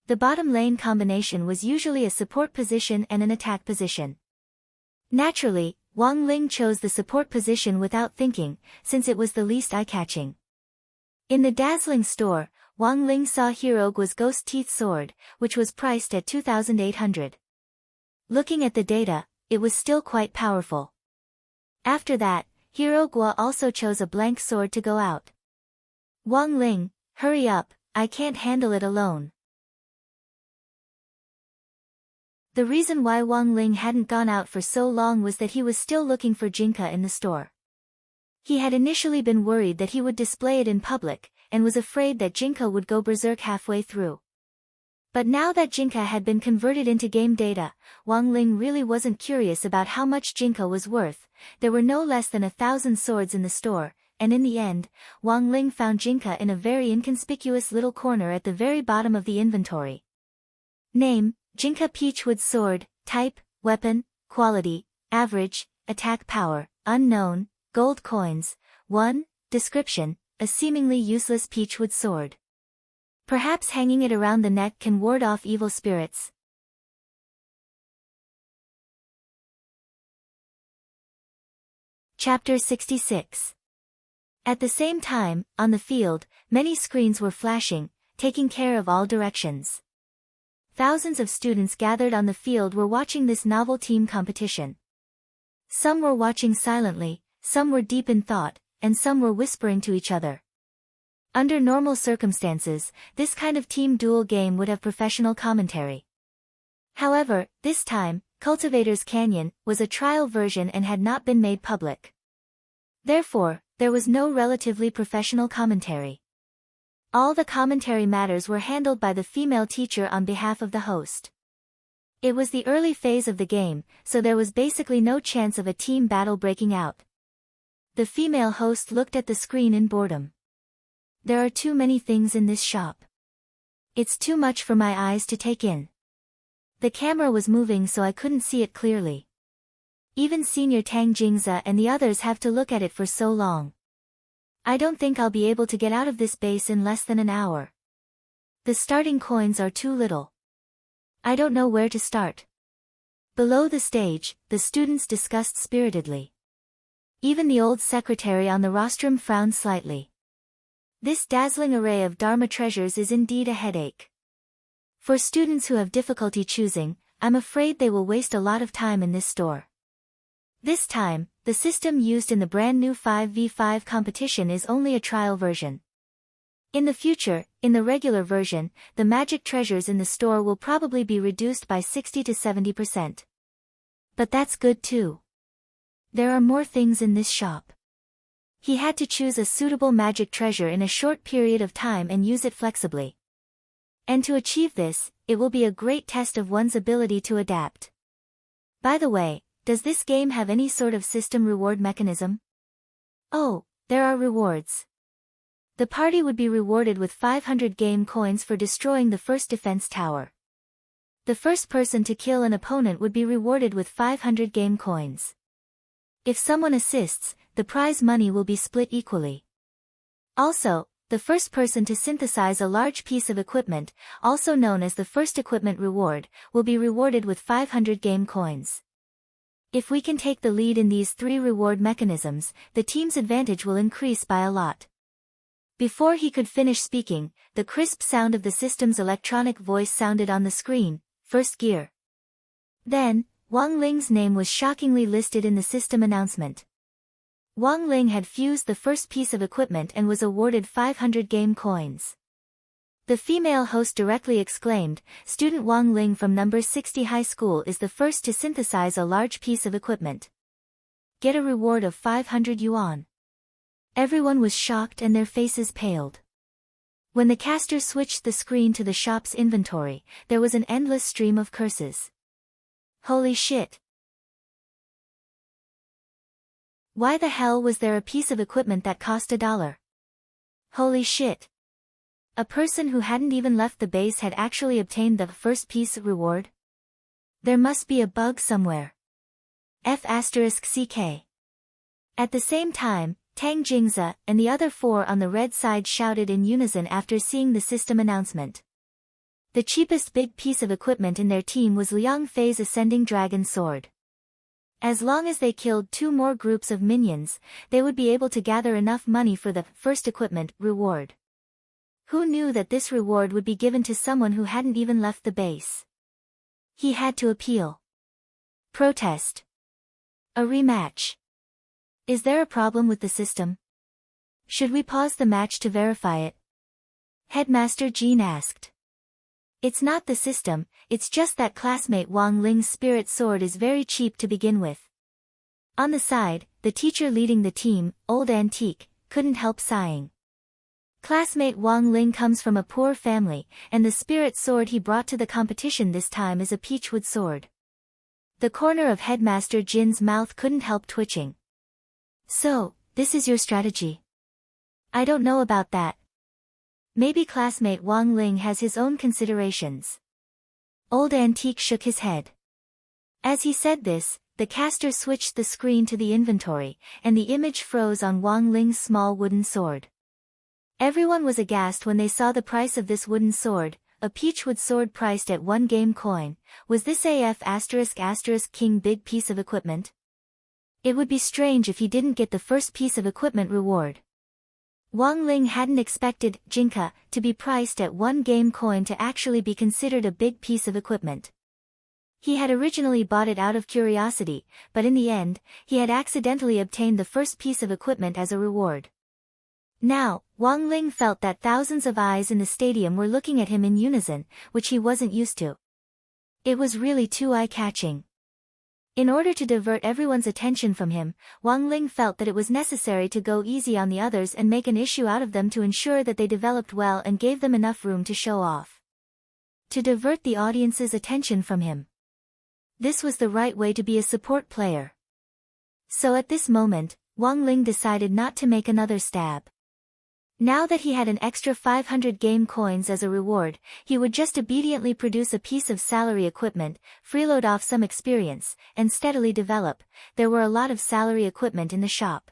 The bottom lane combination was usually a support position and an attack position. Naturally, Wang Ling chose the support position without thinking, since it was the least eye-catching. In the dazzling store, Wang Ling saw Hero Guo's Ghost Teeth sword, which was priced at 2,800. Looking at the data, it was still quite powerful. After that, Hero Guo also chose a blank sword to go out. Wang Ling, hurry up, I can't handle it alone. The reason why Wang Ling hadn't gone out for so long was that he was still looking for Jinka in the store. He had initially been worried that he would display it in public, and was afraid that Jinka would go berserk halfway through. But now that Jinka had been converted into game data, Wang Ling really wasn't curious about how much Jinka was worth. There were no less than 1,000 swords in the store, and in the end, Wang Ling found Jinka in a very inconspicuous little corner at the very bottom of the inventory. Name, Jinka Peachwood sword, type, weapon, quality, average, attack power, unknown, Gold coins. 1. Description: a seemingly useless peachwood sword. Perhaps hanging it around the neck can ward off evil spirits. Chapter 66. At the same time, on the field, many screens were flashing, taking care of all directions. Thousands of students gathered on the field were watching this novel team competition. Some were watching silently, some were deep in thought, and some were whispering to each other. Under normal circumstances, this kind of team duel game would have professional commentary. However, this time, Cultivator's Canyon was a trial version and had not been made public. Therefore, there was no relatively professional commentary. All the commentary matters were handled by the female teacher on behalf of the host. It was the early phase of the game, so there was basically no chance of a team battle breaking out. The female host looked at the screen in boredom. There are too many things in this shop. It's too much for my eyes to take in. The camera was moving so I couldn't see it clearly. Even Senior Tang Jingza and the others have to look at it for so long. I don't think I'll be able to get out of this base in less than an hour. The starting coins are too little. I don't know where to start. Below the stage, the students discussed spiritedly. Even the old secretary on the rostrum frowned slightly. This dazzling array of Dharma treasures is indeed a headache. For students who have difficulty choosing, I'm afraid they will waste a lot of time in this store. This time, the system used in the brand new 5v5 competition is only a trial version. In the future, in the regular version, the magic treasures in the store will probably be reduced by 60 to 70%. But that's good too. There are more things in this shop. He had to choose a suitable magic treasure in a short period of time and use it flexibly. And to achieve this, it will be a great test of one's ability to adapt. By the way, does this game have any sort of system reward mechanism? Oh, there are rewards. The party would be rewarded with 500 game coins for destroying the first defense tower. The first person to kill an opponent would be rewarded with 500 game coins. If someone assists, the prize money will be split equally. Also, the first person to synthesize a large piece of equipment, also known as the first equipment reward, will be rewarded with 500 game coins. If we can take the lead in these three reward mechanisms, the team's advantage will increase by a lot. Before he could finish speaking, the crisp sound of the system's electronic voice sounded on the screen: first gear. Then, Wang Ling's name was shockingly listed in the system announcement. Wang Ling had fused the first piece of equipment and was awarded 500 game coins. The female host directly exclaimed, "Student Wang Ling from number 60 high school is the first to synthesize a large piece of equipment. Get a reward of 500 yuan." Everyone was shocked and their faces paled. When the caster switched the screen to the shop's inventory, there was an endless stream of curses. Holy shit! Why the hell was there a piece of equipment that cost $1? Holy shit! A person who hadn't even left the base had actually obtained the first piece of reward? There must be a bug somewhere. F***CK. At the same time, Tang Jingza and the other four on the red side shouted in unison after seeing the system announcement. The cheapest big piece of equipment in their team was Liang Fei's Ascending Dragon Sword. As long as they killed 2 more groups of minions, they would be able to gather enough money for the first equipment reward. Who knew that this reward would be given to someone who hadn't even left the base? He had to appeal. Protest. A rematch. Is there a problem with the system? Should we pause the match to verify it? Headmaster Jean asked. It's not the system, it's just that classmate Wang Ling's spirit sword is very cheap to begin with. On the side, the teacher leading the team, Old Antique, couldn't help sighing. Classmate Wang Ling comes from a poor family, and the spirit sword he brought to the competition this time is a peachwood sword. The corner of Headmaster Jin's mouth couldn't help twitching. So, this is your strategy? I don't know about that. Maybe classmate Wang Ling has his own considerations. Old Antique shook his head. As he said this, the caster switched the screen to the inventory, and the image froze on Wang Ling's small wooden sword. Everyone was aghast when they saw the price of this wooden sword, a peachwood sword priced at 1 game coin. Was this AF*** king big piece of equipment? It would be strange if he didn't get the first piece of equipment reward. Wang Ling hadn't expected Jinka to be priced at 1 game coin to actually be considered a big piece of equipment. He had originally bought it out of curiosity, but in the end, he had accidentally obtained the first piece of equipment as a reward. Now, Wang Ling felt that thousands of eyes in the stadium were looking at him in unison, which he wasn't used to. It was really too eye-catching. In order to divert everyone's attention from him, Wang Ling felt that it was necessary to go easy on the others and make an issue out of them to ensure that they developed well and gave them enough room to show off. To divert the audience's attention from him. This was the right way to be a support player. So at this moment, Wang Ling decided not to make another stab. Now that he had an extra 500 game coins as a reward, he would just obediently produce a piece of salary equipment, freeload off some experience, and steadily develop. There were a lot of salary equipment in the shop.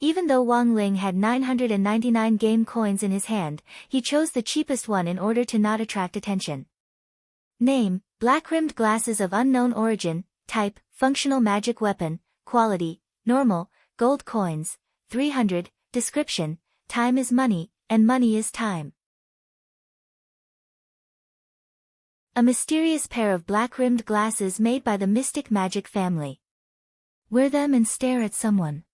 Even though Wang Ling had 999 game coins in his hand, he chose the cheapest one in order to not attract attention. Name: black-rimmed glasses of unknown origin. Type: functional magic weapon. Quality: normal, gold coins, 300. Description: time is money, and money is time. A mysterious pair of black-rimmed glasses made by the Mystic Magic family. Wear them and stare at someone.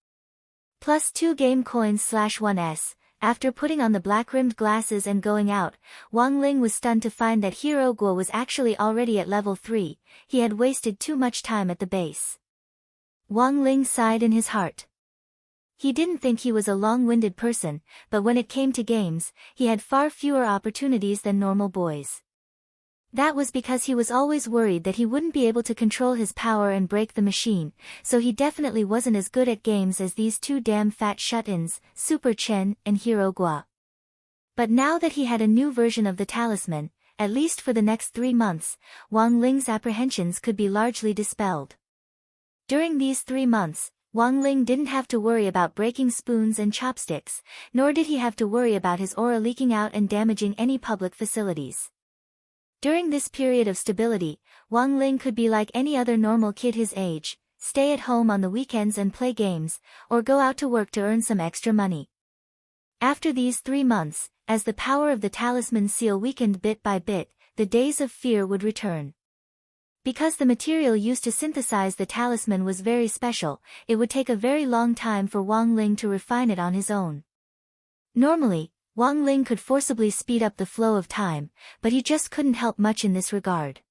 Plus 2 game coins /1s. After putting on the black-rimmed glasses and going out, Wang Ling was stunned to find that Hero Guo was actually already at level 3, he had wasted too much time at the base. Wang Ling sighed in his heart. He didn't think he was a long-winded person, but when it came to games, he had far fewer opportunities than normal boys. That was because he was always worried that he wouldn't be able to control his power and break the machine, so he definitely wasn't as good at games as these 2 damn fat shut-ins, Super Chen and Hero Guo. But now that he had a new version of the talisman, at least for the next 3 months, Wang Ling's apprehensions could be largely dispelled. During these 3 months, Wang Ling didn't have to worry about breaking spoons and chopsticks, nor did he have to worry about his aura leaking out and damaging any public facilities. During this period of stability, Wang Ling could be like any other normal kid his age, stay at home on the weekends and play games, or go out to work to earn some extra money. After these 3 months, as the power of the talisman seal weakened bit by bit, the days of fear would return. Because the material used to synthesize the talisman was very special, it would take a very long time for Wang Ling to refine it on his own. Normally, Wang Ling could forcibly speed up the flow of time, but he just couldn't help much in this regard.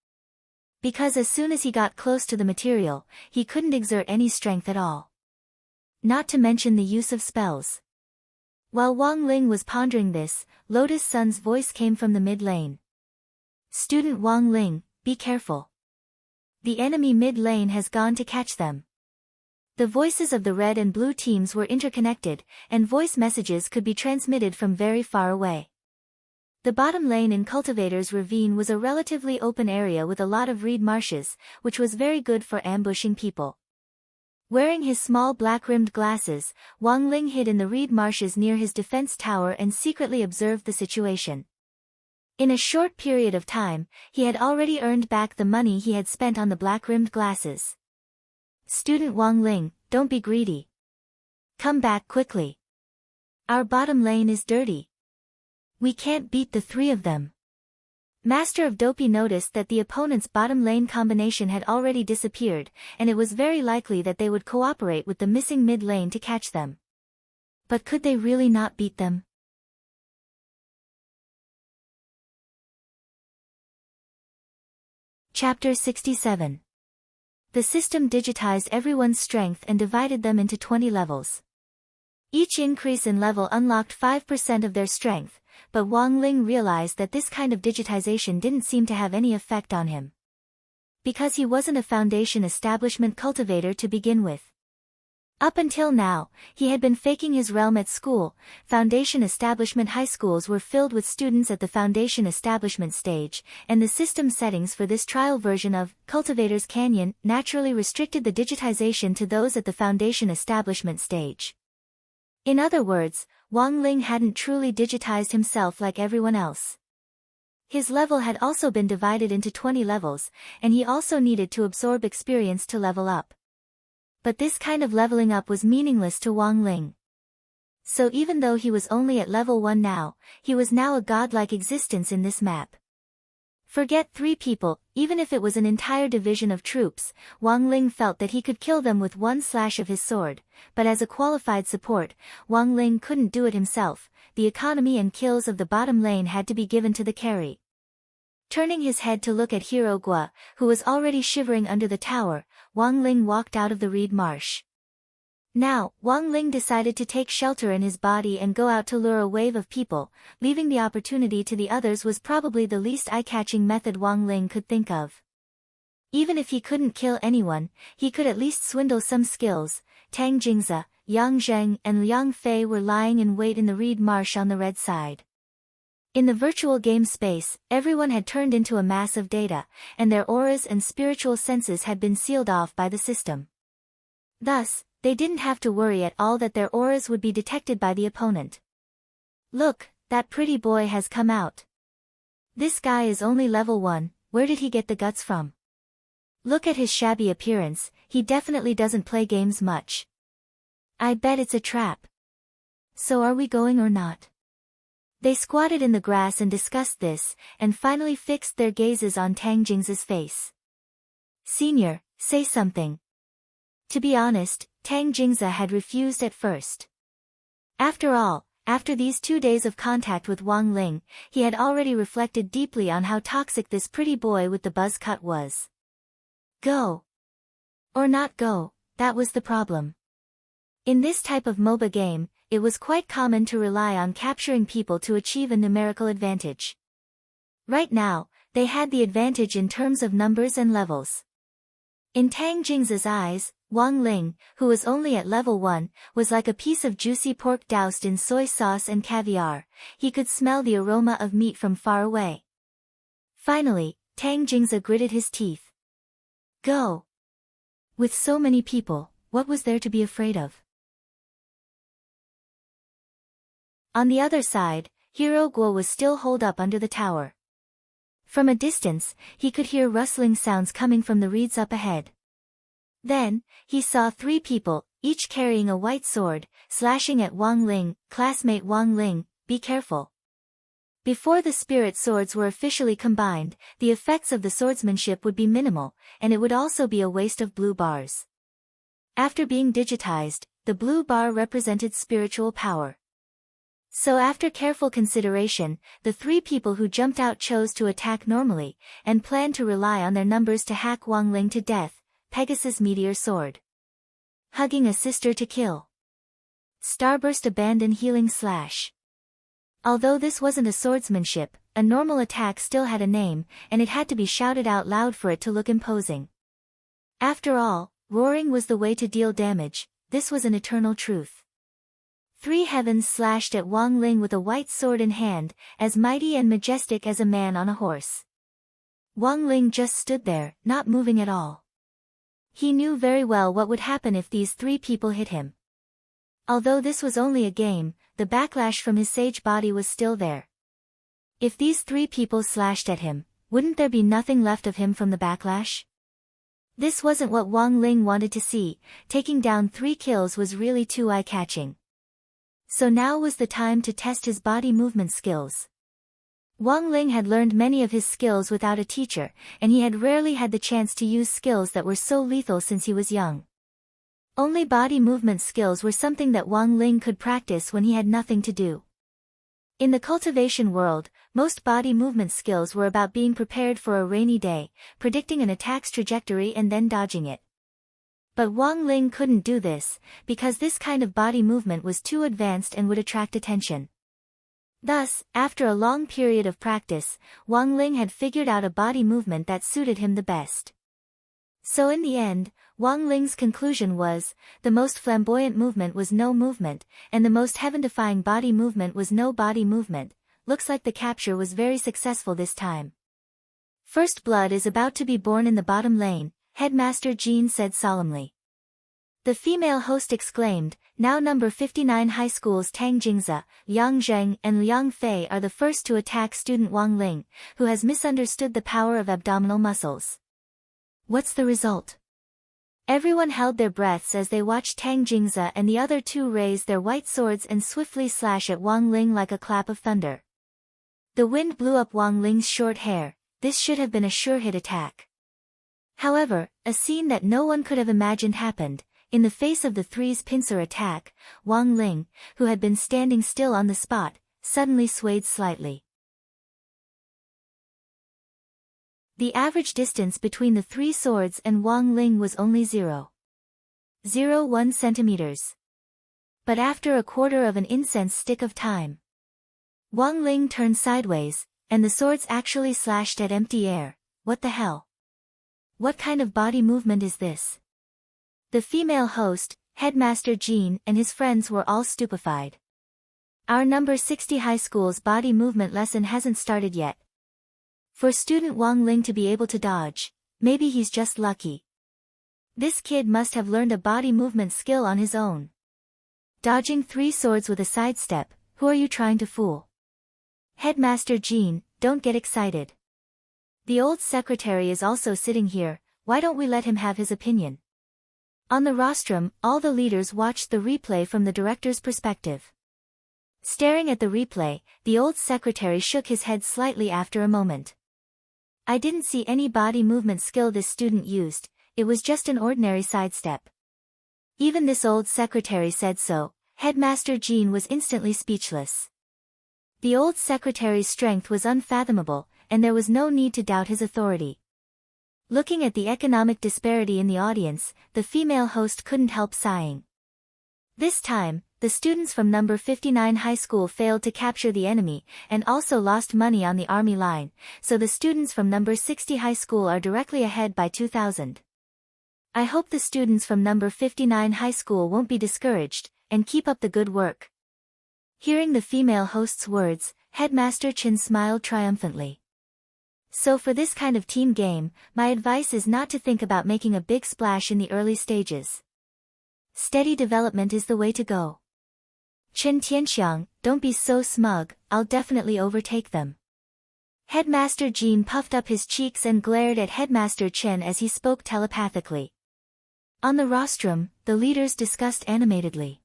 Because as soon as he got close to the material, he couldn't exert any strength at all. Not to mention the use of spells. While Wang Ling was pondering this, Lotus Sun's voice came from the mid-lane. "Student Wang Ling, be careful. The enemy mid-lane has gone to catch them." The voices of the red and blue teams were interconnected, and voice messages could be transmitted from very far away. The bottom lane in Cultivator's Ravine was a relatively open area with a lot of reed marshes, which was very good for ambushing people. Wearing his small black-rimmed glasses, Wang Ling hid in the reed marshes near his defense tower and secretly observed the situation. In a short period of time, he had already earned back the money he had spent on the black-rimmed glasses. "Student Wang Ling, don't be greedy. Come back quickly. Our bottom lane is dirty. We can't beat the 3 of them." Master of Dopey noticed that the opponent's bottom lane combination had already disappeared, and it was very likely that they would cooperate with the missing mid lane to catch them. But could they really not beat them? Chapter 67. The system digitized everyone's strength and divided them into 20 levels. Each increase in level unlocked 5% of their strength, but Wang Ling realized that this kind of digitization didn't seem to have any effect on him. Because he wasn't a foundation establishment cultivator to begin with. Up until now, he had been faking his realm at school. Foundation establishment high schools were filled with students at the foundation establishment stage, and the system settings for this trial version of Cultivator's Canyon naturally restricted the digitization to those at the foundation establishment stage. In other words, Wang Ling hadn't truly digitized himself like everyone else. His level had also been divided into 20 levels, and he also needed to absorb experience to level up. But this kind of leveling up was meaningless to Wang Ling. So even though he was only at level 1 now, he was now a godlike existence in this map. Forget 3 people, even if it was an entire division of troops, Wang Ling felt that he could kill them with one slash of his sword, but as a qualified support, Wang Ling couldn't do it himself. The economy and kills of the bottom lane had to be given to the carry. Turning his head to look at Hero Gua, who was already shivering under the tower, Wang Ling walked out of the reed marsh. Now, Wang Ling decided to take shelter in his body and go out to lure a wave of people. Leaving the opportunity to the others was probably the least eye-catching method Wang Ling could think of. Even if he couldn't kill anyone, he could at least swindle some skills. Tang Jingze, Yang Zheng and Liang Fei were lying in wait in the reed marsh on the red side. In the virtual game space, everyone had turned into a mass of data, and their auras and spiritual senses had been sealed off by the system. Thus, they didn't have to worry at all that their auras would be detected by the opponent. Look, that pretty boy has come out. This guy is only level 1, where did he get the guts from? Look at his shabby appearance, he definitely doesn't play games much. I bet it's a trap. So are we going or not? They squatted in the grass and discussed this, and finally fixed their gazes on Tang Jingze's face. Senior, say something. To be honest, Tang Jingze had refused at first. After all, after these 2 days of contact with Wang Ling, he had already reflected deeply on how toxic this pretty boy with the buzz cut was. Go. Or not go, that was the problem. In this type of MOBA game, it was quite common to rely on capturing people to achieve a numerical advantage. Right now, they had the advantage in terms of numbers and levels. In Tang Jingze's eyes, Wang Ling, who was only at level 1, was like a piece of juicy pork doused in soy sauce and caviar. He could smell the aroma of meat from far away. Finally, Tang Jingze gritted his teeth. Go. With so many people, what was there to be afraid of? On the other side, Hero Guo was still holed up under the tower. From a distance, he could hear rustling sounds coming from the reeds up ahead. Then, he saw 3 people, each carrying a white sword, slashing at Wang Ling. Classmate Wang Ling, be careful. Before the spirit swords were officially combined, the effects of the swordsmanship would be minimal, and it would also be a waste of blue bars. After being digitized, the blue bar represented spiritual power. So after careful consideration, the 3 people who jumped out chose to attack normally, and planned to rely on their numbers to hack Wang Ling to death. Pegasus Meteor Sword. Hugging a sister to kill. Starburst Abandon Healing Slash. Although this wasn't a swordsmanship, a normal attack still had a name, and it had to be shouted out loud for it to look imposing. After all, roaring was the way to deal damage, this was an eternal truth. 3 heavens slashed at Wang Ling with a white sword in hand, as mighty and majestic as a man on a horse. Wang Ling just stood there, not moving at all. He knew very well what would happen if these 3 people hit him. Although this was only a game, the backlash from his sage body was still there. If these 3 people slashed at him, wouldn't there be nothing left of him from the backlash? This wasn't what Wang Ling wanted to see. Taking down 3 kills was really too eye-catching. So now was the time to test his body movement skills. Wang Ling had learned many of his skills without a teacher, and he had rarely had the chance to use skills that were so lethal since he was young. Only body movement skills were something that Wang Ling could practice when he had nothing to do. In the cultivation world, most body movement skills were about being prepared for a rainy day, predicting an attack's trajectory and then dodging it. But Wang Ling couldn't do this, because this kind of body movement was too advanced and would attract attention. Thus, after a long period of practice, Wang Ling had figured out a body movement that suited him the best. So in the end, Wang Ling's conclusion was, the most flamboyant movement was no movement, and the most heaven-defying body movement was no body movement. Looks like the capture was very successful this time. First blood is about to be born in the bottom lane, Headmaster Jean said solemnly. The female host exclaimed, now number 59 high school's Tang Jingze, Liang Zheng and Liang Fei are the first to attack student Wang Ling, who has misunderstood the power of abdominal muscles. What's the result? Everyone held their breaths as they watched Tang Jingze and the other two raise their white swords and swiftly slash at Wang Ling like a clap of thunder. The wind blew up Wang Ling's short hair. This should have been a sure-hit attack. However, a scene that no one could have imagined happened. In the face of the three's pincer attack, Wang Ling, who had been standing still on the spot, suddenly swayed slightly. The average distance between the three swords and Wang Ling was only 0.01 centimeters. But after a quarter of an incense stick of time, Wang Ling turned sideways, and the swords actually slashed at empty air. What the hell? What kind of body movement is this? The female host, Headmaster Jean and his friends were all stupefied. Our number 60 high school's body movement lesson hasn't started yet. For student Wang Ling to be able to dodge, maybe he's just lucky. This kid must have learned a body movement skill on his own. Dodging three swords with a sidestep, who are you trying to fool? Headmaster Jean, don't get excited. The old secretary is also sitting here, why don't we let him have his opinion? On the rostrum, all the leaders watched the replay from the director's perspective. Staring at the replay, the old secretary shook his head slightly after a moment. I didn't see any body movement skill this student used, it was just an ordinary sidestep. Even this old secretary said so. Headmaster Jean was instantly speechless. The old secretary's strength was unfathomable, and there was no need to doubt his authority. Looking at the economic disparity in the audience, the female host couldn't help sighing. This time, the students from number 59 high school failed to capture the enemy, and also lost money on the army line, so the students from number 60 high school are directly ahead by 2,000. I hope the students from number 59 high school won't be discouraged, and keep up the good work. Hearing the female host's words, Headmaster Chen smiled triumphantly. So for this kind of team game, my advice is not to think about making a big splash in the early stages. Steady development is the way to go. Chen Tianxiang, don't be so smug, I'll definitely overtake them. Headmaster Jean puffed up his cheeks and glared at Headmaster Chen as he spoke telepathically. On the rostrum, the leaders discussed animatedly.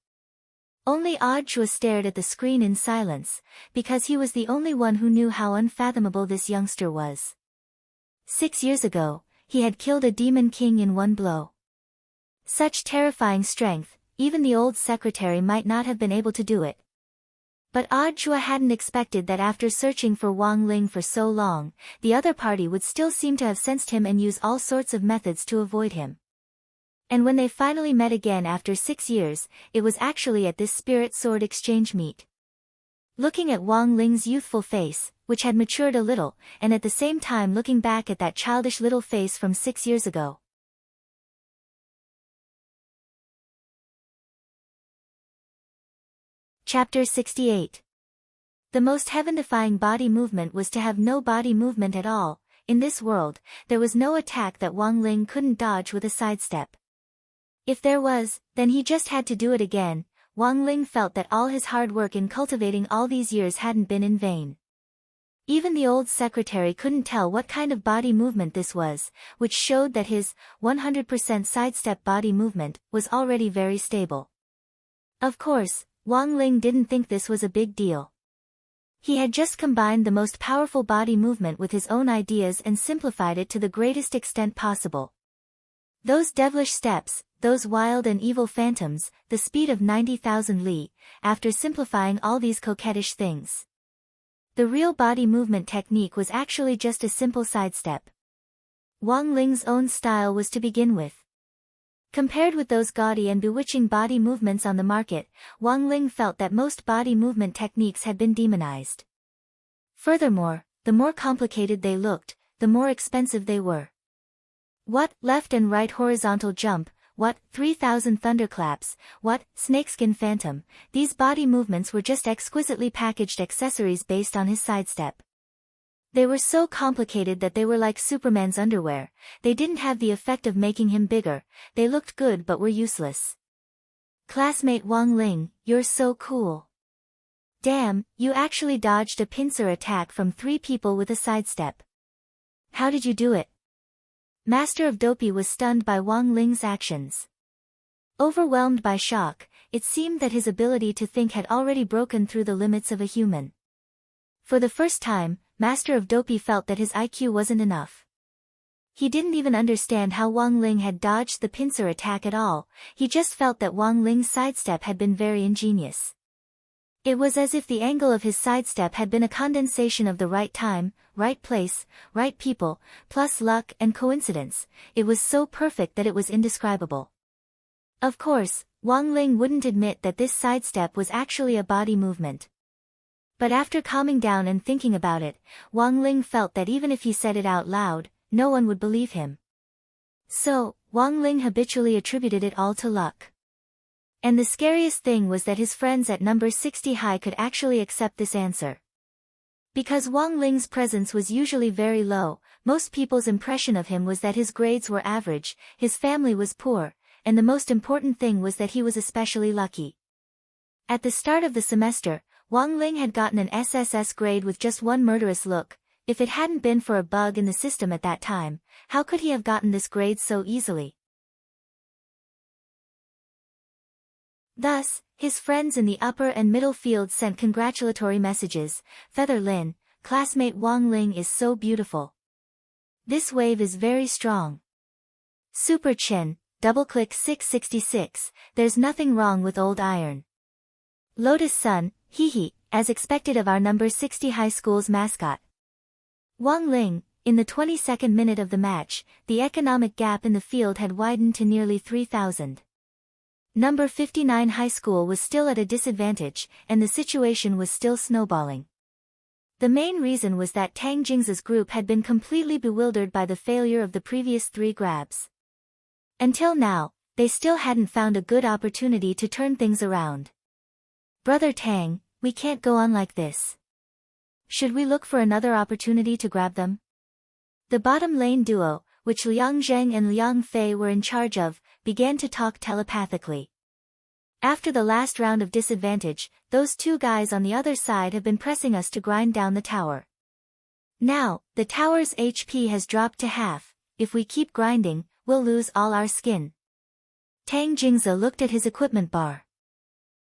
Only Audiobook stared at the screen in silence, because he was the only one who knew how unfathomable this youngster was. 6 years ago, he had killed a demon king in one blow. Such terrifying strength, even the old secretary might not have been able to do it. But Audiobook hadn't expected that after searching for Wang Ling for so long, the other party would still seem to have sensed him and use all sorts of methods to avoid him. And when they finally met again after 6 years, it was actually at this spirit sword exchange meet. Looking at Wang Ling's youthful face, which had matured a little, and at the same time looking back at that childish little face from 6 years ago. Chapter 68. The most heaven-defying body movement was to have no body movement at all. In this world, there was no attack that Wang Ling couldn't dodge with a sidestep. If there was, then he just had to do it again. Wang Ling felt that all his hard work in cultivating all these years hadn't been in vain. Even the old secretary couldn't tell what kind of body movement this was, which showed that his 100% sidestep body movement was already very stable. Of course, Wang Ling didn't think this was a big deal. He had just combined the most powerful body movement with his own ideas and simplified it to the greatest extent possible. Those devilish steps, those wild and evil phantoms, the speed of 90,000 li, after simplifying all these coquettish things. The real body movement technique was actually just a simple sidestep. Wang Ling's own style was to begin with. Compared with those gaudy and bewitching body movements on the market, Wang Ling felt that most body movement techniques had been demonized. Furthermore, the more complicated they looked, the more expensive they were. What, left and right horizontal jump, what, 3,000 thunderclaps, what, snakeskin phantom, these body movements were just exquisitely packaged accessories based on his sidestep. They were so complicated that they were like Superman's underwear, they didn't have the effect of making him bigger, they looked good but were useless. Classmate Wang Ling, you're so cool. Damn, you actually dodged a pincer attack from 3 people with a sidestep. How did you do it? Master of Dopey was stunned by Wang Ling's actions. Overwhelmed by shock, it seemed that his ability to think had already broken through the limits of a human. For the first time, Master of Dopey felt that his IQ wasn't enough. He didn't even understand how Wang Ling had dodged the pincer attack at all, he just felt that Wang Ling's sidestep had been very ingenious. It was as if the angle of his sidestep had been a condensation of the right time, right place, right people, plus luck and coincidence. It was so perfect that it was indescribable. Of course, Wang Ling wouldn't admit that this sidestep was actually a body movement. But after calming down and thinking about it, Wang Ling felt that even if he said it out loud, no one would believe him. So, Wang Ling habitually attributed it all to luck. And the scariest thing was that his friends at number 60 high could actually accept this answer. Because Wang Ling's presence was usually very low, most people's impression of him was that his grades were average, his family was poor, and the most important thing was that he was especially lucky. At the start of the semester, Wang Ling had gotten an SSS grade with just one murderous look. If it hadn't been for a bug in the system at that time, how could he have gotten this grade so easily? Thus, his friends in the upper and middle fields sent congratulatory messages. Feather Lin, classmate Wang Ling is so beautiful. This wave is very strong. Super Chin, double-click 666, there's nothing wrong with old iron. Lotus Sun, hee, as expected of our number 60 high school's mascot. Wang Ling, in the 22nd minute of the match, the economic gap in the field had widened to nearly 3,000. Number 59 high school was still at a disadvantage, and the situation was still snowballing. The main reason was that Tang Jingza's group had been completely bewildered by the failure of the previous 3 grabs. Until now, they still hadn't found a good opportunity to turn things around. Brother Tang, we can't go on like this. Should we look for another opportunity to grab them? The bottom lane duo, which Liang Zheng and Liang Fei were in charge of, began to talk telepathically. After the last round of disadvantage, those 2 guys on the other side have been pressing us to grind down the tower. Now, the tower's HP has dropped to half, if we keep grinding, we'll lose all our skin. Tang Jingza looked at his equipment bar.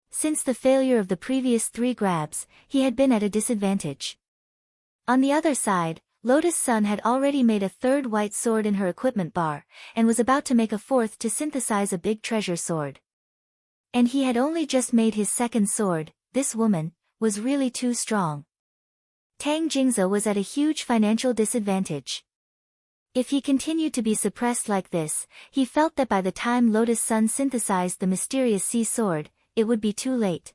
Since the failure of the previous 3 grabs, he had been at a disadvantage. On the other side, Lotus Sun had already made a 3rd white sword in her equipment bar, and was about to make a 4th to synthesize a big treasure sword. And he had only just made his 2nd sword. This woman was really too strong. Tang Jingza was at a huge financial disadvantage. If he continued to be suppressed like this, he felt that by the time Lotus Sun synthesized the mysterious sea sword, it would be too late.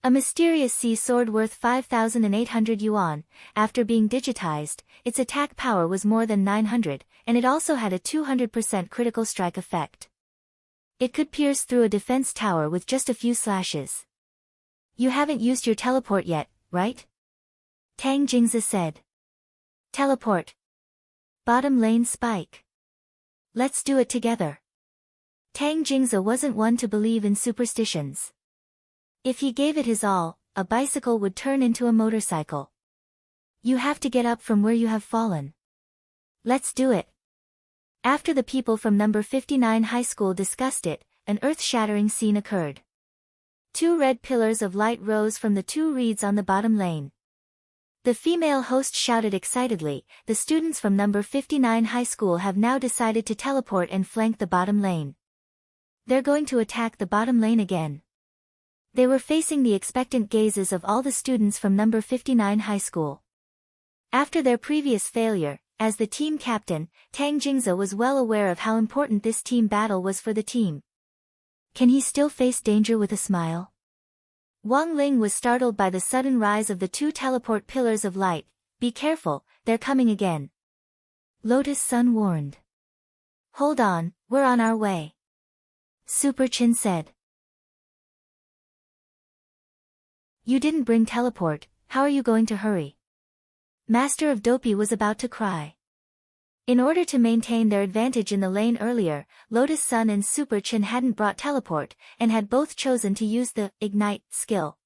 A mysterious sea sword worth 5,800 yuan, after being digitized, its attack power was more than 900, and it also had a 200% critical strike effect. It could pierce through a defense tower with just a few slashes. You haven't used your teleport yet, right? Tang Jingza said. Teleport. Bottom lane spike. Let's do it together. Tang Jingza wasn't one to believe in superstitions. If he gave it his all, a bicycle would turn into a motorcycle. You have to get up from where you have fallen. Let's do it. After the people from number 59 high school discussed it, an earth-shattering scene occurred. 2 red pillars of light rose from the 2 reeds on the bottom lane. The female host shouted excitedly, the students from number 59 high school have now decided to teleport and flank the bottom lane. They're going to attack the bottom lane again. They were facing the expectant gazes of all the students from number 59 high school. After their previous failure, as the team captain, Tang Jingza was well aware of how important this team battle was for the team. Can he still face danger with a smile? Wang Ling was startled by the sudden rise of the 2 teleport pillars of light. Be careful, they're coming again. Lotus Sun warned. Hold on, we're on our way. Super Chin said. You didn't bring teleport, how are you going to hurry? Master of Dopey was about to cry. In order to maintain their advantage in the lane earlier, Lotus Sun and Super Chin hadn't brought teleport, and had both chosen to use the Ignite skill.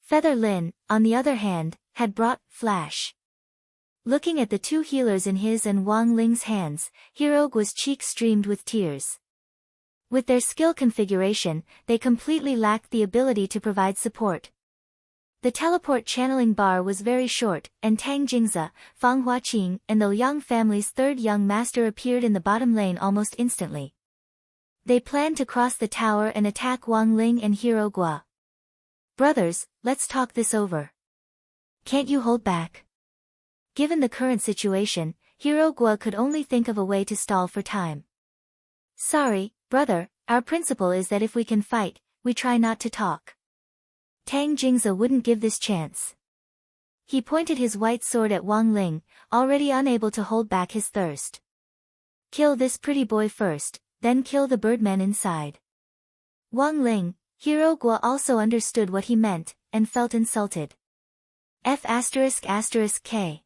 Feather Lin, on the other hand, had brought Flash. Looking at the two healers in his and Wang Ling's hands, Herogua's cheeks streamed with tears. With their skill configuration, they completely lacked the ability to provide support. The teleport channeling bar was very short, and Tang Jingze, Fang Huaqing, and the Yang family's third young master appeared in the bottom lane almost instantly. They planned to cross the tower and attack Wang Ling and Herogua. Brothers, let's talk this over. Can't you hold back? Given the current situation, Herogua could only think of a way to stall for time. Sorry, brother, our principle is that if we can fight, we try not to talk. Tang Jingze wouldn't give this chance. He pointed his white sword at Wang Ling, already unable to hold back his thirst. Kill this pretty boy first, then kill the birdman inside. Wang Ling, Herogua also understood what he meant, and felt insulted. F***K.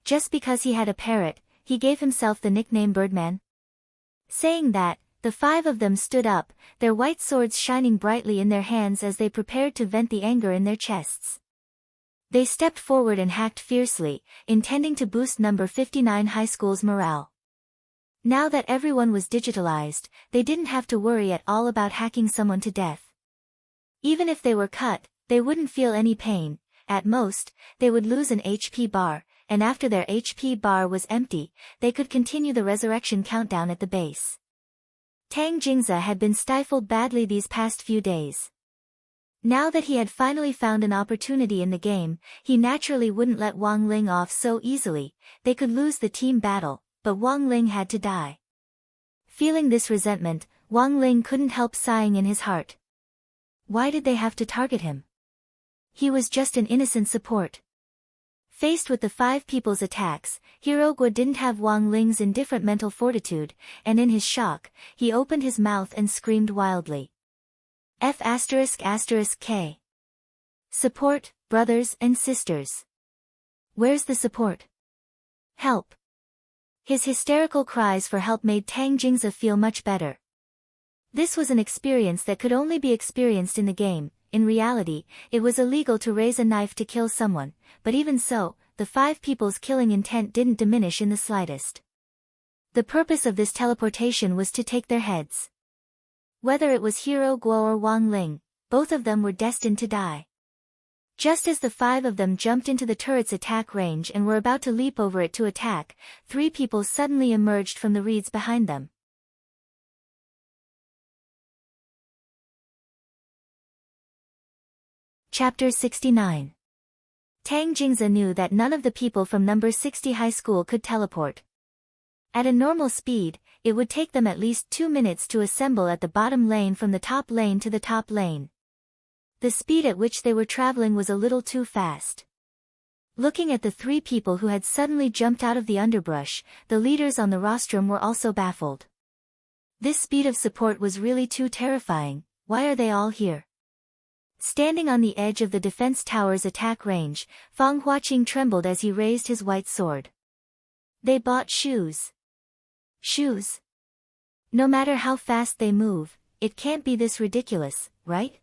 Just because he had a parrot, he gave himself the nickname Birdman? Saying that, the five of them stood up, their white swords shining brightly in their hands as they prepared to vent the anger in their chests. They stepped forward and hacked fiercely, intending to boost number 59 high school's morale. Now that everyone was digitalized, they didn't have to worry at all about hacking someone to death. Even if they were cut, they wouldn't feel any pain. At most, they would lose an HP bar, and after their HP bar was empty, they could continue the resurrection countdown at the base. Tang Jingze had been stifled badly these past few days. Now that he had finally found an opportunity in the game, he naturally wouldn't let Wang Ling off so easily. They could lose the team battle, but Wang Ling had to die. Feeling this resentment, Wang Ling couldn't help sighing in his heart. Why did they have to target him? He was just an innocent support. Faced with the five people's attacks, Herogua didn't have Wang Ling's indifferent mental fortitude, and in his shock, he opened his mouth and screamed wildly. F***K. Support, brothers and sisters. Where's the support? Help. His hysterical cries for help made Tang Jingze feel much better. This was an experience that could only be experienced in the game. In reality, it was illegal to raise a knife to kill someone, but even so, the five people's killing intent didn't diminish in the slightest. The purpose of this teleportation was to take their heads. Whether it was Herogua or Wang Ling, both of them were destined to die. Just as the five of them jumped into the turret's attack range and were about to leap over it to attack, three people suddenly emerged from the reeds behind them. Chapter 69. Tang Jingze knew that none of the people from number 60 high school could teleport. At a normal speed, it would take them at least 2 minutes to assemble at the bottom lane from the top lane to the top lane. The speed at which they were traveling was a little too fast. Looking at the three people who had suddenly jumped out of the underbrush, the leaders on the rostrum were also baffled. This speed of support was really too terrifying. Why are they all here? Standing on the edge of the defense tower's attack range, Fang Huaqing trembled as he raised his white sword. They bought shoes. Shoes? No matter how fast they move, it can't be this ridiculous, right?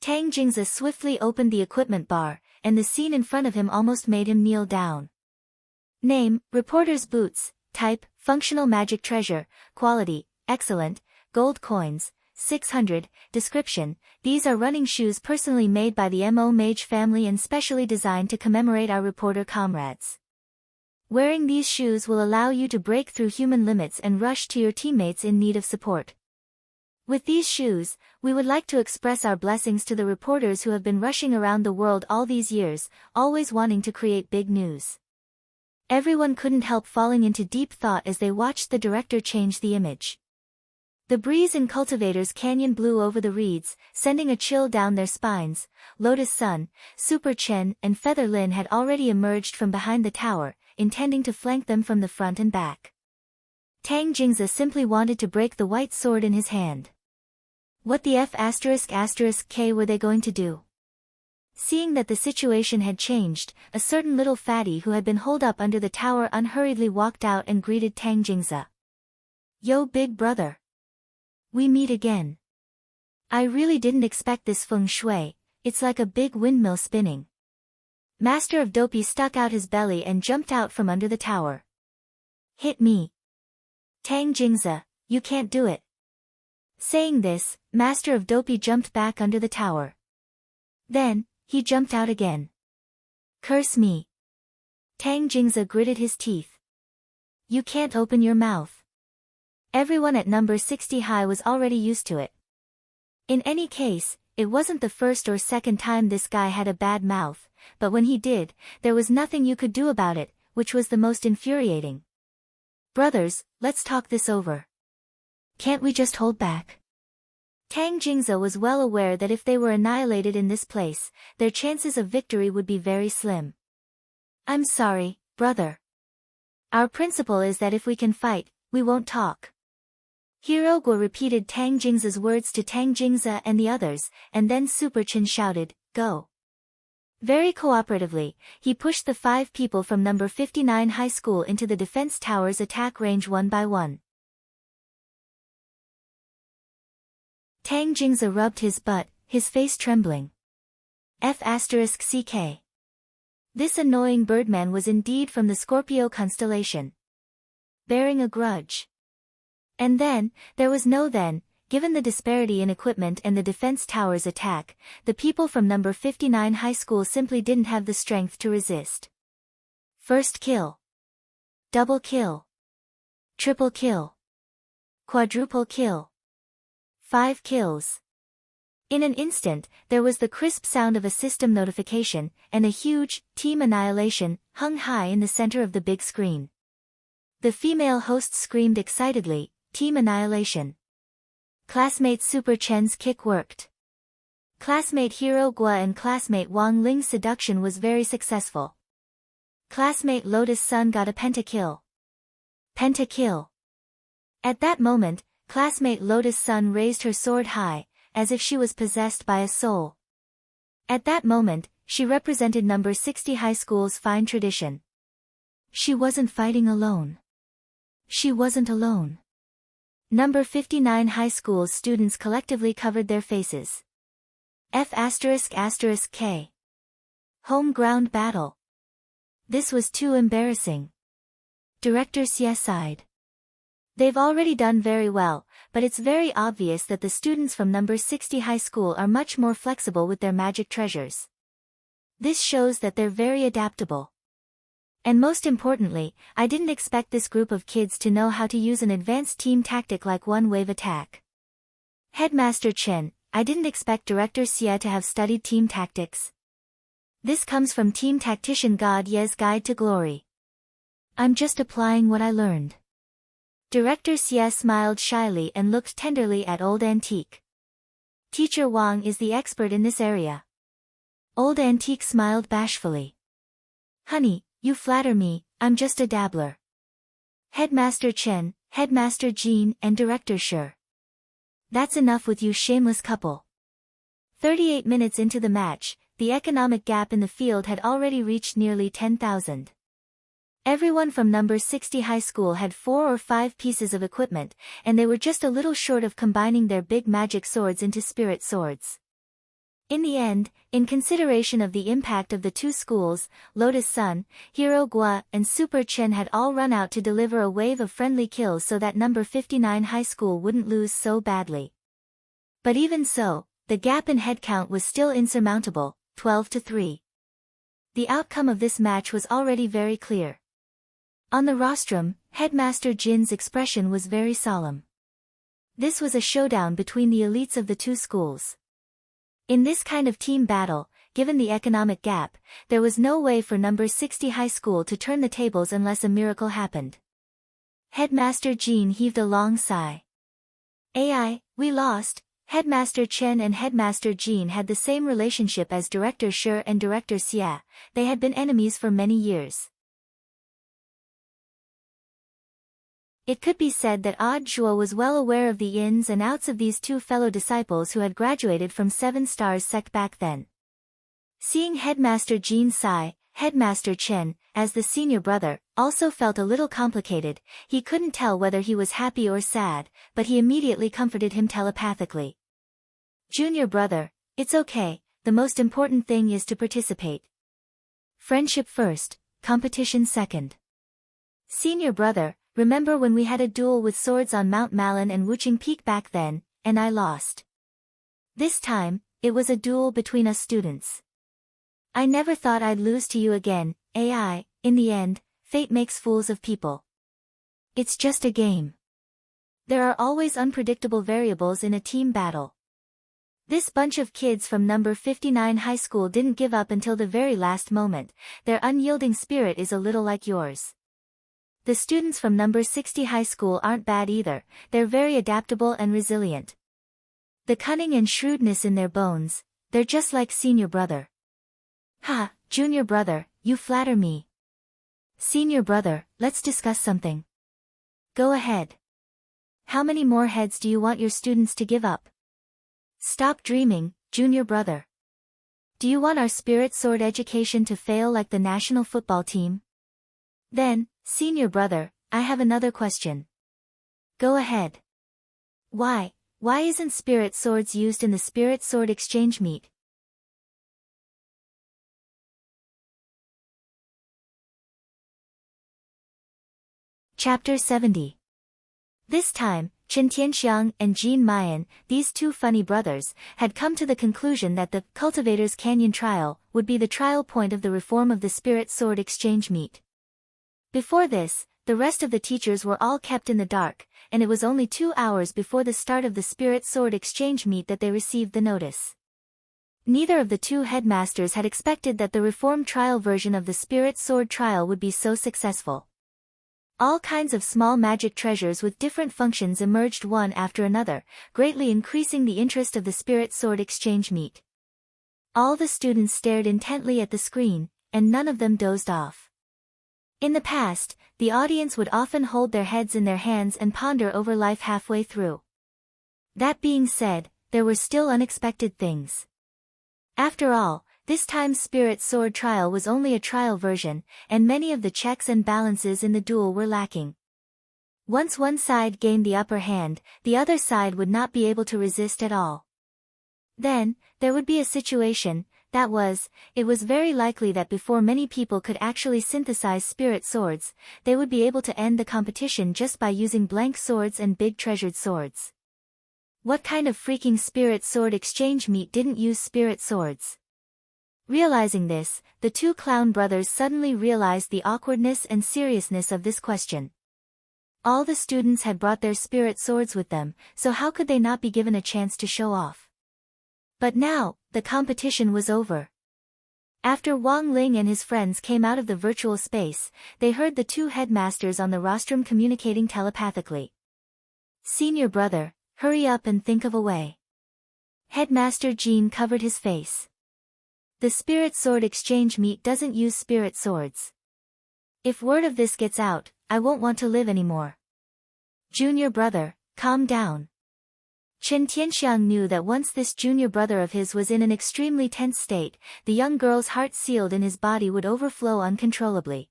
Tang Jingze swiftly opened the equipment bar, and the scene in front of him almost made him kneel down. Name, Reporter's Boots. Type, Functional Magic Treasure. Quality, Excellent. Gold coins, 600. Description, these are running shoes personally made by the Mo Mage family and specially designed to commemorate our reporter comrades. Wearing these shoes will allow you to break through human limits and rush to your teammates in need of support. With these shoes, we would like to express our blessings to the reporters who have been rushing around the world all these years, always wanting to create big news. Everyone couldn't help falling into deep thought as they watched the director change the image. The breeze in Cultivator's Canyon blew over the reeds, sending a chill down their spines. Lotus Sun, Super Chen, and Feather Lin had already emerged from behind the tower, intending to flank them from the front and back. Tang Jingza simply wanted to break the white sword in his hand. What the F***K were they going to do? Seeing that the situation had changed, a certain little fatty who had been holed up under the tower unhurriedly walked out and greeted Tang Jingza. Yo, big brother. We meet again. I really didn't expect this feng shui, it's like a big windmill spinning. Master of Dopey stuck out his belly and jumped out from under the tower. Hit me. Tang Jingza, you can't do it. Saying this, Master of Dopey jumped back under the tower. Then, he jumped out again. Curse me. Tang Jingza gritted his teeth. You can't open your mouth. Everyone at number 60 high was already used to it. In any case, it wasn't the first or second time this guy had a bad mouth, but when he did, there was nothing you could do about it, which was the most infuriating. Brothers, let's talk this over. Can't we just hold back? Tang Jingza was well aware that if they were annihilated in this place, their chances of victory would be very slim. I'm sorry, brother. Our principle is that if we can fight, we won't talk. Hirogwa repeated Tang Jingza's words to Tang Jingza and the others, and then Super Chin shouted, Go. Very cooperatively, he pushed the 5 people from number 59 high school into the defense tower's attack range one by one. Tang Jingza rubbed his butt, his face trembling. F***ck. This annoying birdman was indeed from the Scorpio constellation. Bearing a grudge. And then, there was no then, given the disparity in equipment and the defense tower's attack, the people from number 59 high school simply didn't have the strength to resist. First kill. Double kill. Triple kill. Quadruple kill. 5 kills. In an instant, there was the crisp sound of a system notification, and a huge, team annihilation, hung high in the center of the big screen. The female host screamed excitedly, Team annihilation. Classmate Super Chen's kick worked. Classmate Hero Gua and classmate Wang Ling's seduction was very successful. Classmate Lotus Sun got a pentakill. Pentakill. At that moment, classmate Lotus Sun raised her sword high, as if she was possessed by a soul. At that moment, she represented number 60 high school's fine tradition. She wasn't fighting alone. She wasn't alone. Number 59 high school's students collectively covered their faces. F***k. Home ground battle. This was too embarrassing. Director Xie sighed. They've already done very well, but it's very obvious that the students from number 60 high school are much more flexible with their magic treasures. This shows that they're very adaptable. And most importantly, I didn't expect this group of kids to know how to use an advanced team tactic like one-wave attack. Headmaster Chen, I didn't expect Director Xie to have studied team tactics. This comes from Team Tactician God Ye's Guide to Glory. I'm just applying what I learned. Director Xie smiled shyly and looked tenderly at Old Antique. Teacher Wang is the expert in this area. Old Antique smiled bashfully. Honey, you flatter me, I'm just a dabbler. Headmaster Chen, Headmaster Jean and Director Shi. That's enough with you shameless couple. 38 minutes into the match, the economic gap in the field had already reached nearly 10,000. Everyone from number 60 high school had 4 or 5 pieces of equipment, and they were just a little short of combining their big magic swords into spirit swords. In the end, in consideration of the impact of the 2 schools, Lotus Sun, Hero Gua and Super Chen had all run out to deliver a wave of friendly kills so that number 59 high school wouldn't lose so badly. But even so, the gap in headcount was still insurmountable, 12-3. The outcome of this match was already very clear. On the rostrum, Headmaster Jin's expression was very solemn. This was a showdown between the elites of the 2 schools. In this kind of team battle, given the economic gap, there was no way for number 60 high school to turn the tables unless a miracle happened. Headmaster Jean heaved a long sigh. AI, we lost. Headmaster Chen and Headmaster Jean had the same relationship as Director Shi and Director Xie. They had been enemies for many years. It could be said that Odd Zhuo was well aware of the ins and outs of these two fellow disciples who had graduated from Seven Stars sect back then. Seeing Headmaster Jin sigh, Headmaster Chen, as the senior brother, also felt a little complicated. He couldn't tell whether he was happy or sad, but he immediately comforted him telepathically. Junior brother, it's okay, the most important thing is to participate. Friendship first, competition second. Senior brother, remember when we had a duel with swords on Mount Malin and Wuching Peak back then, and I lost? This time, it was a duel between us students. I never thought I'd lose to you again, AI. In the end, fate makes fools of people. It's just a game. There are always unpredictable variables in a team battle. This bunch of kids from number 59 high school didn't give up until the very last moment. Their unyielding spirit is a little like yours. The students from number 60 high school aren't bad either, they're very adaptable and resilient. The cunning and shrewdness in their bones, they're just like senior brother. Ha, junior brother, you flatter me. Senior brother, let's discuss something. Go ahead. How many more heads do you want your students to give up? Stop dreaming, junior brother. Do you want our spirit sword education to fail like the national football team? Then, senior brother, I have another question. Go ahead. Why isn't spirit swords used in the spirit sword exchange meet? Chapter 70. This time, Chen Tianxiang and Jean Mayan, these two funny brothers, had come to the conclusion that the Cultivators Canyon trial would be the trial point of the reform of the Spirit Sword Exchange meet. Before this, the rest of the teachers were all kept in the dark, and it was only 2 hours before the start of the Spirit Sword Exchange meet that they received the notice. Neither of the two headmasters had expected that the reformed trial version of the Spirit Sword trial would be so successful. All kinds of small magic treasures with different functions emerged one after another, greatly increasing the interest of the Spirit Sword Exchange meet. All the students stared intently at the screen, and none of them dozed off. In the past, the audience would often hold their heads in their hands and ponder over life halfway through. That being said, there were still unexpected things. After all, this time's Spirit Sword trial was only a trial version, and many of the checks and balances in the duel were lacking. Once one side gained the upper hand, the other side would not be able to resist at all. Then, there would be a situation, it was very likely that before many people could actually synthesize spirit swords, they would be able to end the competition just by using blank swords and big treasured swords. What kind of freaking spirit sword exchange meet didn't use spirit swords? Realizing this, the two clown brothers suddenly realized the awkwardness and seriousness of this question. All the students had brought their spirit swords with them, so how could they not be given a chance to show off? But now, the competition was over. After Wang Ling and his friends came out of the virtual space, they heard the two headmasters on the rostrum communicating telepathically. Senior brother, hurry up and think of a way. Headmaster Jean covered his face. The Spirit Sword Exchange meet doesn't use spirit swords. If word of this gets out, I won't want to live anymore. Junior brother, calm down. Chen Tianxiang knew that once this junior brother of his was in an extremely tense state, the young girl's heart sealed in his body would overflow uncontrollably.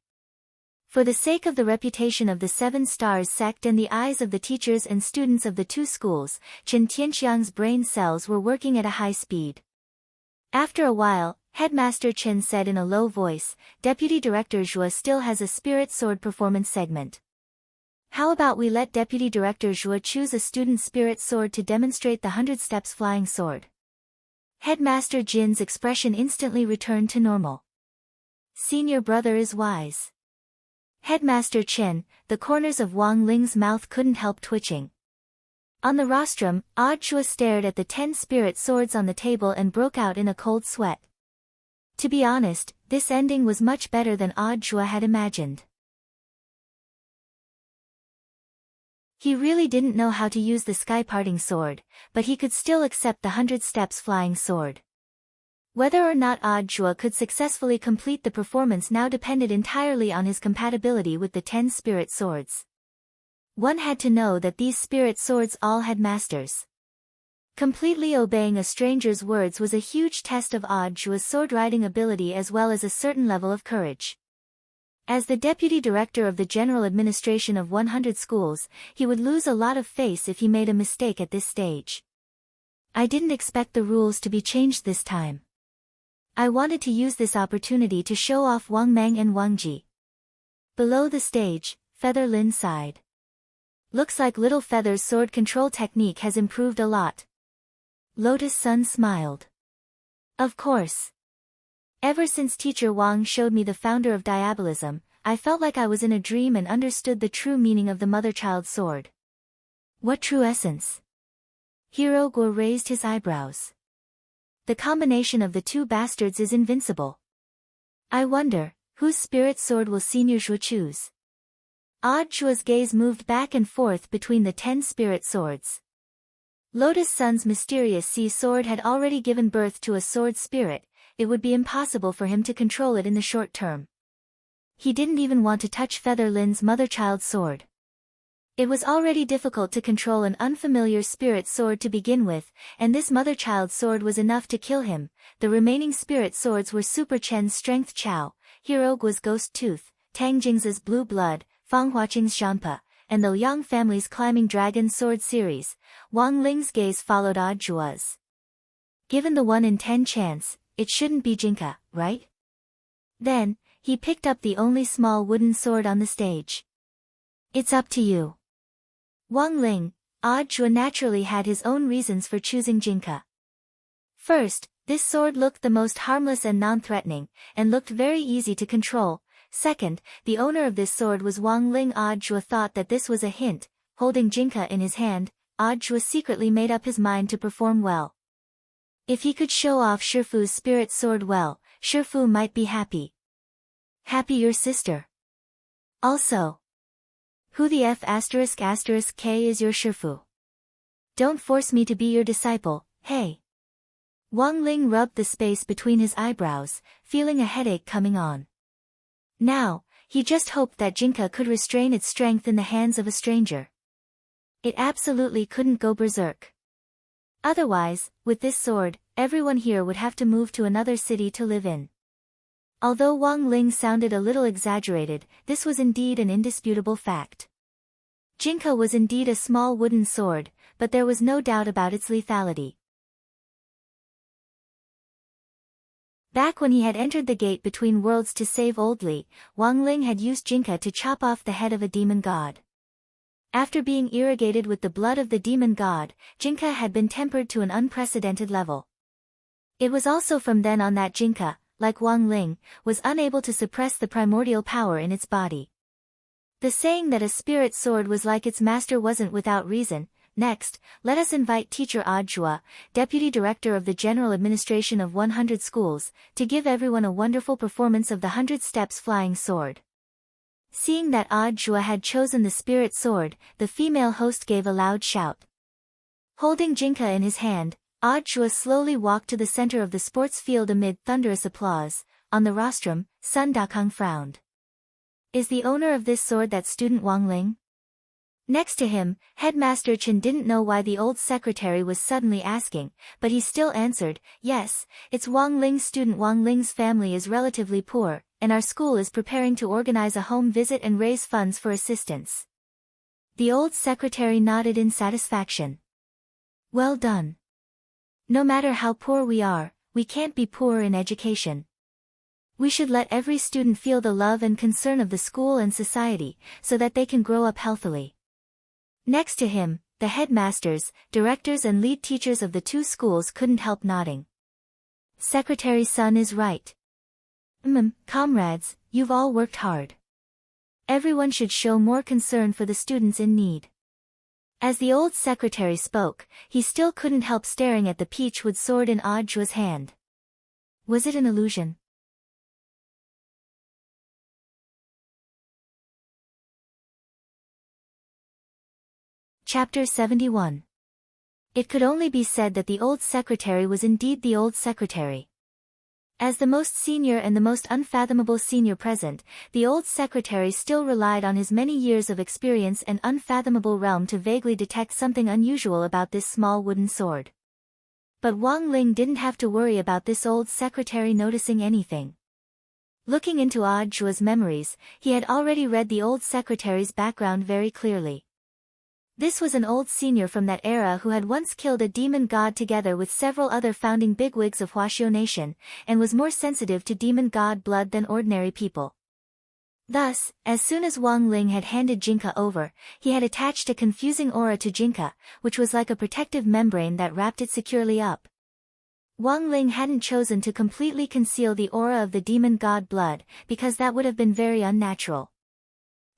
For the sake of the reputation of the Seven Stars sect and the eyes of the teachers and students of the two schools, Chen Tianxiang's brain cells were working at a high speed. After a while, Headmaster Chen said in a low voice, Deputy Director Zhuo still has a spirit sword performance segment. How about we let Deputy Director Zhuo choose a student spirit sword to demonstrate the 100 steps flying sword? Headmaster Jin's expression instantly returned to normal. Senior brother is wise. Headmaster Chen, the corners of Wang Ling's mouth couldn't help twitching. On the rostrum, Odd Zhuo stared at the 10 spirit swords on the table and broke out in a cold sweat. To be honest, this ending was much better than Odd Zhuo had imagined. He really didn't know how to use the sky-parting sword, but he could still accept the 100 steps flying sword. Whether or not Odd Zhuo could successfully complete the performance now depended entirely on his compatibility with the 10 spirit swords. One had to know that these spirit swords all had masters. Completely obeying a stranger's words was a huge test of Audjua's sword-riding ability as well as a certain level of courage. As the deputy director of the general administration of 100 schools, he would lose a lot of face if he made a mistake at this stage. I didn't expect the rules to be changed this time. I wanted to use this opportunity to show off Wang Meng and Wang Ji. Below the stage, Feather Lin sighed. Looks like Little Feather's sword control technique has improved a lot. Lotus Sun smiled. Of course. Ever since Teacher Wang showed me the founder of diabolism, I felt like I was in a dream and understood the true meaning of the mother-child sword. What true essence? Hero Guo raised his eyebrows. The combination of the two bastards is invincible. I wonder, whose spirit sword will Senior Zhuo choose? Audjua's gaze moved back and forth between the 10 spirit swords. Lotus Sun's mysterious sea sword had already given birth to a sword spirit, it would be impossible for him to control it in the short term. He didn't even want to touch Feather Lin's mother-child sword. It was already difficult to control an unfamiliar spirit sword to begin with, and this mother-child sword was enough to kill him. The remaining spirit swords were Super Chen's Strength Chao, Hero Guo's Ghost Tooth, Tang Jing's Blue Blood, Fang Huaqing's Zhanpa, and the Liang family's Climbing Dragon Sword series. Wang Ling's gaze followed Audjua's. Given the 1 in 10 chance, it shouldn't be Jinka, right? Then, he picked up the only small wooden sword on the stage. It's up to you. Wang Ling, Audjua naturally had his own reasons for choosing Jinka. First, this sword looked the most harmless and non-threatening, and looked very easy to control. Second, the owner of this sword was Wang Ling. Audjua thought that this was a hint. Holding Jinka in his hand, Audjua secretly made up his mind to perform well. If he could show off Shifu's spirit sword well, Shifu might be happy. Happy your sister. Also. Who the F*** K is your Shifu? Don't force me to be your disciple, hey. Wang Ling rubbed the space between his eyebrows, feeling a headache coming on. Now, he just hoped that Jinka could restrain its strength in the hands of a stranger. It absolutely couldn't go berserk. Otherwise, with this sword, everyone here would have to move to another city to live in. Although Wang Ling sounded a little exaggerated, this was indeed an indisputable fact. Jinka was indeed a small wooden sword, but there was no doubt about its lethality. Back when he had entered the gate between worlds to save Old Li, Wang Ling had used Jinka to chop off the head of a demon god. After being irrigated with the blood of the demon god, Jinka had been tempered to an unprecedented level. It was also from then on that Jinka, like Wang Ling, was unable to suppress the primordial power in its body. The saying that a spirit sword was like its master wasn't without reason. Next, let us invite Teacher Audjua, Deputy Director of the General Administration of 100 Schools, to give everyone a wonderful performance of the 100 Steps Flying Sword. Seeing that Audjua had chosen the spirit sword, the female host gave a loud shout. Holding Jinka in his hand, Audjua slowly walked to the center of the sports field amid thunderous applause. On the rostrum, Sun Dakong frowned. Is the owner of this sword that student Wang Ling? Next to him, Headmaster Chen didn't know why the old secretary was suddenly asking, but he still answered, yes, it's Wang Ling's student. Wang Ling's family is relatively poor, and our school is preparing to organize a home visit and raise funds for assistance. The old secretary nodded in satisfaction. Well done. No matter how poor we are, we can't be poor in education. We should let every student feel the love and concern of the school and society, so that they can grow up healthily. Next to him, the headmasters, directors and lead teachers of the two schools couldn't help nodding. Secretary Sun is right. Comrades, you've all worked hard. Everyone should show more concern for the students in need. As the old secretary spoke, he still couldn't help staring at the peachwood sword in Audjua's hand. Was it an illusion? Chapter 71. It could only be said that the old secretary was indeed the old secretary. As the most senior and the most unfathomable senior present, the old secretary still relied on his many years of experience and unfathomable realm to vaguely detect something unusual about this small wooden sword. But Wang Ling didn't have to worry about this old secretary noticing anything. Looking into Odd Zhua's memories, he had already read the old secretary's background very clearly. This was an old senior from that era who had once killed a demon god together with several other founding bigwigs of Huaxiu Nation, and was more sensitive to demon god blood than ordinary people. Thus, as soon as Wang Ling had handed Jinka over, he had attached a confusing aura to Jinka, which was like a protective membrane that wrapped it securely up. Wang Ling hadn't chosen to completely conceal the aura of the demon god blood, because that would have been very unnatural.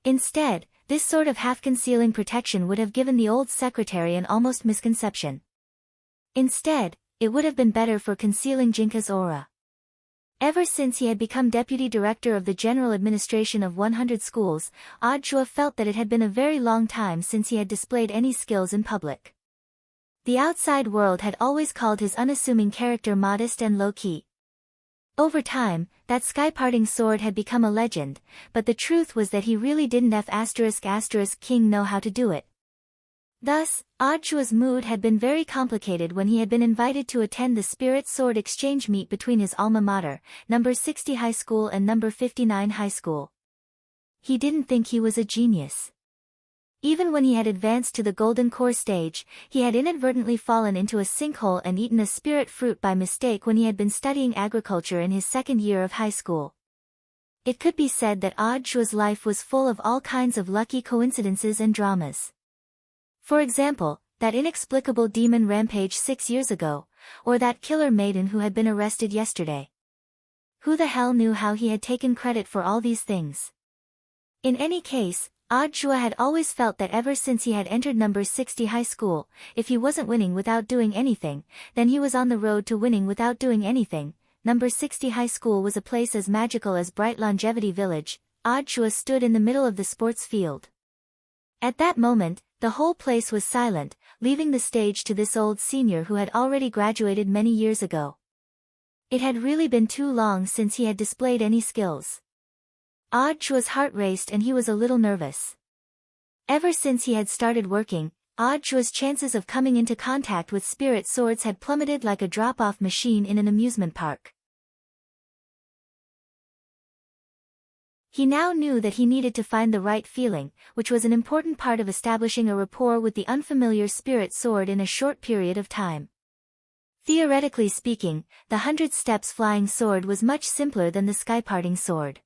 Instead, this sort of half-concealing protection would have given the old secretary an almost misconception. Instead, it would have been better for concealing Jinka's aura. Ever since he had become deputy director of the general administration of 100 schools, Odd Zhua felt that it had been a very long time since he had displayed any skills in public. The outside world had always called his unassuming character modest and low-key. Over time, that sky-parting sword had become a legend, but the truth was that he really didn't **king know how to do it. Thus, Odd Zhua's mood had been very complicated when he had been invited to attend the Spirit Sword exchange meet between his alma mater, number 60 High School and number 59 High School. He didn't think he was a genius. Even when he had advanced to the Golden Core stage, he had inadvertently fallen into a sinkhole and eaten a spirit fruit by mistake when he had been studying agriculture in his second year of high school. It could be said that Odd Zhua's life was full of all kinds of lucky coincidences and dramas. For example, that inexplicable demon rampage 6 years ago, or that killer maiden who had been arrested yesterday. Who the hell knew how he had taken credit for all these things? In any case, Odd Zhua had always felt that ever since he had entered number 60 high school, if he wasn't winning without doing anything, then he was on the road to winning without doing anything. Number 60 high school was a place as magical as Bright Longevity Village. Odd Zhua stood in the middle of the sports field. At that moment, the whole place was silent, leaving the stage to this old senior who had already graduated many years ago. It had really been too long since he had displayed any skills. Odd Zhua's heart raced and he was a little nervous. Ever since he had started working, Odd Zhua's chances of coming into contact with spirit swords had plummeted like a drop-off machine in an amusement park. He now knew that he needed to find the right feeling, which was an important part of establishing a rapport with the unfamiliar spirit sword in a short period of time. Theoretically speaking, the 100 steps flying sword was much simpler than the sky-parting sword.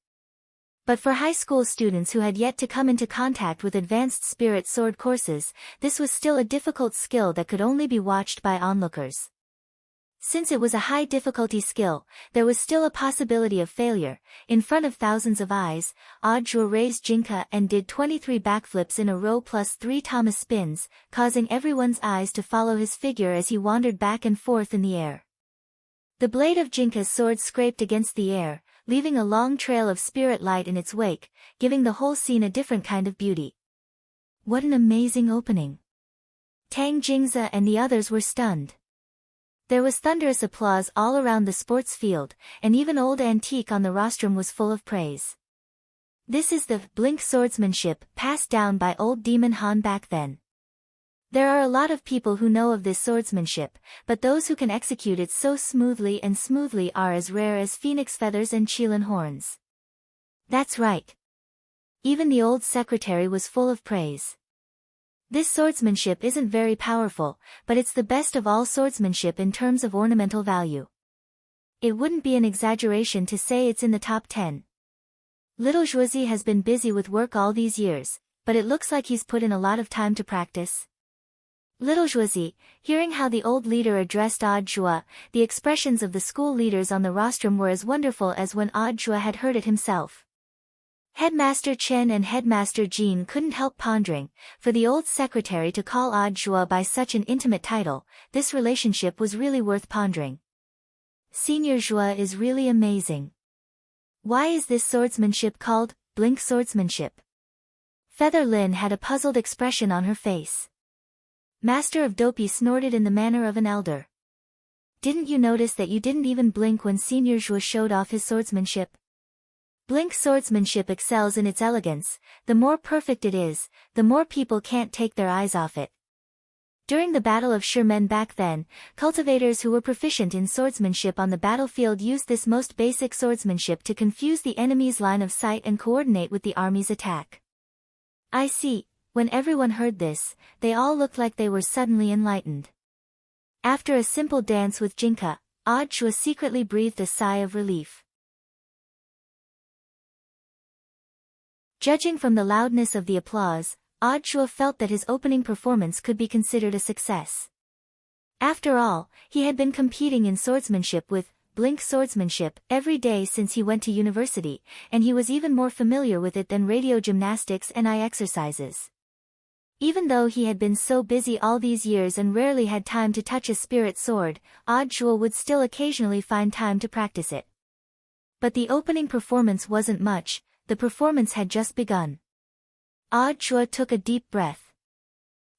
But for high school students who had yet to come into contact with advanced spirit sword courses, this was still a difficult skill that could only be watched by onlookers. Since it was a high-difficulty skill, there was still a possibility of failure. In front of thousands of eyes, Odd Zhua raised Jinka and did 23 backflips in a row plus 3 Thomas spins, causing everyone's eyes to follow his figure as he wandered back and forth in the air. The blade of Jinka's sword scraped against the air, leaving a long trail of spirit light in its wake, giving the whole scene a different kind of beauty. What an amazing opening! Tang Jingze and the others were stunned. There was thunderous applause all around the sports field, and even old Antique on the rostrum was full of praise. This is the blink swordsmanship passed down by old Demon Han back then. There are a lot of people who know of this swordsmanship, but those who can execute it so smoothly are as rare as phoenix feathers and qilin horns. That's right. Even the old secretary was full of praise. This swordsmanship isn't very powerful, but it's the best of all swordsmanship in terms of ornamental value. It wouldn't be an exaggeration to say it's in the top 10. Little Zhuazi has been busy with work all these years, but it looks like he's put in a lot of time to practice. Little Zhuazi, hearing how the old leader addressed Odd Zhua, the expressions of the school leaders on the rostrum were as wonderful as when Odd Zhua had heard it himself. Headmaster Chen and Headmaster Jean couldn't help pondering, for the old secretary to call Odd Zhua by such an intimate title, this relationship was really worth pondering. Senior Zhua is really amazing. Why is this swordsmanship called blink swordsmanship? Feather Lin had a puzzled expression on her face. Master of Dopey snorted in the manner of an elder. didn't you notice that you didn't even blink when Senior Zhuo showed off his swordsmanship? Blink swordsmanship excels in its elegance. The more perfect it is, the more people can't take their eyes off it. During the Battle of Sherman back then, cultivators who were proficient in swordsmanship on the battlefield used this most basic swordsmanship to confuse the enemy's line of sight and coordinate with the army's attack. I see. When everyone heard this, they all looked like they were suddenly enlightened. After a simple dance with Jinka, Audhua secretly breathed a sigh of relief. Judging from the loudness of the applause, Audhua felt that his opening performance could be considered a success. After all, he had been competing in swordsmanship with Blink swordsmanship every day since he went to university, and he was even more familiar with it than radio gymnastics and eye exercises. Even though he had been so busy all these years and rarely had time to touch a spirit sword, Audhua would still occasionally find time to practice it. But the opening performance wasn't much. The performance had just begun. Audhua took a deep breath.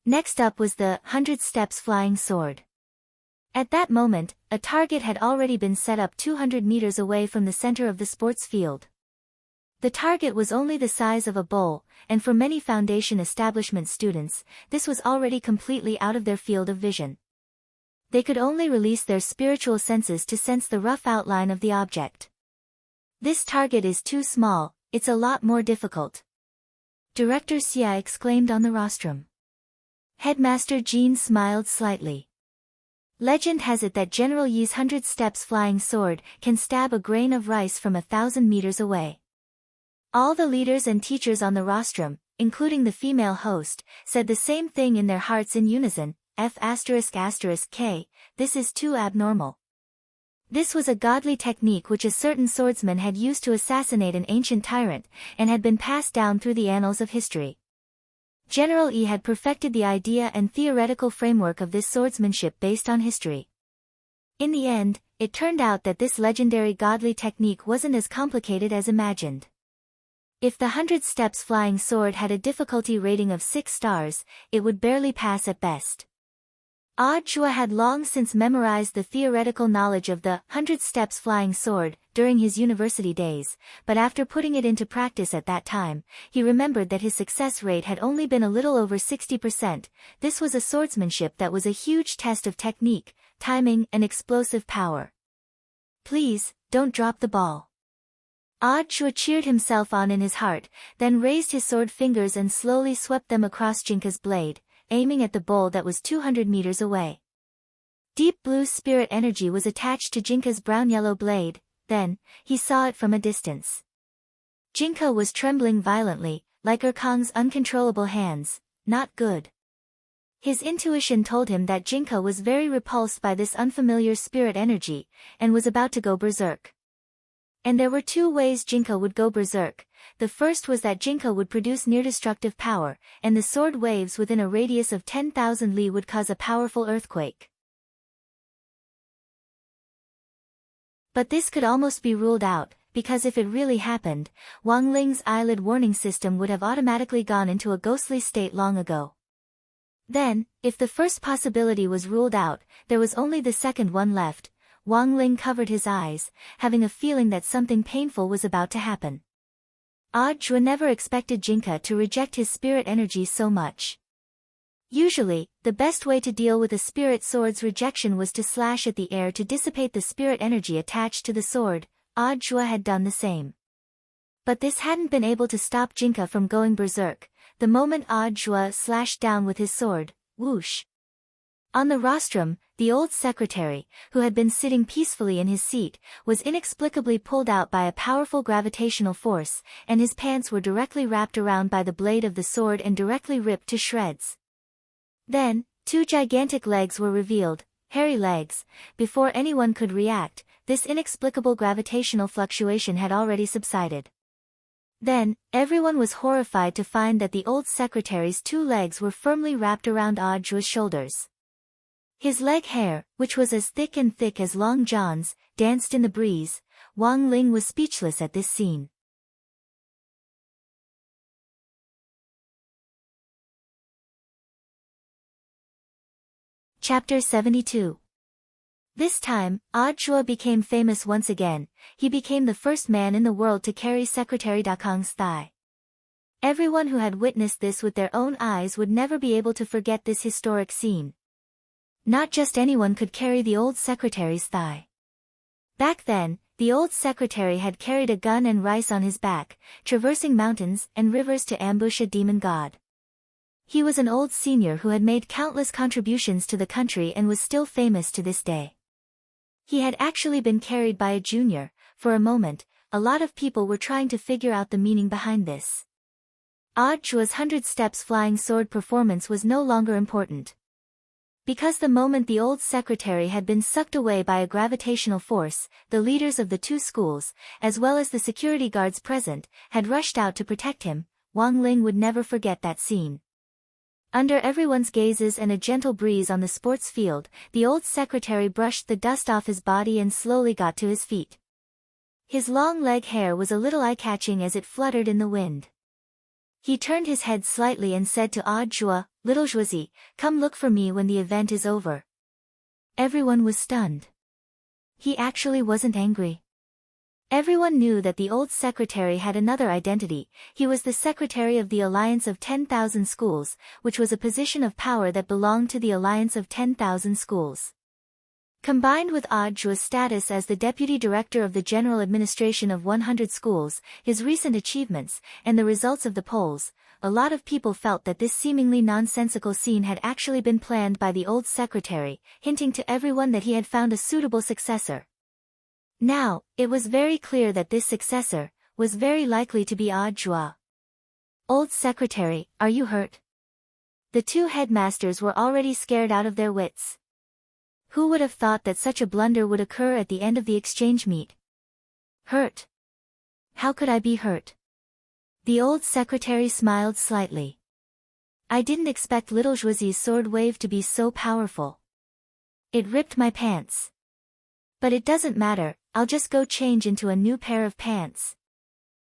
Next up was the 100 steps flying sword. At that moment, a target had already been set up 200 meters away from the center of the sports field. The target was only the size of a bowl, and for many foundation establishment students, this was already completely out of their field of vision. They could only release their spiritual senses to sense the rough outline of the object. This target is too small, it's a lot more difficult. Director Xia exclaimed on the rostrum. Headmaster Jean smiled slightly. Legend has it that General Yi's 100 steps flying sword can stab a grain of rice from 1,000 meters away. All the leaders and teachers on the rostrum, including the female host, said the same thing in their hearts in unison, F***K, this is too abnormal. This was a godly technique which a certain swordsman had used to assassinate an ancient tyrant, and had been passed down through the annals of history. General Yi had perfected the idea and theoretical framework of this swordsmanship based on history. In the end, it turned out that this legendary godly technique wasn't as complicated as imagined. If the 100 steps flying sword had a difficulty rating of 6 stars, it would barely pass at best. Audhua had long since memorized the theoretical knowledge of the 100 steps flying sword during his university days, but after putting it into practice at that time, he remembered that his success rate had only been a little over 60%. This was a swordsmanship that was a huge test of technique, timing, and explosive power. Please, don't drop the ball. Audhua cheered himself on in his heart, then raised his sword fingers and slowly swept them across Jinka's blade, aiming at the bowl that was 200 meters away. Deep blue spirit energy was attached to Jinka's brown-yellow blade. Then, he saw it from a distance. Jinka was trembling violently, like Erkang's uncontrollable hands. Not good. His intuition told him that Jinka was very repulsed by this unfamiliar spirit energy, and was about to go berserk. And there were 2 ways Jinka would go berserk. The first was that Jinka would produce near-destructive power, and the sword waves within a radius of 10,000 li would cause a powerful earthquake. But this could almost be ruled out, because if it really happened, Wang Ling's eyelid warning system would have automatically gone into a ghostly state long ago. Then, if the first possibility was ruled out, there was only the second one left. Wang Ling covered his eyes, having a feeling that something painful was about to happen. Audhua never expected Jinka to reject his spirit energy so much. Usually, the best way to deal with a spirit sword's rejection was to slash at the air to dissipate the spirit energy attached to the sword. Audhua had done the same. But this hadn't been able to stop Jinka from going berserk. The moment Audhua slashed down with his sword, whoosh. On the rostrum, the old secretary, who had been sitting peacefully in his seat, was inexplicably pulled out by a powerful gravitational force, and his pants were directly wrapped around by the blade of the sword and directly ripped to shreds. Then, 2 gigantic legs were revealed, hairy legs. Before anyone could react, this inexplicable gravitational fluctuation had already subsided. Then, everyone was horrified to find that the old secretary's 2 legs were firmly wrapped around Audhua's shoulders. His leg hair, which was as thick as Long John's, danced in the breeze. Wang Ling was speechless at this scene. Chapter 72. This time, Audjua became famous once again. He became the first man in the world to carry Secretary Dakang's thigh. Everyone who had witnessed this with their own eyes would never be able to forget this historic scene. Not just anyone could carry the old secretary's thigh. Back then, the old secretary had carried a gun and rice on his back, traversing mountains and rivers to ambush a demon god. He was an old senior who had made countless contributions to the country and was still famous to this day. He had actually been carried by a junior. For a moment, a lot of people were trying to figure out the meaning behind this. Audjua's 100 steps flying sword performance was no longer important. Because the moment the old secretary had been sucked away by a gravitational force, the leaders of the two schools, as well as the security guards present, had rushed out to protect him. Wang Ling would never forget that scene. Under everyone's gazes and a gentle breeze on the sports field, the old secretary brushed the dust off his body and slowly got to his feet. His long leg hair was a little eye-catching as it fluttered in the wind. He turned his head slightly and said to Audjua, "Little Zhuzi, come look for me when the event is over." Everyone was stunned. He actually wasn't angry. Everyone knew that the old secretary had another identity. He was the secretary of the Alliance of 10,000 Schools, which was a position of power that belonged to the Alliance of 10,000 Schools. Combined with Audjua's status as the deputy director of the general administration of 100 schools, his recent achievements, and the results of the polls, a lot of people felt that this seemingly nonsensical scene had actually been planned by the old secretary, hinting to everyone that he had found a suitable successor. Now, it was very clear that this successor was very likely to be Audjua. "Old secretary, are you hurt?" The two headmasters were already scared out of their wits. Who would have thought that such a blunder would occur at the end of the exchange meet? "Hurt? How could I be hurt?" The old secretary smiled slightly. "I didn't expect little Zhuzi's sword wave to be so powerful. It ripped my pants. But it doesn't matter, I'll just go change into a new pair of pants."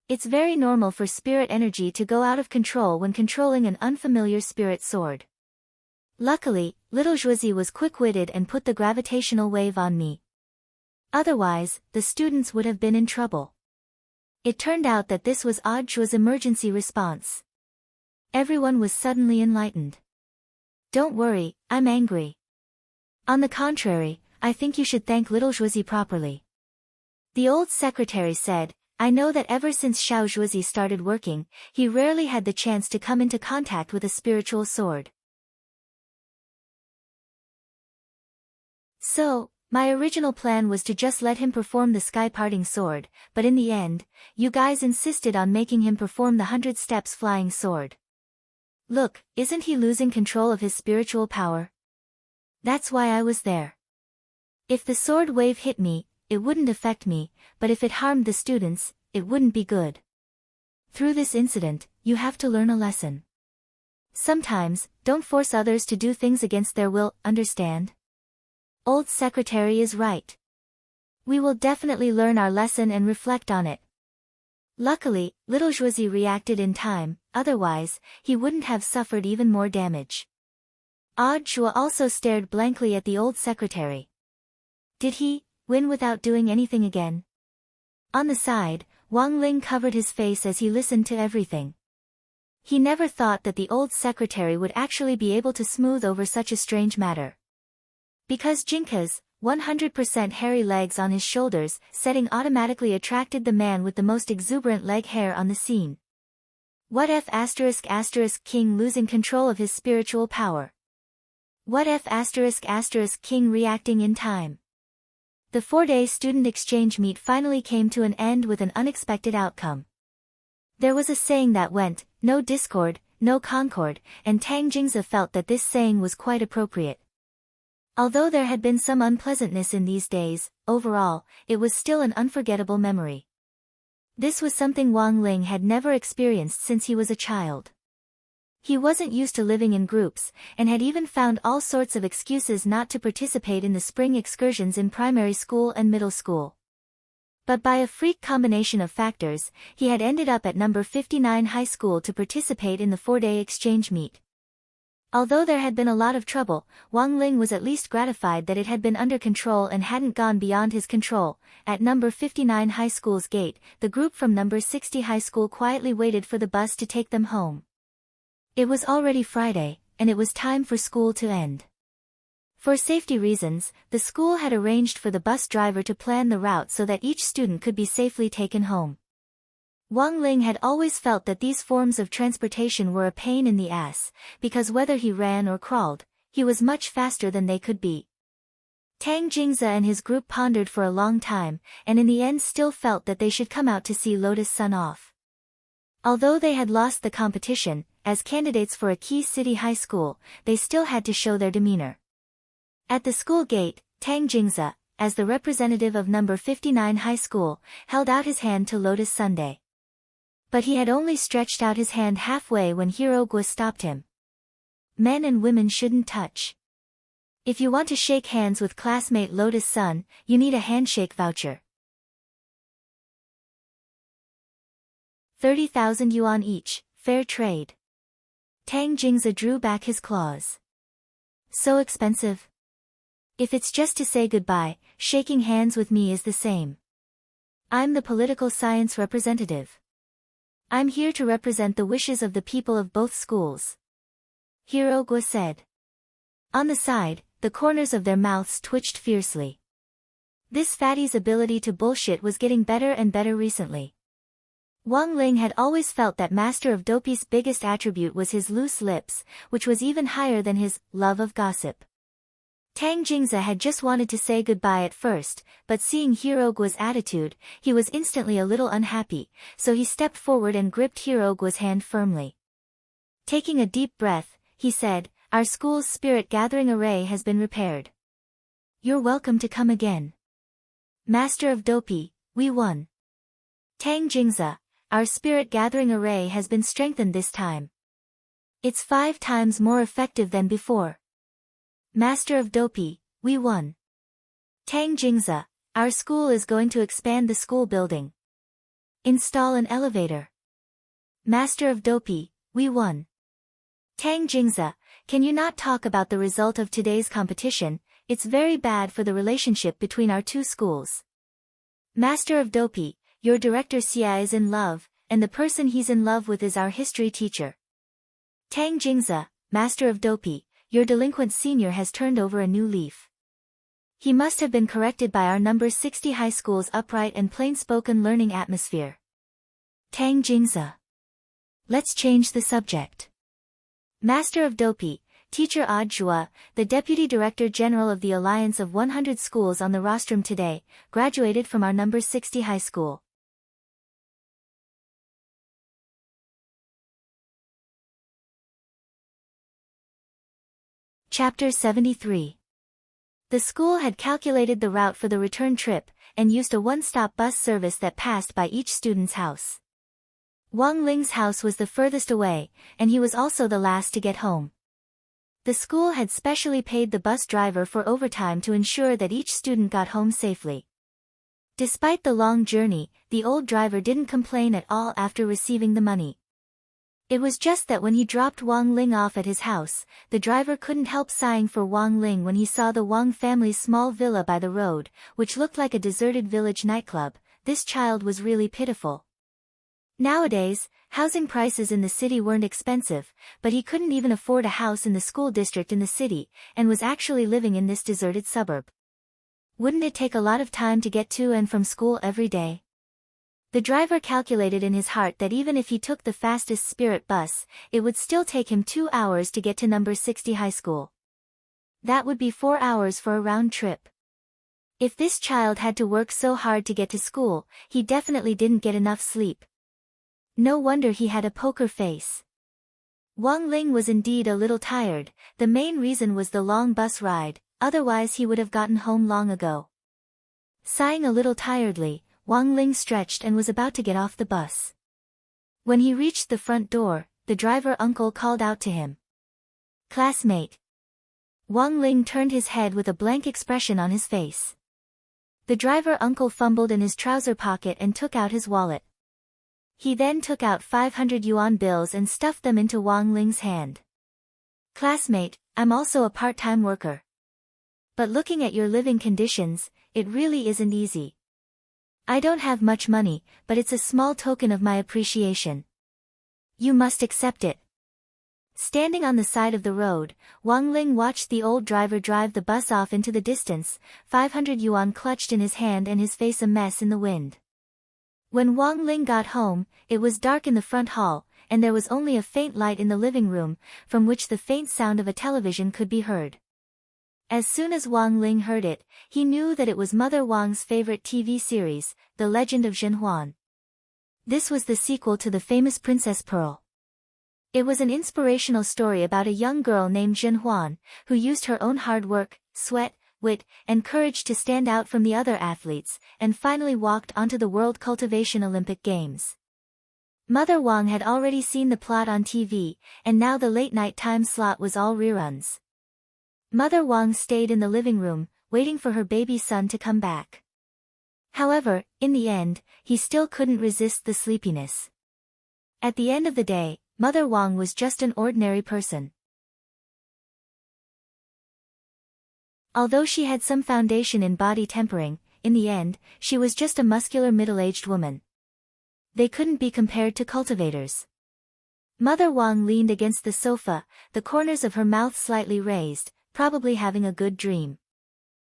It's very normal for spirit energy to go out of control when controlling an unfamiliar spirit sword. Luckily, little Zhuzi was quick-witted and put the gravitational wave on me. Otherwise, the students would have been in trouble. It turned out that this was Audjua's emergency response. Everyone was suddenly enlightened. "Don't worry, I'm angry. On the contrary, I think you should thank little Zhuzi properly." The old secretary said, "I know that ever since Xiao Zhuzi started working, he rarely had the chance to come into contact with a spiritual sword. So, my original plan was to just let him perform the sky-parting sword, but in the end, you guys insisted on making him perform the 100 steps flying sword. Look, isn't he losing control of his spiritual power? That's why I was there. If the sword wave hit me, it wouldn't affect me, but if it harmed the students, it wouldn't be good. Through this incident, you have to learn a lesson. Sometimes, don't force others to do things against their will, understand? Old secretary is right. We will definitely learn our lesson and reflect on it." Luckily, little Zhuzi reacted in time, otherwise, he wouldn't have suffered even more damage. Audjua also stared blankly at the old secretary. Did he win without doing anything again? On the side, Wang Ling covered his face as he listened to everything. He never thought that the old secretary would actually be able to smooth over such a strange matter. Because Jinka's 100% hairy legs on his shoulders setting automatically attracted the man with the most exuberant leg hair on the scene. What if *** king losing control of his spiritual power? What if *** king reacting in time? The 4-day student exchange meet finally came to an end with an unexpected outcome. There was a saying that went, "No discord, no concord," and Tang Jingzi felt that this saying was quite appropriate. Although there had been some unpleasantness in these days, overall, it was still an unforgettable memory. This was something Wang Ling had never experienced since he was a child. He wasn't used to living in groups, and had even found all sorts of excuses not to participate in the spring excursions in primary school and middle school. But by a freak combination of factors, he had ended up at number 59 high school to participate in the 4-day exchange meet. Although there had been a lot of trouble, Wang Ling was at least gratified that it had been under control and hadn't gone beyond his control. At number 59 high school's gate, the group from number 60 high school quietly waited for the bus to take them home. It was already Friday, and it was time for school to end. For safety reasons, the school had arranged for the bus driver to plan the route so that each student could be safely taken home. Wang Ling had always felt that these forms of transportation were a pain in the ass, because whether he ran or crawled, he was much faster than they could be. Tang Jingze and his group pondered for a long time, and in the end still felt that they should come out to see Lotus Sun off. Although they had lost the competition, as candidates for a key city high school, they still had to show their demeanor. At the school gate, Tang Jingze, as the representative of number 59 high school, held out his hand to Lotus Sunday. But he had only stretched out his hand halfway when Hirogwa stopped him. Men and women shouldn't touch. If you want to shake hands with classmate Lotus Sun, you need a handshake voucher. 30,000 yuan each, fair trade. Tang Jingze drew back his claws. So expensive? If it's just to say goodbye, shaking hands with me is the same. I'm the political science representative. I'm here to represent the wishes of the people of both schools. Hirogwa said. On the side, the corners of their mouths twitched fiercely. This fatty's ability to bullshit was getting better and better recently. Wang Ling had always felt that Master of Dopey's biggest attribute was his loose lips, which was even higher than his love of gossip. Tang Jingze had just wanted to say goodbye at first, but seeing Hirogwa's attitude, he was instantly a little unhappy, so he stepped forward and gripped Hirogwa's hand firmly. Taking a deep breath, he said, "Our school's spirit gathering array has been repaired. You're welcome to come again. Master of Dopey, we won. Tang Jingze, our spirit gathering array has been strengthened this time. It's 5 times more effective than before. Master of Dopey, we won. Tang Jingze, our school is going to expand the school building. Install an elevator. Master of Dopey, we won. Tang Jingze, can you not talk about the result of today's competition? It's very bad for the relationship between our two schools. Master of Dopey, your director Xia is in love, and the person he's in love with is our history teacher. Tang Jingze, Master of Dopey, your delinquent senior has turned over a new leaf. He must have been corrected by our number 60 high school's upright and plain-spoken learning atmosphere. Tang Jingze. Let's change the subject. Master of Dopey, Teacher Odd Zhua, the Deputy Director General of the Alliance of 100 Schools on the rostrum today, graduated from our number 60 high school. Chapter 73. The school had calculated the route for the return trip, and used a one-stop bus service that passed by each student's house. Wang Ling's house was the furthest away, and he was also the last to get home. The school had specially paid the bus driver for overtime to ensure that each student got home safely. Despite the long journey, the old driver didn't complain at all after receiving the money. It was just that when he dropped Wang Ling off at his house, the driver couldn't help sighing for Wang Ling when he saw the Wang family's small villa by the road, which looked like a deserted village nightclub. This child was really pitiful. Nowadays, housing prices in the city weren't expensive, but he couldn't even afford a house in the school district in the city, and was actually living in this deserted suburb. Wouldn't it take a lot of time to get to and from school every day? The driver calculated in his heart that even if he took the fastest Spirit bus, it would still take him 2 hours to get to number 60 high school. That would be 4 hours for a round trip. If this child had to work so hard to get to school, he definitely didn't get enough sleep. No wonder he had a poker face. Wang Ling was indeed a little tired. The main reason was the long bus ride, otherwise he would have gotten home long ago. Sighing a little tiredly, Wang Ling stretched and was about to get off the bus. When he reached the front door, the driver uncle called out to him. "Classmate." Wang Ling turned his head with a blank expression on his face. The driver uncle fumbled in his trouser pocket and took out his wallet. He then took out 500 yuan bills and stuffed them into Wang Ling's hand. Classmate, I'm also a part-time worker. But looking at your living conditions, it really isn't easy. I don't have much money, but it's a small token of my appreciation. You must accept it. Standing on the side of the road, Wang Ling watched the old driver drive the bus off into the distance, 500 yuan clutched in his hand and his face a mess in the wind. When Wang Ling got home, it was dark in the front hall, and there was only a faint light in the living room, from which the faint sound of a television could be heard. As soon as Wang Ling heard it, he knew that it was Mother Wang's favorite TV series, The Legend of Zhenhuan. This was the sequel to the famous Princess Pearl. It was an inspirational story about a young girl named Zhenhuan, who used her own hard work, sweat, wit, and courage to stand out from the other athletes, and finally walked onto the World Cultivation Olympic Games. Mother Wang had already seen the plot on TV, and now the late-night time slot was all reruns. Mother Wang stayed in the living room, waiting for her baby son to come back. However, in the end, he still couldn't resist the sleepiness. At the end of the day, Mother Wang was just an ordinary person. Although she had some foundation in body tempering, in the end, she was just a muscular middle-aged woman. They couldn't be compared to cultivators. Mother Wang leaned against the sofa, the corners of her mouth slightly raised, probably having a good dream.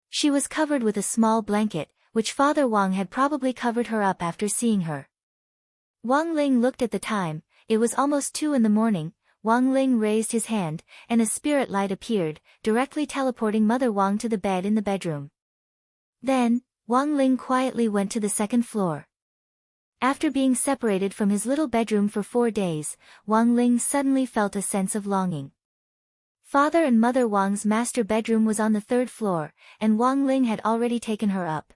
She was covered with a small blanket, which Father Wang had probably covered her up after seeing her. Wang Ling looked at the time. It was almost 2 in the morning. Wang Ling raised his hand, and a spirit light appeared, directly teleporting Mother Wang to the bed in the bedroom. Then, Wang Ling quietly went to the second floor. After being separated from his little bedroom for 4 days, Wang Ling suddenly felt a sense of longing. Father and Mother Wang's master bedroom was on the 3rd floor, and Wang Ling had already taken her up.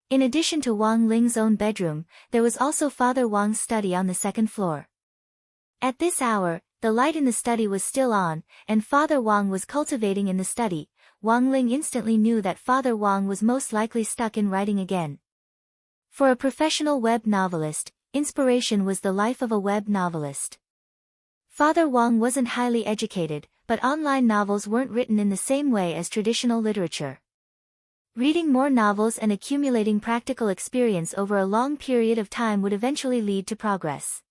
In addition to Wang Ling's own bedroom, there was also Father Wang's study on the 2nd floor. At this hour, the light in the study was still on, and Father Wang was cultivating in the study. Wang Ling instantly knew that Father Wang was most likely stuck in writing again. For a professional web novelist, inspiration was the life of a web novelist. Father Wang wasn't highly educated, but online novels weren't written in the same way as traditional literature. Reading more novels and accumulating practical experience over a long period of time would eventually lead to progress.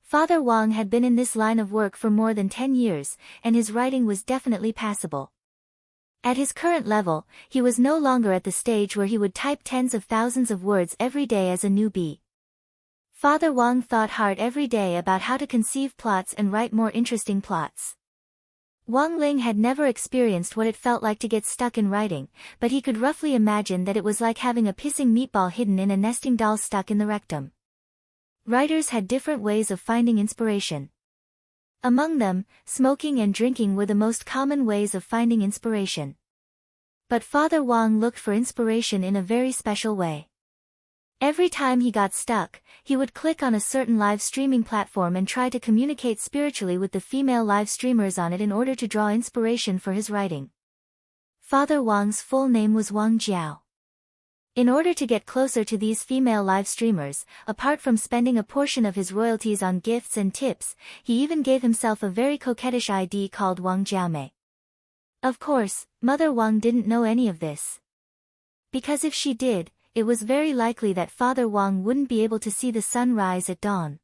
Father Wang had been in this line of work for more than 10 years, and his writing was definitely passable. At his current level, he was no longer at the stage where he would type tens of thousands of words every day as a newbie. Father Wang thought hard every day about how to conceive plots and write more interesting plots. Wang Ling had never experienced what it felt like to get stuck in writing, but he could roughly imagine that it was like having a pissing meatball hidden in a nesting doll stuck in the rectum. Writers had different ways of finding inspiration. Among them, smoking and drinking were the most common ways of finding inspiration. But Father Wang looked for inspiration in a very special way. Every time he got stuck, he would click on a certain live streaming platform and try to communicate spiritually with the female live streamers on it in order to draw inspiration for his writing. Father Wang's full name was Wang Jiao. In order to get closer to these female live streamers, apart from spending a portion of his royalties on gifts and tips, he even gave himself a very coquettish ID called Wang Jiaomei. Of course, Mother Wang didn't know any of this. Because if she did, it was very likely that Father Wang wouldn't be able to see the sun rise at dawn.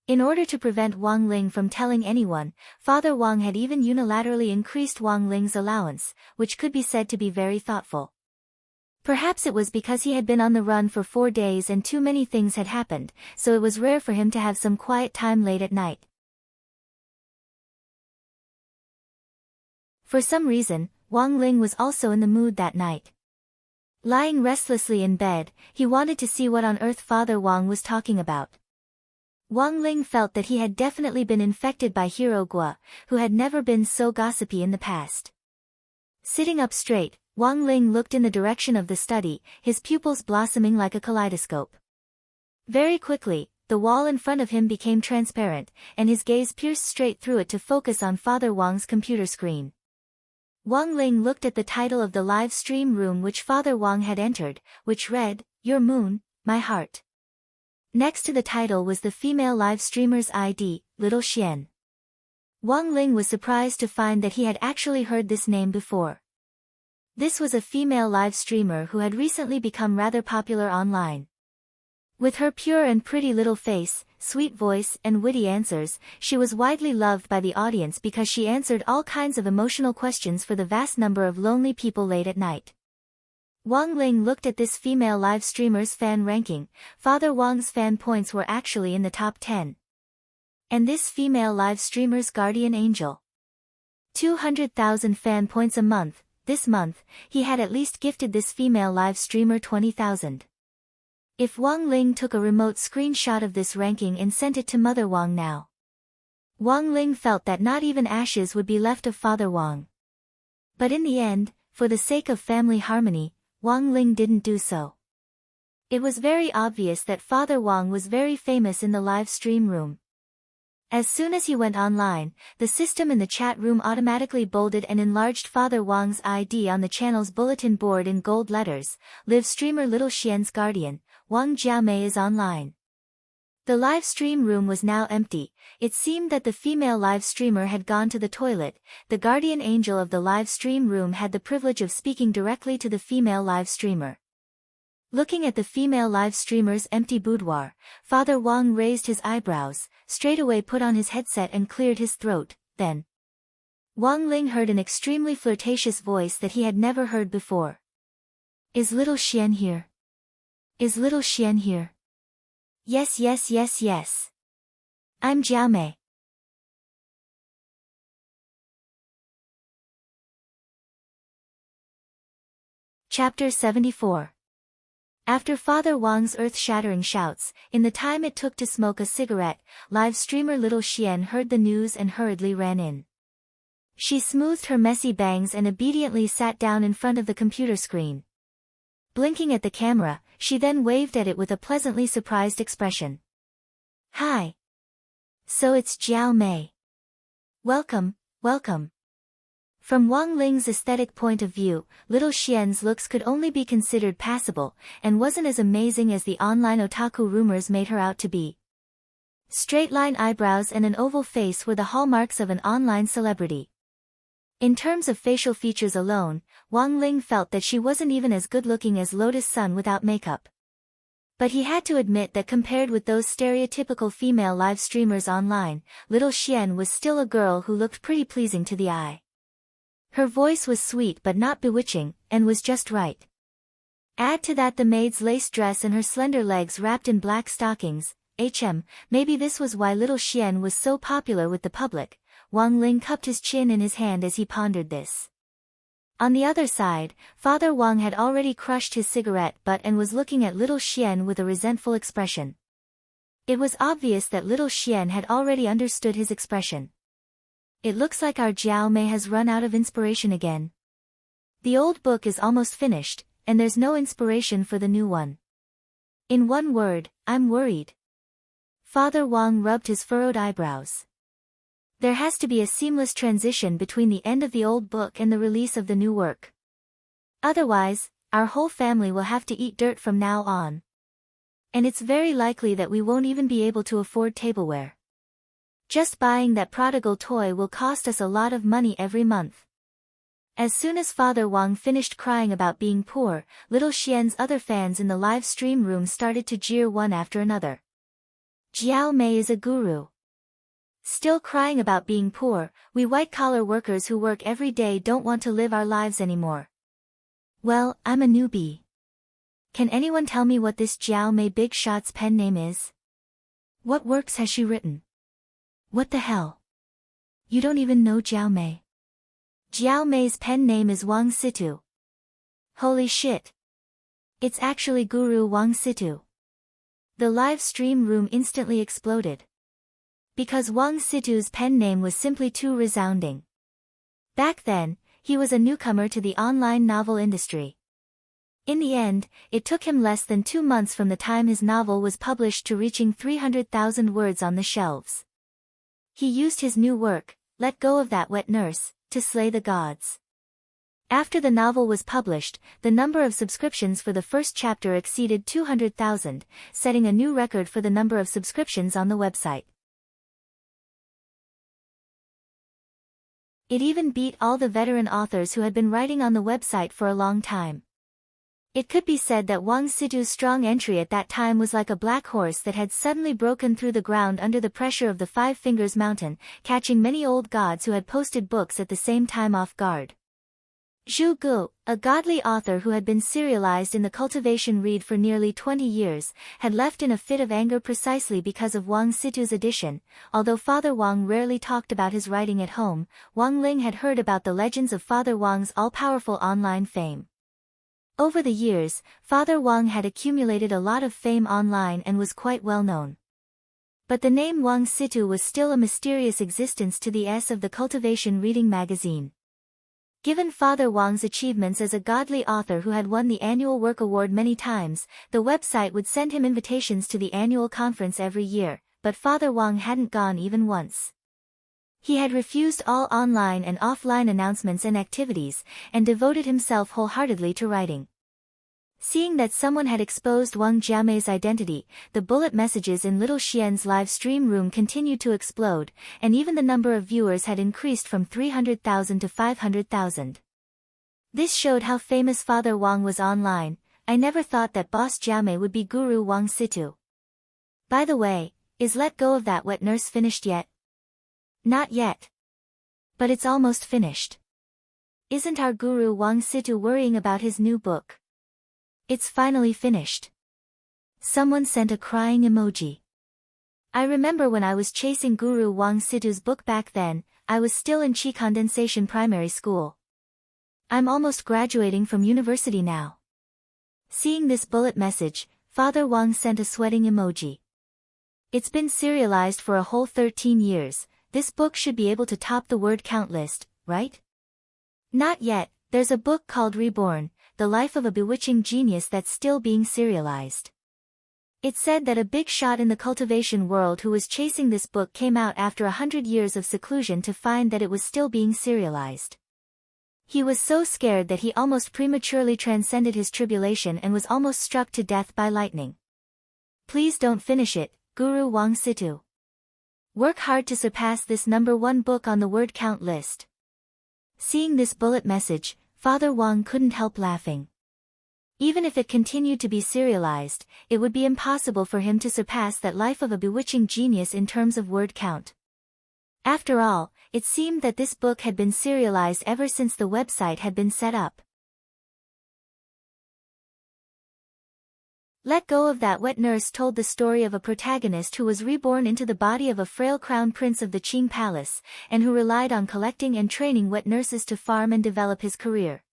In order to prevent Wang Ling from telling anyone, Father Wang had even unilaterally increased Wang Ling's allowance, which could be said to be very thoughtful. Perhaps it was because he had been on the run for 4 days and too many things had happened, so it was rare for him to have some quiet time late at night. For some reason, Wang Ling was also in the mood that night. Lying restlessly in bed, he wanted to see what on earth Father Wang was talking about. Wang Ling felt that he had definitely been infected by Hero Gua, who had never been so gossipy in the past. Sitting up straight, Wang Ling looked in the direction of the study, his pupils blossoming like a kaleidoscope. Very quickly, the wall in front of him became transparent, and his gaze pierced straight through it to focus on Father Wang's computer screen. Wang Ling looked at the title of the live stream room which Father Wang had entered, which read, "Your Moon, My Heart." Next to the title was the female live streamer's ID, Little Xian. Wang Ling was surprised to find that he had actually heard this name before. This was a female live streamer who had recently become rather popular online. With her pure and pretty little face, sweet voice, and witty answers, she was widely loved by the audience because she answered all kinds of emotional questions for the vast number of lonely people late at night. Wang Ling looked at this female live streamer's fan ranking. Father Wang's fan points were actually in the top 10. And this female live streamer's guardian angel. 200,000 fan points a month. This month, he had at least gifted this female live streamer 20,000. If Wang Ling took a remote screenshot of this ranking and sent it to Mother Wang now, Wang Ling felt that not even ashes would be left of Father Wang. But in the end, for the sake of family harmony, Wang Ling didn't do so. It was very obvious that Father Wang was very famous in the live stream room. As soon as he went online, the system in the chat room automatically bolded and enlarged Father Wang's ID on the channel's bulletin board in gold letters. Live streamer Little Xian's guardian, Wang Jiaomei, is online. The live stream room was now empty. It seemed that the female live streamer had gone to the toilet. The guardian angel of the live stream room had the privilege of speaking directly to the female live streamer. Looking at the female live streamer's empty boudoir, Father Wang raised his eyebrows, straightaway put on his headset and cleared his throat. Then Wang Ling heard an extremely flirtatious voice that he had never heard before. Is Little Xian here? Is Little Xian here? Yes, yes, yes, yes. I'm Jiaomei. Chapter 74. After Father Wang's earth-shattering shouts, in the time it took to smoke a cigarette, live streamer Little Xian heard the news and hurriedly ran in. She smoothed her messy bangs and obediently sat down in front of the computer screen. Blinking at the camera, she then waved at it with a pleasantly surprised expression. Hi. So it's Jiaomei. Welcome, welcome. From Wang Ling's aesthetic point of view, Little Xian's looks could only be considered passable, and wasn't as amazing as the online otaku rumors made her out to be. Straight-line eyebrows and an oval face were the hallmarks of an online celebrity. In terms of facial features alone, Wang Ling felt that she wasn't even as good-looking as Lotus Sun without makeup. But he had to admit that compared with those stereotypical female live streamers online, Little Xian was still a girl who looked pretty pleasing to the eye. Her voice was sweet but not bewitching, and was just right. Add to that the maid's lace dress and her slender legs wrapped in black stockings. Maybe this was why Little Xian was so popular with the public. Wang Ling cupped his chin in his hand as he pondered this. On the other side, Father Wang had already crushed his cigarette butt and was looking at Little Xian with a resentful expression. It was obvious that Little Xian had already understood his expression. It looks like our Jiaomei has run out of inspiration again. The old book is almost finished, and there's no inspiration for the new one. In one word, I'm worried. Father Wang rubbed his furrowed eyebrows. There has to be a seamless transition between the end of the old book and the release of the new work. Otherwise, our whole family will have to eat dirt from now on. And it's very likely that we won't even be able to afford tableware. Just buying that prodigal toy will cost us a lot of money every month. As soon as Father Wang finished crying about being poor, Little Xian's other fans in the live stream room started to jeer one after another. Jiaomei is a guru. Still crying about being poor, we white-collar workers who work every day don't want to live our lives anymore. Well, I'm a newbie. Can anyone tell me what this Jiaomei Big Shot's pen name is? What works has she written? What the hell? You don't even know Jiaomei. Jiaomei's pen name is Wang Situ. Holy shit. It's actually Guru Wang Situ. The live stream room instantly exploded. Because Wang Situ's pen name was simply too resounding. Back then, he was a newcomer to the online novel industry. In the end, it took him less than 2 months from the time his novel was published to reaching 300,000 words on the shelves. He used his new work, Let Go of That Wet Nurse, to slay the gods. After the novel was published, the number of subscriptions for the first chapter exceeded 200,000, setting a new record for the number of subscriptions on the website. It even beat all the veteran authors who had been writing on the website for a long time. It could be said that Wang Situ's strong entry at that time was like a black horse that had suddenly broken through the ground under the pressure of the Five Fingers Mountain, catching many old gods who had posted books at the same time off guard. Zhu Gu, a godly author who had been serialized in the cultivation read for nearly 20 years, had left in a fit of anger precisely because of Wang Situ's edition. Although Father Wang rarely talked about his writing at home, Wang Ling had heard about the legends of Father Wang's all-powerful online fame. Over the years, Father Wang had accumulated a lot of fame online and was quite well known. But the name Wang Situ was still a mysterious existence to the S of the Cultivation Reading magazine. Given Father Wang's achievements as a godly author who had won the annual Work Award many times, the website would send him invitations to the annual conference every year, but Father Wang hadn't gone even once. He had refused all online and offline announcements and activities, and devoted himself wholeheartedly to writing. Seeing that someone had exposed Wang Jiamei's identity, the bullet messages in Little Xian's live stream room continued to explode, and even the number of viewers had increased from 300,000 to 500,000. This showed how famous Father Wang was online. I never thought that Boss Jiamei would be Guru Wang Situ. By the way, is Let Go of That Wet Nurse finished yet? Not yet. But it's almost finished. Isn't our Guru Wang Situ worrying about his new book? It's finally finished. Someone sent a crying emoji. I remember when I was chasing Guru Wang Situ's book back then, I was still in Qi Condensation Primary School. I'm almost graduating from university now. Seeing this bullet message, Father Wang sent a sweating emoji. It's been serialized for a whole 13 years, this book should be able to top the word count list, right? Not yet, there's a book called Reborn, The Life of a Bewitching Genius that's still being serialized. It said that a big shot in the cultivation world who was chasing this book came out after 100 years of seclusion to find that it was still being serialized. He was so scared that he almost prematurely transcended his tribulation and was almost struck to death by lightning. Please don't finish it, Guru Wang Situ. Work hard to surpass this #1 book on the word count list. Seeing this bullet message, Father Wang couldn't help laughing. Even if it continued to be serialized, it would be impossible for him to surpass that Life of a Bewitching Genius in terms of word count. After all, it seemed that this book had been serialized ever since the website had been set up. Let Go of That Wet Nurse told the story of a protagonist who was reborn into the body of a frail crown prince of the Qing Palace, and who relied on collecting and training wet nurses to farm and develop his career.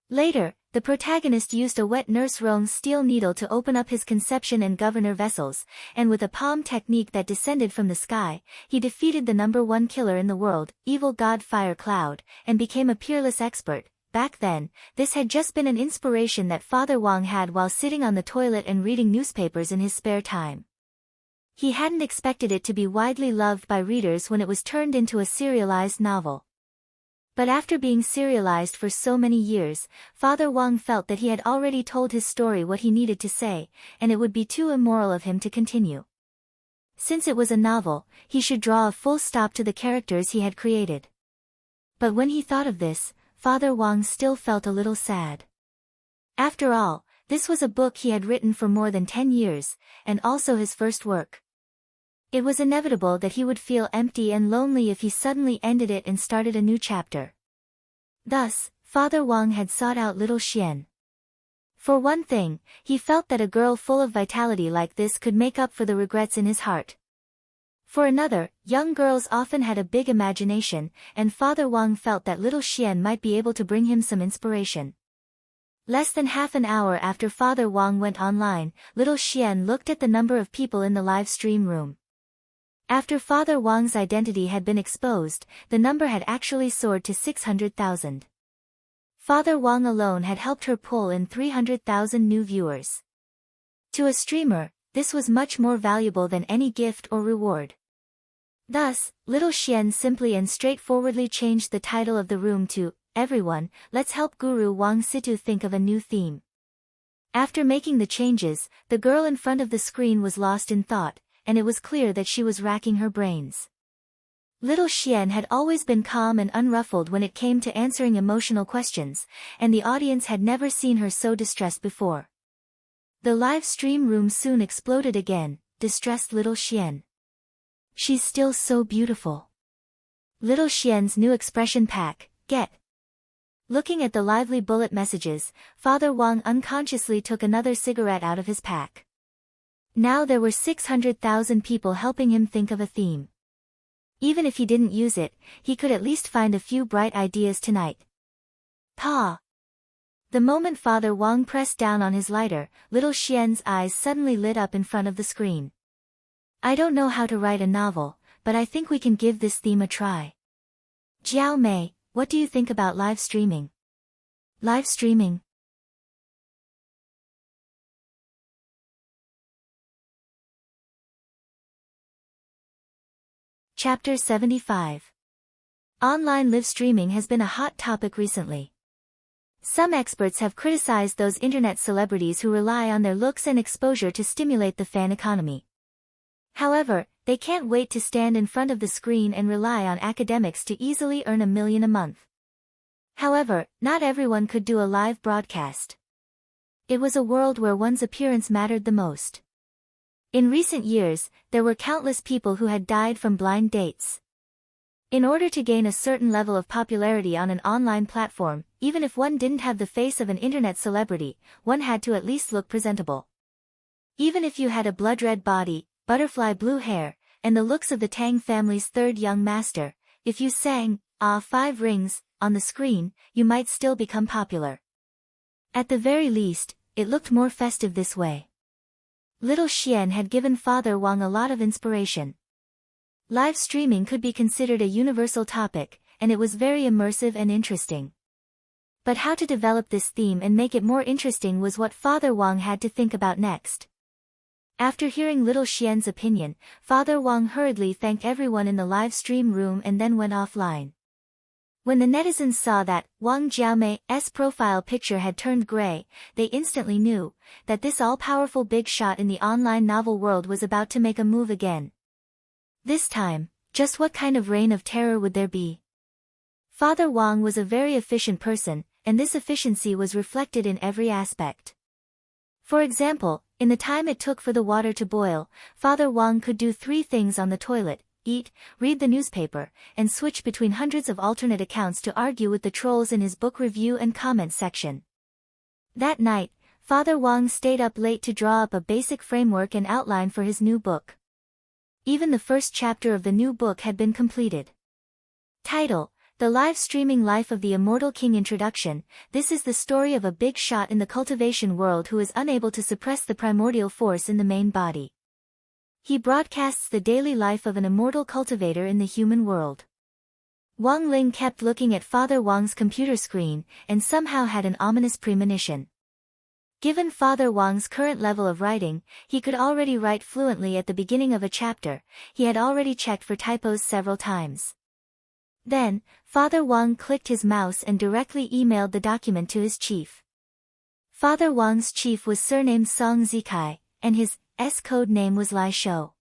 Later, the protagonist used a wet nurse Rong's steel needle to open up his conception and governor vessels, and with a palm technique that descended from the sky, he defeated the #1 killer in the world, evil god Fire Cloud, and became a peerless expert. Back then, this had just been an inspiration that Father Wang had while sitting on the toilet and reading newspapers in his spare time. He hadn't expected it to be widely loved by readers when it was turned into a serialized novel. But after being serialized for so many years, Father Wang felt that he had already told his story what he needed to say, and it would be too immoral of him to continue. Since it was a novel, he should draw a full stop to the characters he had created. But when he thought of this, Father Wang still felt a little sad. After all, this was a book he had written for more than 10 years, and also his first work. It was inevitable that he would feel empty and lonely if he suddenly ended it and started a new chapter. Thus, Father Wang had sought out Little Xian. For one thing, he felt that a girl full of vitality like this could make up for the regrets in his heart. For another, young girls often had a big imagination, and Father Wang felt that Little Xian might be able to bring him some inspiration. Less than half an hour after Father Wang went online, Little Xian looked at the number of people in the live stream room. After Father Wang's identity had been exposed, the number had actually soared to 600,000. Father Wang alone had helped her pull in 300,000 new viewers. To a streamer, this was much more valuable than any gift or reward. Thus, Little Xian simply and straightforwardly changed the title of the room to, "Everyone, let's help Guru Wang Situ think of a new theme." After making the changes, the girl in front of the screen was lost in thought, and it was clear that she was racking her brains. Little Xian had always been calm and unruffled when it came to answering emotional questions, and the audience had never seen her so distressed before. The live stream room soon exploded again, distressed Little Xian. She's still so beautiful. Little Xian's new expression pack, get. Looking at the lively bullet messages, Father Wang unconsciously took another cigarette out of his pack. Now there were 600,000 people helping him think of a theme. Even if he didn't use it, he could at least find a few bright ideas tonight. Pa! The moment Father Wang pressed down on his lighter, Little Xian's eyes suddenly lit up in front of the screen. I don't know how to write a novel, but I think we can give this theme a try. Jiao Mei, what do you think about live streaming? Live streaming? Chapter 75. Online live streaming has been a hot topic recently. Some experts have criticized those internet celebrities who rely on their looks and exposure to stimulate the fan economy. However, they can't wait to stand in front of the screen and rely on academics to easily earn $1 million a month. However, not everyone could do a live broadcast. It was a world where one's appearance mattered the most. In recent years, there were countless people who had died from blind dates. In order to gain a certain level of popularity on an online platform, even if one didn't have the face of an internet celebrity, one had to at least look presentable. Even if you had a blood-red body, butterfly blue hair, and the looks of the Tang family's third young master, if you sang, "Ah, 5 Rings," on the screen, you might still become popular. At the very least, it looked more festive this way. Little Xian had given Father Wang a lot of inspiration. Live streaming could be considered a universal topic, and it was very immersive and interesting. But how to develop this theme and make it more interesting was what Father Wang had to think about next. After hearing Little Xian's opinion, Father Wang hurriedly thanked everyone in the live stream room and then went offline. When the netizens saw that Wang Jiaomei's profile picture had turned gray, they instantly knew that this all-powerful big shot in the online novel world was about to make a move again. This time, just what kind of reign of terror would there be? Father Wang was a very efficient person, and this efficiency was reflected in every aspect. For example, in the time it took for the water to boil, Father Wang could do 3 things on the toilet: eat, read the newspaper, and switch between hundreds of alternate accounts to argue with the trolls in his book review and comment section. That night, Father Wang stayed up late to draw up a basic framework and outline for his new book. Even the first chapter of the new book had been completed. Title: The Live Streaming Life of the Immortal King. Introduction. This is the story of a big shot in the cultivation world who is unable to suppress the primordial force in the main body. He broadcasts the daily life of an immortal cultivator in the human world. Wang Ling kept looking at Father Wang's computer screen, and somehow had an ominous premonition. Given Father Wang's current level of writing, he could already write fluently at the beginning of a chapter. He had already checked for typos several times. Then, Father Wang clicked his mouse and directly emailed the document to his chief. Father Wang's chief was surnamed Song Zikai, and his code name was Lai Shou.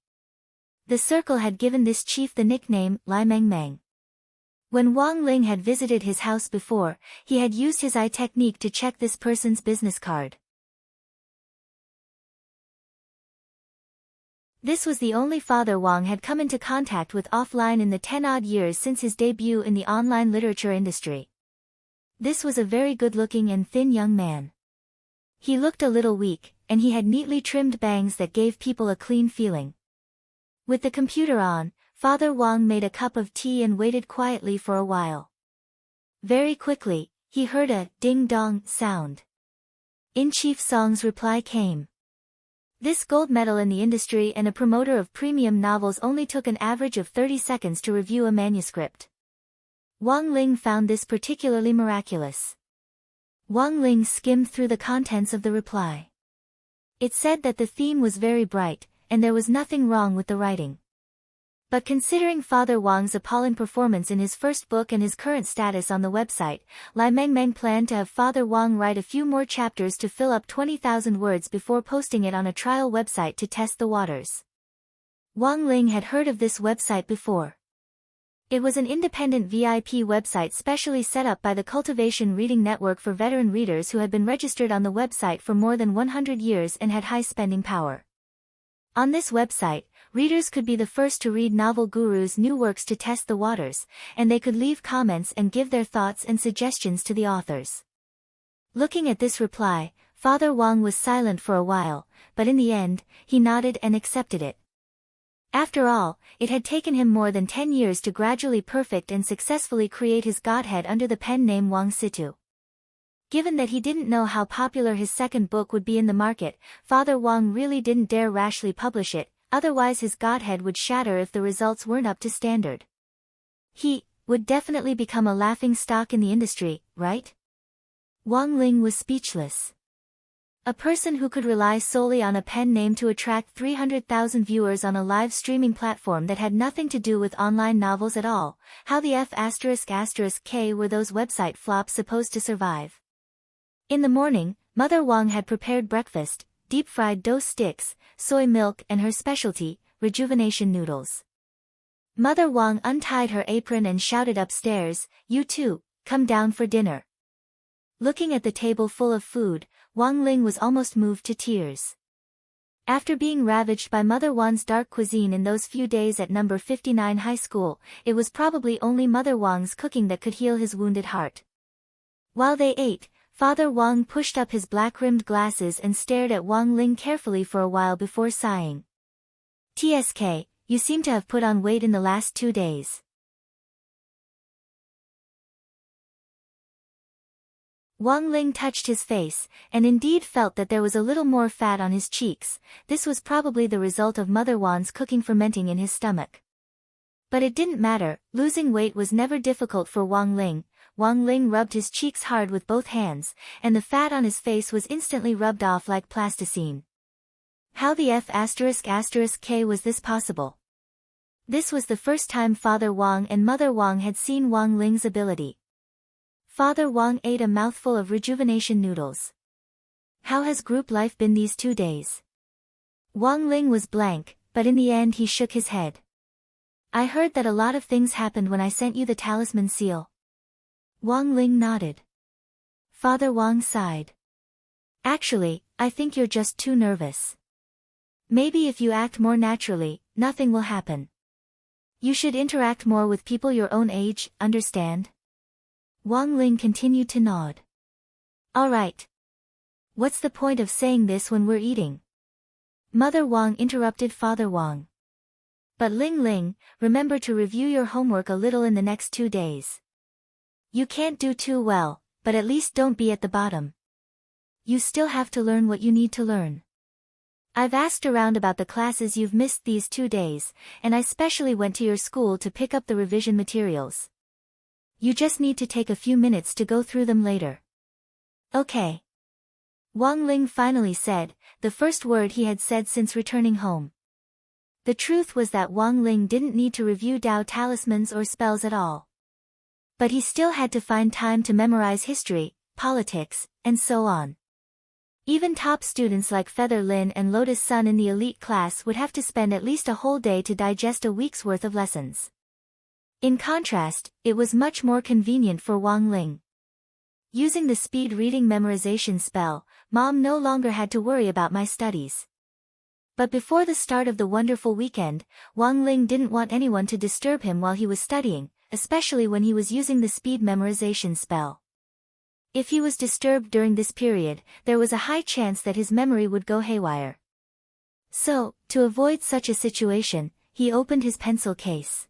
The circle had given this chief the nickname Lai Meng Meng. When Wang Ling had visited his house before, he had used his eye technique to check this person's business card. This was the only Father Wang had come into contact with offline in the 10-odd years since his debut in the online literature industry. This was a very good-looking and thin young man. He looked a little weak, and he had neatly trimmed bangs that gave people a clean feeling. With the computer on, Father Wang made a cup of tea and waited quietly for a while. Very quickly, he heard a ding-dong sound. In Chief Song's reply came. This gold medal in the industry and a promoter of premium novels only took an average of 30 seconds to review a manuscript. Wang Ling found this particularly miraculous. Wang Ling skimmed through the contents of the reply. It said that the theme was very bright, and there was nothing wrong with the writing. But considering Father Wang's appalling performance in his first book and his current status on the website, Lai Meng Meng planned to have Father Wang write a few more chapters to fill up 20,000 words before posting it on a trial website to test the waters. Wang Ling had heard of this website before. It was an independent VIP website specially set up by the Cultivation Reading Network for veteran readers who had been registered on the website for more than 100 years and had high spending power. On this website, readers could be the first to read Novel Guru's new works to test the waters, and they could leave comments and give their thoughts and suggestions to the authors. Looking at this reply, Father Wang was silent for a while, but in the end, he nodded and accepted it. After all, it had taken him more than 10 years to gradually perfect and successfully create his godhead under the pen name Wang Situ. Given that he didn't know how popular his second book would be in the market, Father Wang really didn't dare rashly publish it, otherwise his godhead would shatter if the results weren't up to standard. He would definitely become a laughing stock in the industry, right? Wang Ling was speechless. A person who could rely solely on a pen name to attract 300,000 viewers on a live streaming platform that had nothing to do with online novels at all, how the F***K were those website flops supposed to survive? In the morning, Mother Wang had prepared breakfast, deep-fried dough sticks, soy milk and her specialty, rejuvenation noodles. Mother Wang untied her apron and shouted upstairs, "You too, come down for dinner." Looking at the table full of food, Wang Ling was almost moved to tears. After being ravaged by Mother Wang's dark cuisine in those few days at number 59 high school, it was probably only Mother Wang's cooking that could heal his wounded heart. While they ate, Father Wang pushed up his black-rimmed glasses and stared at Wang Ling carefully for a while before sighing. "TSK, you seem to have put on weight in the last 2 days." Wang Ling touched his face, and indeed felt that there was a little more fat on his cheeks. This was probably the result of Mother Wang's cooking fermenting in his stomach. But it didn't matter, losing weight was never difficult for Wang Ling. Wang Ling rubbed his cheeks hard with both hands, and the fat on his face was instantly rubbed off like plasticine. How the F***K was this possible? This was the first time Father Wang and Mother Wang had seen Wang Ling's ability. Father Wang ate a mouthful of rejuvenation noodles. "How has group life been these 2 days?" Wang Ling was blank, but in the end he shook his head. "I heard that a lot of things happened when I sent you the talisman seal." Wang Ling nodded. Father Wang sighed. "Actually, I think you're just too nervous. Maybe if you act more naturally, nothing will happen. You should interact more with people your own age, understand?" Wang Ling continued to nod. "All right. What's the point of saying this when we're eating?" Mother Wang interrupted Father Wang. "But Ling, remember to review your homework a little in the next 2 days. You can't do too well, but at least don't be at the bottom. You still have to learn what you need to learn. I've asked around about the classes you've missed these 2 days, and I specially went to your school to pick up the revision materials. You just need to take a few minutes to go through them later." "Okay." Wang Ling finally said, the first word he had said since returning home. The truth was that Wang Ling didn't need to review Dao talismans or spells at all. But he still had to find time to memorize history, politics, and so on. Even top students like Feather Lin and Lotus Sun in the elite class would have to spend at least a whole day to digest a week's worth of lessons. In contrast, it was much more convenient for Wang Ling. Using the speed reading memorization spell, Mom no longer had to worry about my studies. But before the start of the wonderful weekend, Wang Ling didn't want anyone to disturb him while he was studying, especially when he was using the speed memorization spell. If he was disturbed during this period, there was a high chance that his memory would go haywire. So, to avoid such a situation, he opened his pencil case.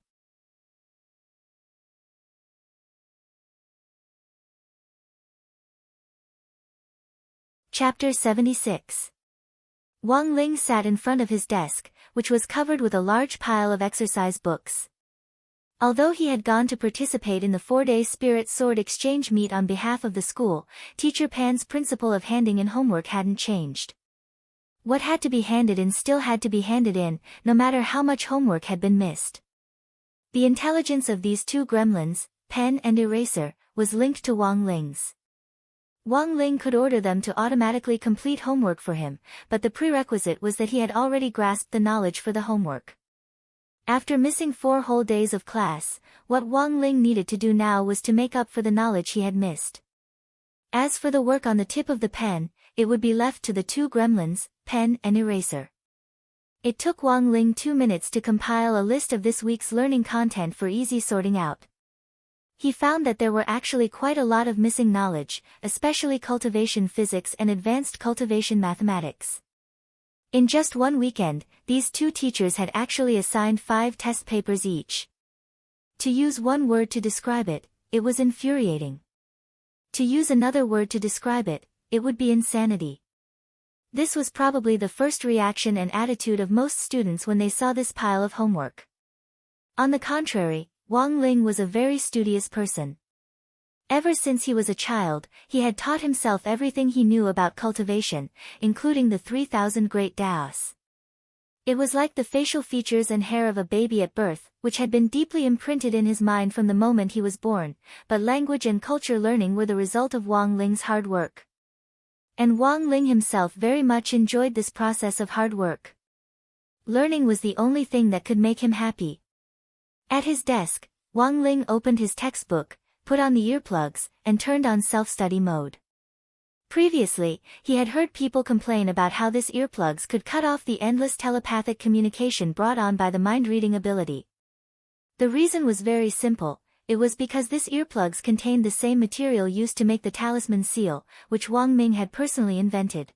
Chapter 76. Wang Ling sat in front of his desk, which was covered with a large pile of exercise books. Although he had gone to participate in the 4-day Spirit Sword exchange meet on behalf of the school, Teacher Pan's principle of handing in homework hadn't changed. What had to be handed in still had to be handed in, no matter how much homework had been missed. The intelligence of these two gremlins, pen and eraser, was linked to Wang Ling's. Wang Ling could order them to automatically complete homework for him, but the prerequisite was that he had already grasped the knowledge for the homework. After missing 4 whole days of class, what Wang Ling needed to do now was to make up for the knowledge he had missed. As for the work on the tip of the pen, it would be left to the 2 gremlins, pen and eraser. It took Wang Ling 2 minutes to compile a list of this week's learning content for easy sorting out. He found that there were actually quite a lot of missing knowledge, especially cultivation physics and advanced cultivation mathematics. In just one weekend, these 2 teachers had actually assigned 5 test papers each. To use one word to describe it, it was infuriating. To use another word to describe it, it would be insanity. This was probably the first reaction and attitude of most students when they saw this pile of homework. On the contrary, Wang Ling was a very studious person. Ever since he was a child, he had taught himself everything he knew about cultivation, including the 3,000 great Daos. It was like the facial features and hair of a baby at birth, which had been deeply imprinted in his mind from the moment he was born, but language and culture learning were the result of Wang Ling's hard work. And Wang Ling himself very much enjoyed this process of hard work. Learning was the only thing that could make him happy. At his desk, Wang Ling opened his textbook, put on the earplugs, and turned on self-study mode. Previously, he had heard people complain about how this earplugs could cut off the endless telepathic communication brought on by the mind-reading ability. The reason was very simple. It was because this earplugs contained the same material used to make the talisman seal, which Wang Ming had personally invented.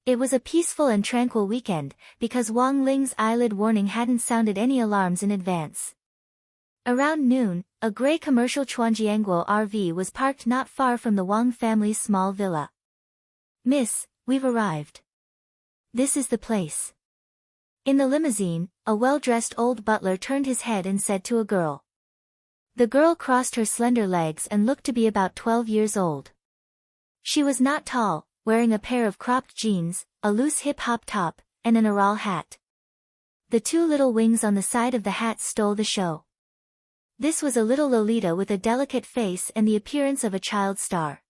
It was a peaceful and tranquil weekend, because Wang Ling's eyelid warning hadn't sounded any alarms in advance. Around noon, a gray commercial Chuanjiangguo RV was parked not far from the Wang family's small villa. "Miss, we've arrived. This is the place." In the limousine, a well-dressed old butler turned his head and said to a girl. The girl crossed her slender legs and looked to be about 12 years old. She was not tall, wearing a pair of cropped jeans, a loose hip-hop top, and an Aral hat. The 2 little wings on the side of the hat stole the show. This was a little Lolita with a delicate face and the appearance of a child star.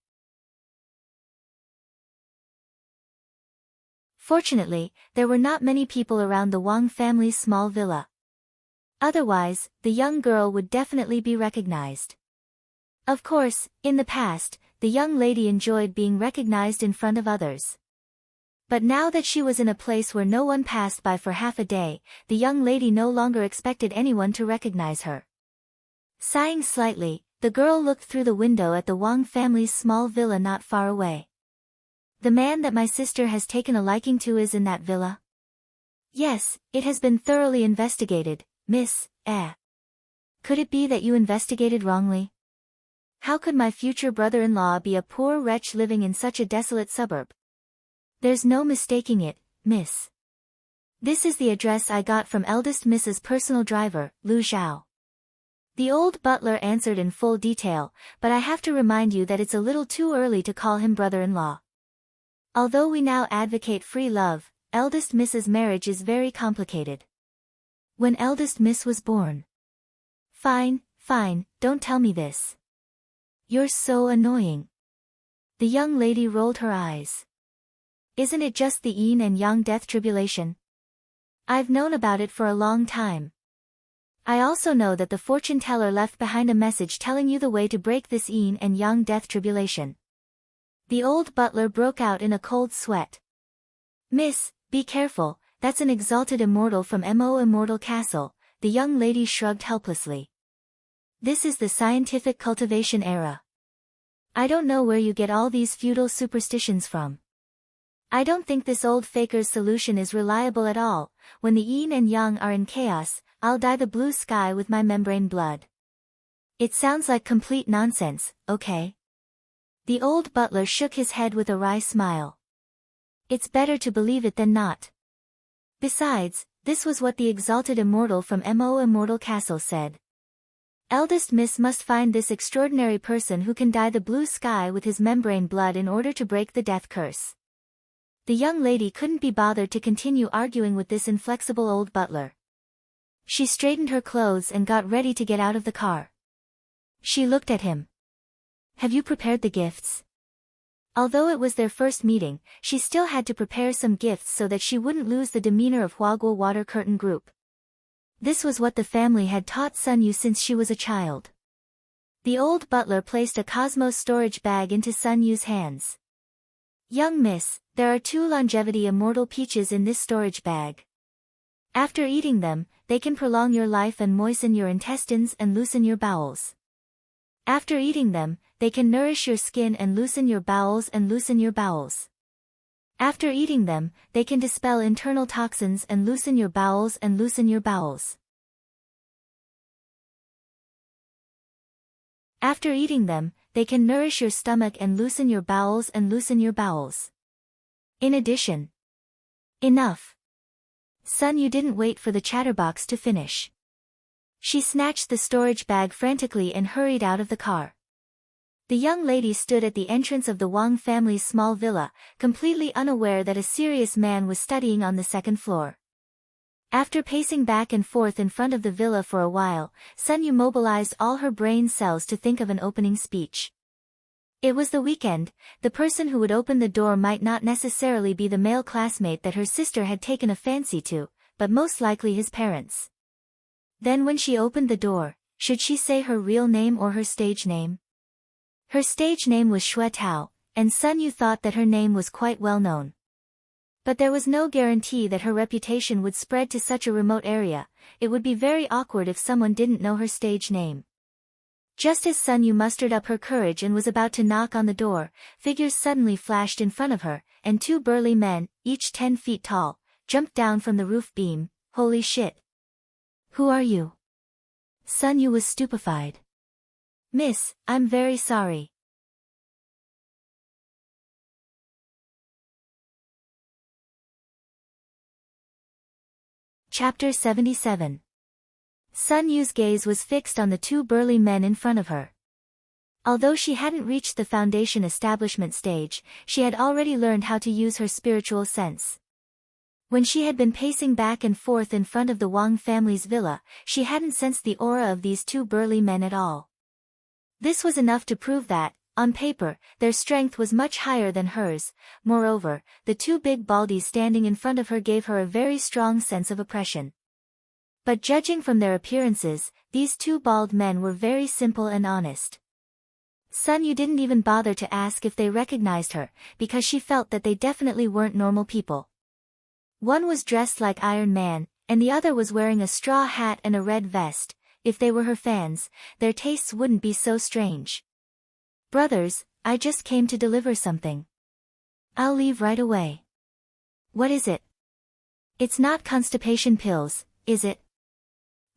Fortunately, there were not many people around the Wang family's small villa. Otherwise, the young girl would definitely be recognized. Of course, in the past, the young lady enjoyed being recognized in front of others. But now that she was in a place where no one passed by for half a day, the young lady no longer expected anyone to recognize her. Sighing slightly, the girl looked through the window at the Wang family's small villa not far away. "The man that my sister has taken a liking to is in that villa?" "Yes, it has been thoroughly investigated, miss." "Could it be that you investigated wrongly? How could my future brother-in-law be a poor wretch living in such a desolate suburb?" "There's no mistaking it, miss. This is the address I got from eldest Mrs. personal driver, Lu Zhao." The old butler answered in full detail, but I have to remind you that it's a little too early to call him brother-in-law. Although we now advocate free love, eldest Miss's marriage is very complicated. When eldest Miss was born. Fine, don't tell me this. You're so annoying. The young lady rolled her eyes. Isn't it just the yin and yang death tribulation? I've known about it for a long time. I also know that the fortune teller left behind a message telling you the way to break this yin and yang death tribulation. The old butler broke out in a cold sweat. "Miss, be careful, that's an exalted immortal from Mo Immortal Castle," the young lady shrugged helplessly. "This is the scientific cultivation era. I don't know where you get all these feudal superstitions from. I don't think this old faker's solution is reliable at all. When the yin and yang are in chaos, I'll dye the blue sky with my membrane blood." "It sounds like complete nonsense, okay?" The old butler shook his head with a wry smile. "It's better to believe it than not. Besides, this was what the exalted immortal from Mo Immortal Castle said. Eldest Miss must find this extraordinary person who can dye the blue sky with his membrane blood in order to break the death curse." The young lady couldn't be bothered to continue arguing with this inflexible old butler. She straightened her clothes and got ready to get out of the car. She looked at him. "Have you prepared the gifts?" Although it was their first meeting, she still had to prepare some gifts so that she wouldn't lose the demeanor of Huaguo Water Curtain Group. This was what the family had taught Sun Yu since she was a child. The old butler placed a Cosmos storage bag into Sun Yu's hands. "Young miss, there are 2 longevity immortal peaches in this storage bag. After eating them, they can prolong your life and moisten your intestines and loosen your bowels. After eating them, they can nourish your skin and loosen your bowels and loosen your bowels. After eating them, they can dispel internal toxins and loosen your bowels and loosen your bowels. After eating them, they can nourish your stomach and loosen your bowels and loosen your bowels. In addition." Enough. Sun Yu didn't wait for the chatterbox to finish. She snatched the storage bag frantically and hurried out of the car. The young lady stood at the entrance of the Wang family's small villa, completely unaware that a serious man was studying on the 2nd floor. After pacing back and forth in front of the villa for a while, Sun Yu mobilized all her brain cells to think of an opening speech. It was the weekend. The person who would open the door might not necessarily be the male classmate that her sister had taken a fancy to, but most likely his parents. Then when she opened the door, should she say her real name or her stage name? Her stage name was Xue Tao, and Sun Yu thought that her name was quite well known. But there was no guarantee that her reputation would spread to such a remote area. It would be very awkward if someone didn't know her stage name. Just as Sun Yu mustered up her courage and was about to knock on the door, figures suddenly flashed in front of her, and 2 burly men, each 10 feet tall, jumped down from the roof beam. "Holy shit! Who are you?" Sun Yu was stupefied. "Miss, I'm very sorry." Chapter 77. Sun Yu's gaze was fixed on the 2 burly men in front of her. Although she hadn't reached the foundation establishment stage, she had already learned how to use her spiritual sense. When she had been pacing back and forth in front of the Wang family's villa, she hadn't sensed the aura of these 2 burly men at all. This was enough to prove that, on paper, their strength was much higher than hers. Moreover, the 2 big baldies standing in front of her gave her a very strong sense of oppression. But judging from their appearances, these 2 bald men were very simple and honest. Sun Yu didn't even bother to ask if they recognized her, because she felt that they definitely weren't normal people. One was dressed like Iron Man, and the other was wearing a straw hat and a red vest. If they were her fans, their tastes wouldn't be so strange. "Brothers, I just came to deliver something. I'll leave right away." "What is it?" "It's not constipation pills, is it?"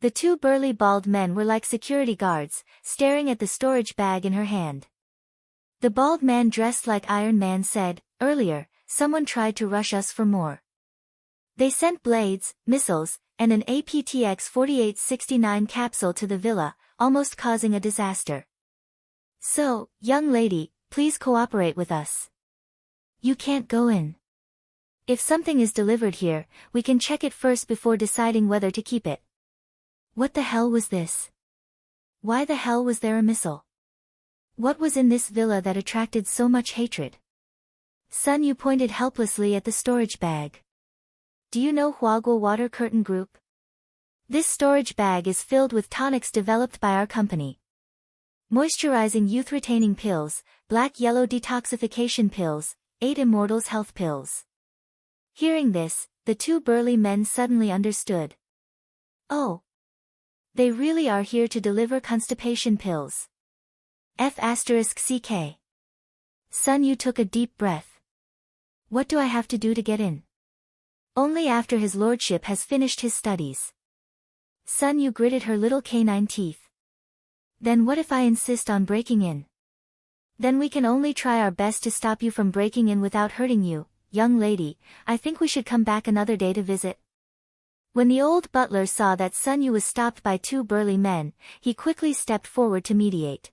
The 2 burly bald men were like security guards, staring at the storage bag in her hand. The bald man dressed like Iron Man said, "Earlier, someone tried to rush us for more. They sent blades, missiles, and an APTX-4869 capsule to the villa, almost causing a disaster. So, young lady, please cooperate with us. You can't go in. If something is delivered here, we can check it first before deciding whether to keep it." What the hell was this? Why the hell was there a missile? What was in this villa that attracted so much hatred? Sun Yu pointed helplessly at the storage bag. "Do you know Huaguo Water Curtain Group? This storage bag is filled with tonics developed by our company. Moisturizing youth-retaining pills, black-yellow detoxification pills, 8 immortals health pills." Hearing this, the 2 burly men suddenly understood. Oh. They really are here to deliver constipation pills. F***CK. Sun Yu took a deep breath. What do I have to do to get in? Only after his lordship has finished his studies. Sun Yu gritted her little canine teeth. Then what if I insist on breaking in? Then we can only try our best to stop you from breaking in without hurting you. Young lady, I think we should come back another day to visit. When the old butler saw that Sun Yu was stopped by 2 burly men, he quickly stepped forward to mediate.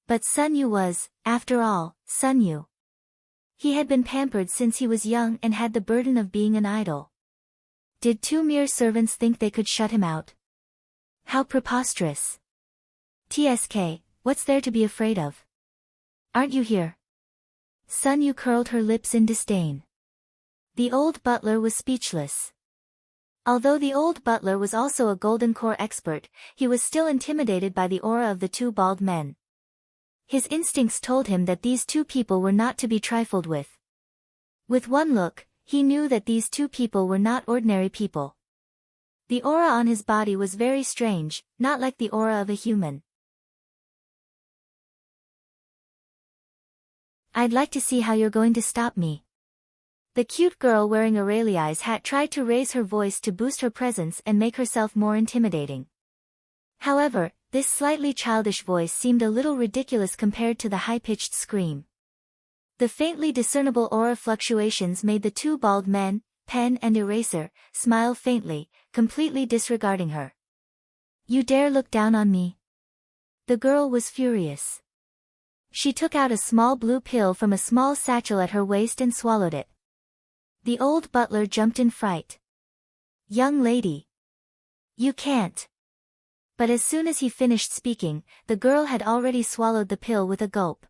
But Sun Yu was, after all, Sun Yu. He had been pampered since he was young and had the burden of being an idol. Did 2 mere servants think they could shut him out? How preposterous. TSK, what's there to be afraid of? Aren't you here? Sun Yu curled her lips in disdain. The old butler was speechless. Although the old butler was also a golden core expert, he was still intimidated by the aura of the two bald men. His instincts told him that these two people were not to be trifled with. With one look, he knew that these two people were not ordinary people. The aura on his body was very strange, not like the aura of a human. "I'd like to see how you're going to stop me." The cute girl wearing Aurelia's hat tried to raise her voice to boost her presence and make herself more intimidating. However, this slightly childish voice seemed a little ridiculous compared to the high-pitched scream. The faintly discernible aura fluctuations made the two bald men, pen and eraser, smile faintly, completely disregarding her. "You dare look down on me?" The girl was furious. She took out a small blue pill from a small satchel at her waist and swallowed it. The old butler jumped in fright. "Young lady. You can't." But as soon as he finished speaking, the girl had already swallowed the pill with a gulp.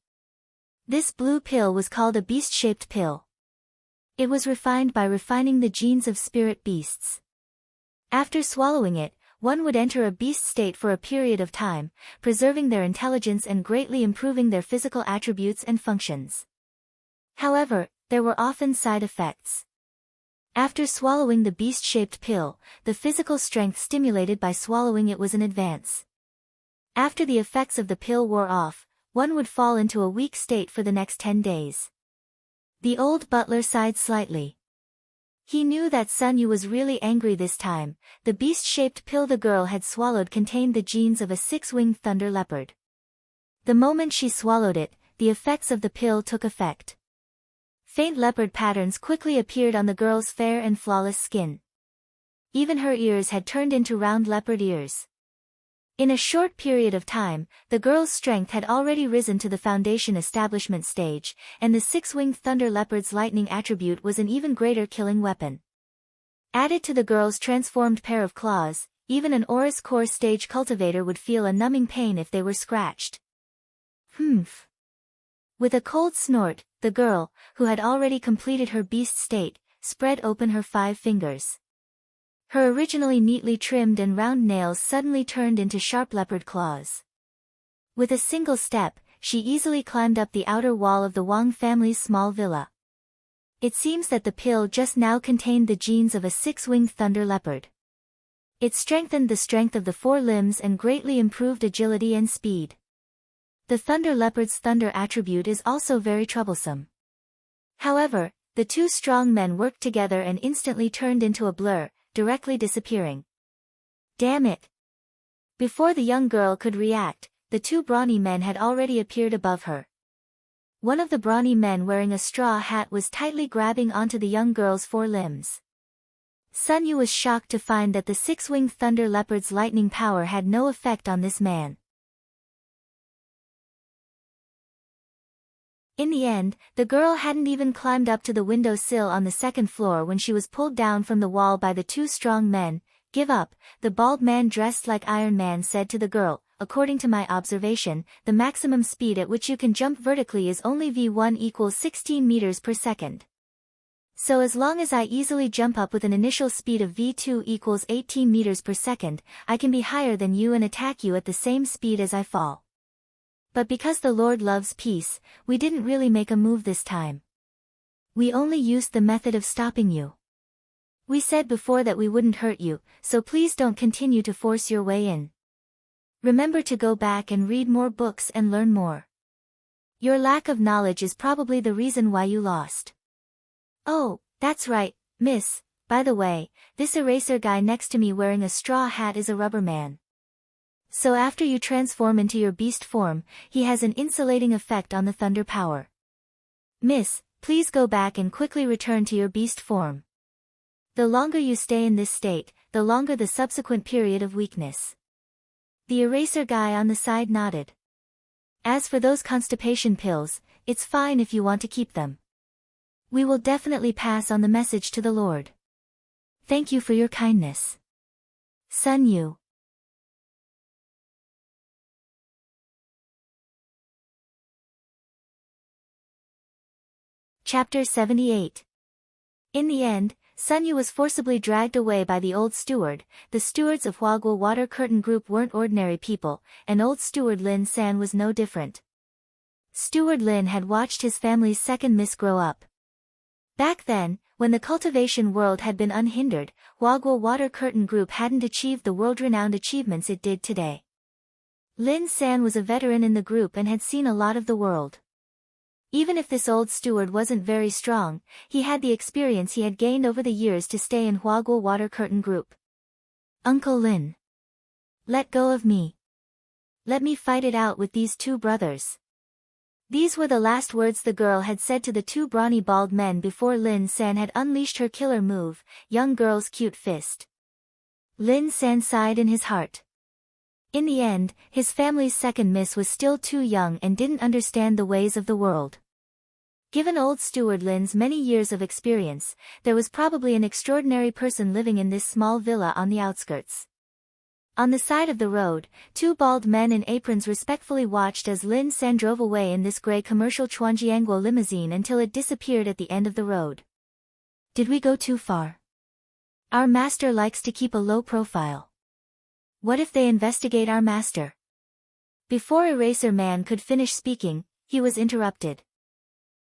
This blue pill was called a beast-shaped pill. It was refined by refining the genes of spirit beasts. After swallowing it, one would enter a beast state for a period of time, preserving their intelligence and greatly improving their physical attributes and functions. However, there were often side effects. After swallowing the beast-shaped pill, the physical strength stimulated by swallowing it was an advance. After the effects of the pill wore off, one would fall into a weak state for the next 10 days. The old butler sighed slightly. He knew that Sun Yu was really angry this time. The beast-shaped pill the girl had swallowed contained the genes of a six-winged thunder leopard. The moment she swallowed it, the effects of the pill took effect. Faint leopard patterns quickly appeared on the girl's fair and flawless skin. Even her ears had turned into round leopard ears. In a short period of time, the girl's strength had already risen to the foundation establishment stage, and the six-winged thunder leopard's lightning attribute was an even greater killing weapon. Added to the girl's transformed pair of claws, even an Aurus core stage cultivator would feel a numbing pain if they were scratched. Humph. With a cold snort, the girl, who had already completed her beast state, spread open her 5 fingers. Her originally neatly trimmed and round nails suddenly turned into sharp leopard claws. With a single step, she easily climbed up the outer wall of the Wang family's small villa. It seems that the pill just now contained the genes of a six-winged thunder leopard. It strengthened the strength of the 4 limbs and greatly improved agility and speed. The thunder leopard's thunder attribute is also very troublesome. However, the two strong men worked together and instantly turned into a blur, directly disappearing. Damn it! Before the young girl could react, the 2 brawny men had already appeared above her. One of the brawny men wearing a straw hat was tightly grabbing onto the young girl's 4 limbs. Sun Yu was shocked to find that the six-winged thunder leopard's lightning power had no effect on this man. In the end, the girl hadn't even climbed up to the window sill on the 2nd floor when she was pulled down from the wall by the 2 strong men. "Give up," the bald man dressed like Iron Man said to the girl. "According to my observation, the maximum speed at which you can jump vertically is only v1 equals 16 meters per second. So as long as I easily jump up with an initial speed of v2 equals 18 meters per second, I can be higher than you and attack you at the same speed as I fall. But because the Lord loves peace, we didn't really make a move this time. We only used the method of stopping you. We said before that we wouldn't hurt you, so please don't continue to force your way in. Remember to go back and read more books and learn more. Your lack of knowledge is probably the reason why you lost." "Oh, that's right, miss. By the way, this eraser guy next to me wearing a straw hat is a rubber man. So after you transform into your beast form, he has an insulating effect on the thunder power. Miss, please go back and quickly return to your beast form. The longer you stay in this state, the longer the subsequent period of weakness." The eraser guy on the side nodded. "As for those constipation pills, it's fine if you want to keep them. We will definitely pass on the message to the Lord. Thank you for your kindness. Sun Yu." Chapter 78. In the end, Sun Yu was forcibly dragged away by the old steward. The stewards of Huaguo Water Curtain Group weren't ordinary people, and old steward Lin San was no different. Steward Lin had watched his family's second miss grow up. Back then, when the cultivation world had been unhindered, Huaguo Water Curtain Group hadn't achieved the world-renowned achievements it did today. Lin San was a veteran in the group and had seen a lot of the world. Even if this old steward wasn't very strong, he had the experience he had gained over the years to stay in Huaguo Water Curtain Group. Uncle Lin. Let go of me. Let me fight it out with these two brothers. These were the last words the girl had said to the two brawny bald men before Lin San had unleashed her killer move, young girl's cute fist. Lin San sighed in his heart. In the end, his family's second miss was still too young and didn't understand the ways of the world. Given old steward Lin's many years of experience, there was probably an extraordinary person living in this small villa on the outskirts. On the side of the road, two bald men in aprons respectfully watched as Lin San drove away in this gray commercial Chuanjiangguo limousine until it disappeared at the end of the road. Did we go too far? Our master likes to keep a low profile. What if they investigate our master? Before Eraser Man could finish speaking, he was interrupted.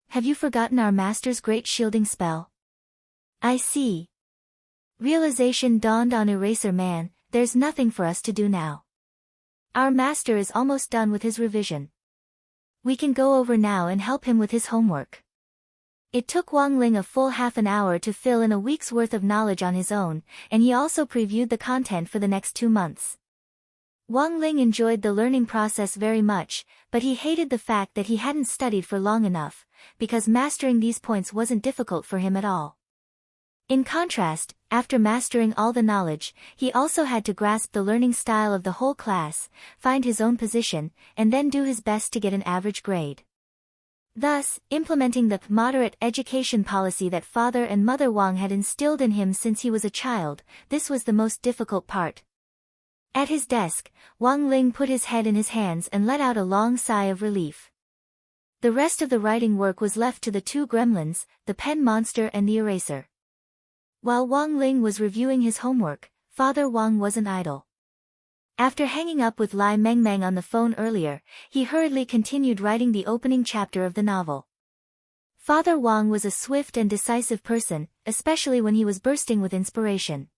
Have you forgotten our master's great shielding spell? I see. Realization dawned on Eraser Man, there's nothing for us to do now. Our master is almost done with his revision. We can go over now and help him with his homework. It took Wang Ling a full half an hour to fill in a week's worth of knowledge on his own, and he also previewed the content for the next 2 months. Wang Ling enjoyed the learning process very much, but he hated the fact that he hadn't studied for long enough, because mastering these points wasn't difficult for him at all. In contrast, after mastering all the knowledge, he also had to grasp the learning style of the whole class, find his own position, and then do his best to get an average grade. Thus, implementing the moderate education policy that Father and Mother Wang had instilled in him since he was a child, this was the most difficult part. At his desk, Wang Ling put his head in his hands and let out a long sigh of relief. The rest of the writing work was left to the two gremlins, the pen monster and the eraser. While Wang Ling was reviewing his homework, Father Wang wasn't idle. After hanging up with Lai Mengmeng on the phone earlier, he hurriedly continued writing the opening chapter of the novel. Father Wang was a swift and decisive person, especially when he was bursting with inspiration.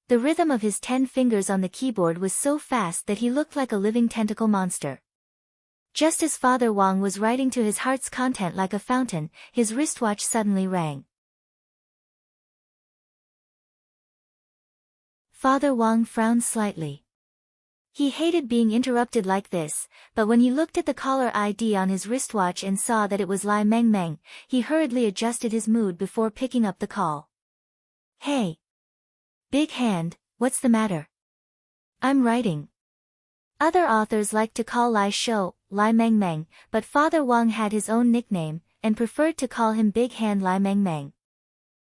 The rhythm of his 10 fingers on the keyboard was so fast that he looked like a living tentacle monster. Just as Father Wang was writing to his heart's content like a fountain, his wristwatch suddenly rang. Father Wang frowned slightly. He hated being interrupted like this, but when he looked at the caller ID on his wristwatch and saw that it was Lai Mengmeng, he hurriedly adjusted his mood before picking up the call. Hey! Big Hand, what's the matter? I'm writing. Other authors like to call Lai Shou, Lai Mengmeng, but Father Wang had his own nickname, and preferred to call him Big Hand Lai Mengmeng.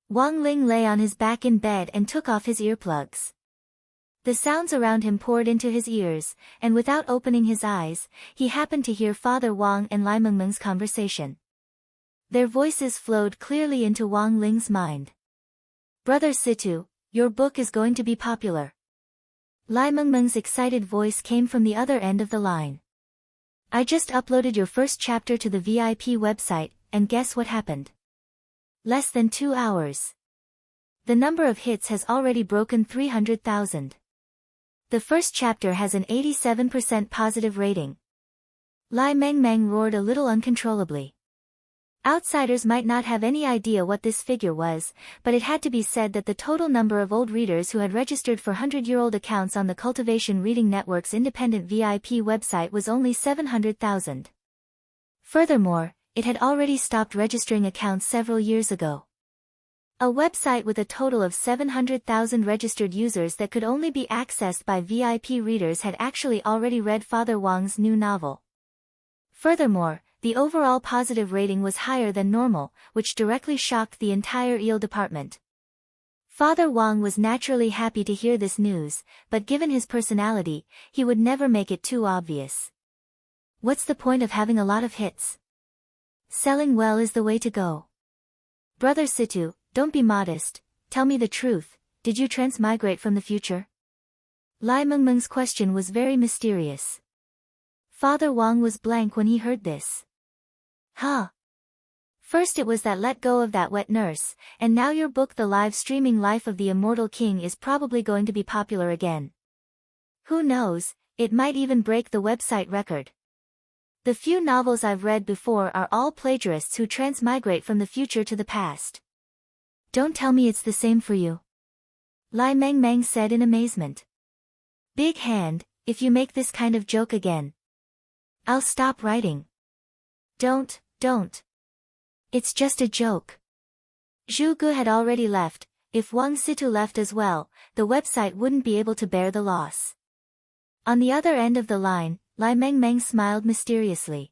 Wang Ling lay on his back in bed and took off his earplugs. The sounds around him poured into his ears, and without opening his eyes, he happened to hear Father Wang and Lai Mengmeng's conversation. Their voices flowed clearly into Wang Ling's mind. Brother Situ, your book is going to be popular. Lai Mengmeng's excited voice came from the other end of the line. I just uploaded your first chapter to the VIP website, and guess what happened? Less than 2 hours. The number of hits has already broken 300,000. The first chapter has an 87% positive rating. Lai Mengmeng roared a little uncontrollably. Outsiders might not have any idea what this figure was, but it had to be said that the total number of old readers who had registered for 100-year-old accounts on the Cultivation Reading Network's independent VIP website was only 700,000. Furthermore, it had already stopped registering accounts several years ago. A website with a total of 700,000 registered users that could only be accessed by VIP readers had actually already read Father Wang's new novel. Furthermore, the overall positive rating was higher than normal, which directly shocked the entire EEL department. Father Wang was naturally happy to hear this news, but given his personality, he would never make it too obvious. What's the point of having a lot of hits? Selling well is the way to go. Brother Situ, don't be modest, tell me the truth, did you transmigrate from the future? Lai Mengmeng's question was very mysterious. Father Wang was blank when he heard this. Huh? First it was that let go of that wet nurse, and now your book The Live Streaming Life of the Immortal King is probably going to be popular again. Who knows, it might even break the website record. The few novels I've read before are all plagiarists who transmigrate from the future to the past. Don't tell me it's the same for you. Lai Mengmeng said in amazement. Big hand, if you make this kind of joke again, I'll stop writing. Don't. It's just a joke. Zhu Gu had already left. If Wang Situ left as well, the website wouldn't be able to bear the loss. On the other end of the line, Lai Mengmeng smiled mysteriously.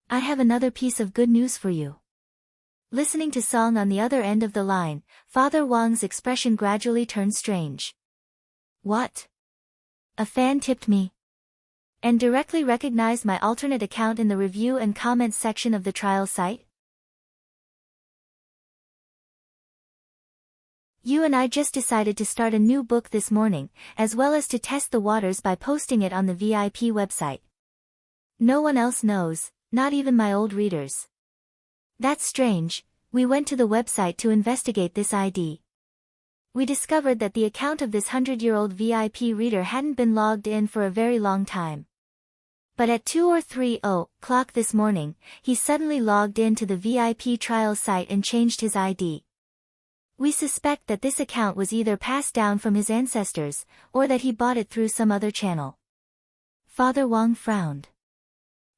I have another piece of good news for you. Listening to Song on the other end of the line, Father Wang's expression gradually turned strange. What? A fan tipped me and directly recognized my alternate account in the review and comments section of the trial site? You and I just decided to start a new book this morning, as well as to test the waters by posting it on the VIP website. No one else knows, not even my old readers. That's strange. We went to the website to investigate this ID. We discovered that the account of this 100-year-old VIP reader hadn't been logged in for a very long time. But at 2 or 3 o'clock this morning, he suddenly logged in to the VIP trial site and changed his ID. We suspect that this account was either passed down from his ancestors, or that he bought it through some other channel. Father Wang frowned.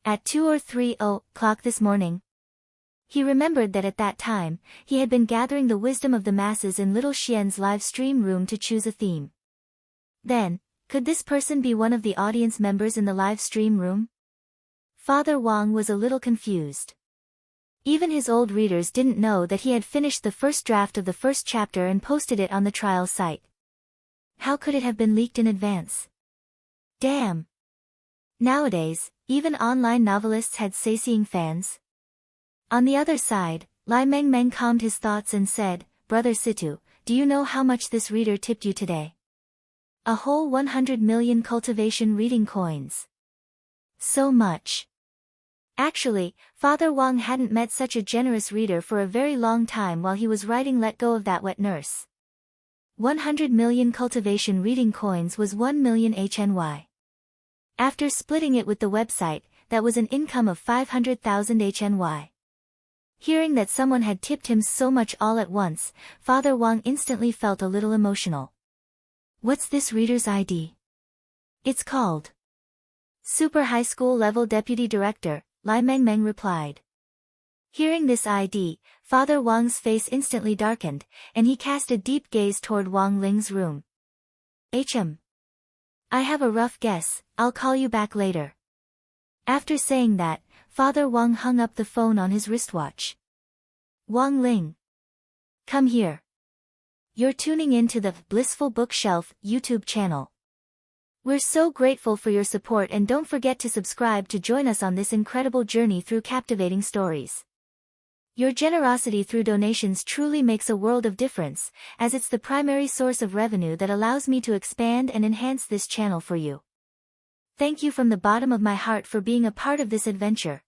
At 2 or 3 o'clock this morning? He remembered that at that time, he had been gathering the wisdom of the masses in Little Xian's live stream room to choose a theme. Then, could this person be one of the audience members in the live stream room? Father Wang was a little confused. Even his old readers didn't know that he had finished the first draft of the first chapter and posted it on the trial site. How could it have been leaked in advance? Damn! Nowadays, even online novelists had sayseeing fans. On the other side, Lai Mengmeng calmed his thoughts and said, Brother Situ, do you know how much this reader tipped you today? A whole 100 million cultivation reading coins. So much. Actually, Father Wang hadn't met such a generous reader for a very long time while he was writing Let Go of That Wet Nurse. 100 million cultivation reading coins was 1 million HNY. After splitting it with the website, that was an income of 500,000 HNY. Hearing that someone had tipped him so much all at once, Father Wang instantly felt a little emotional. What's this reader's ID? It's called Super High School Level Deputy Director, Lai Mengmeng replied. Hearing this ID, Father Wang's face instantly darkened, and he cast a deep gaze toward Wang Ling's room. I have a rough guess, I'll call you back later. After saying that, Father Wang hung up the phone on his wristwatch. Wang Ling. Come here. You're tuning in to the Blissful Bookshelf YouTube channel. We're so grateful for your support, and don't forget to subscribe to join us on this incredible journey through captivating stories. Your generosity through donations truly makes a world of difference, as it's the primary source of revenue that allows me to expand and enhance this channel for you. Thank you from the bottom of my heart for being a part of this adventure.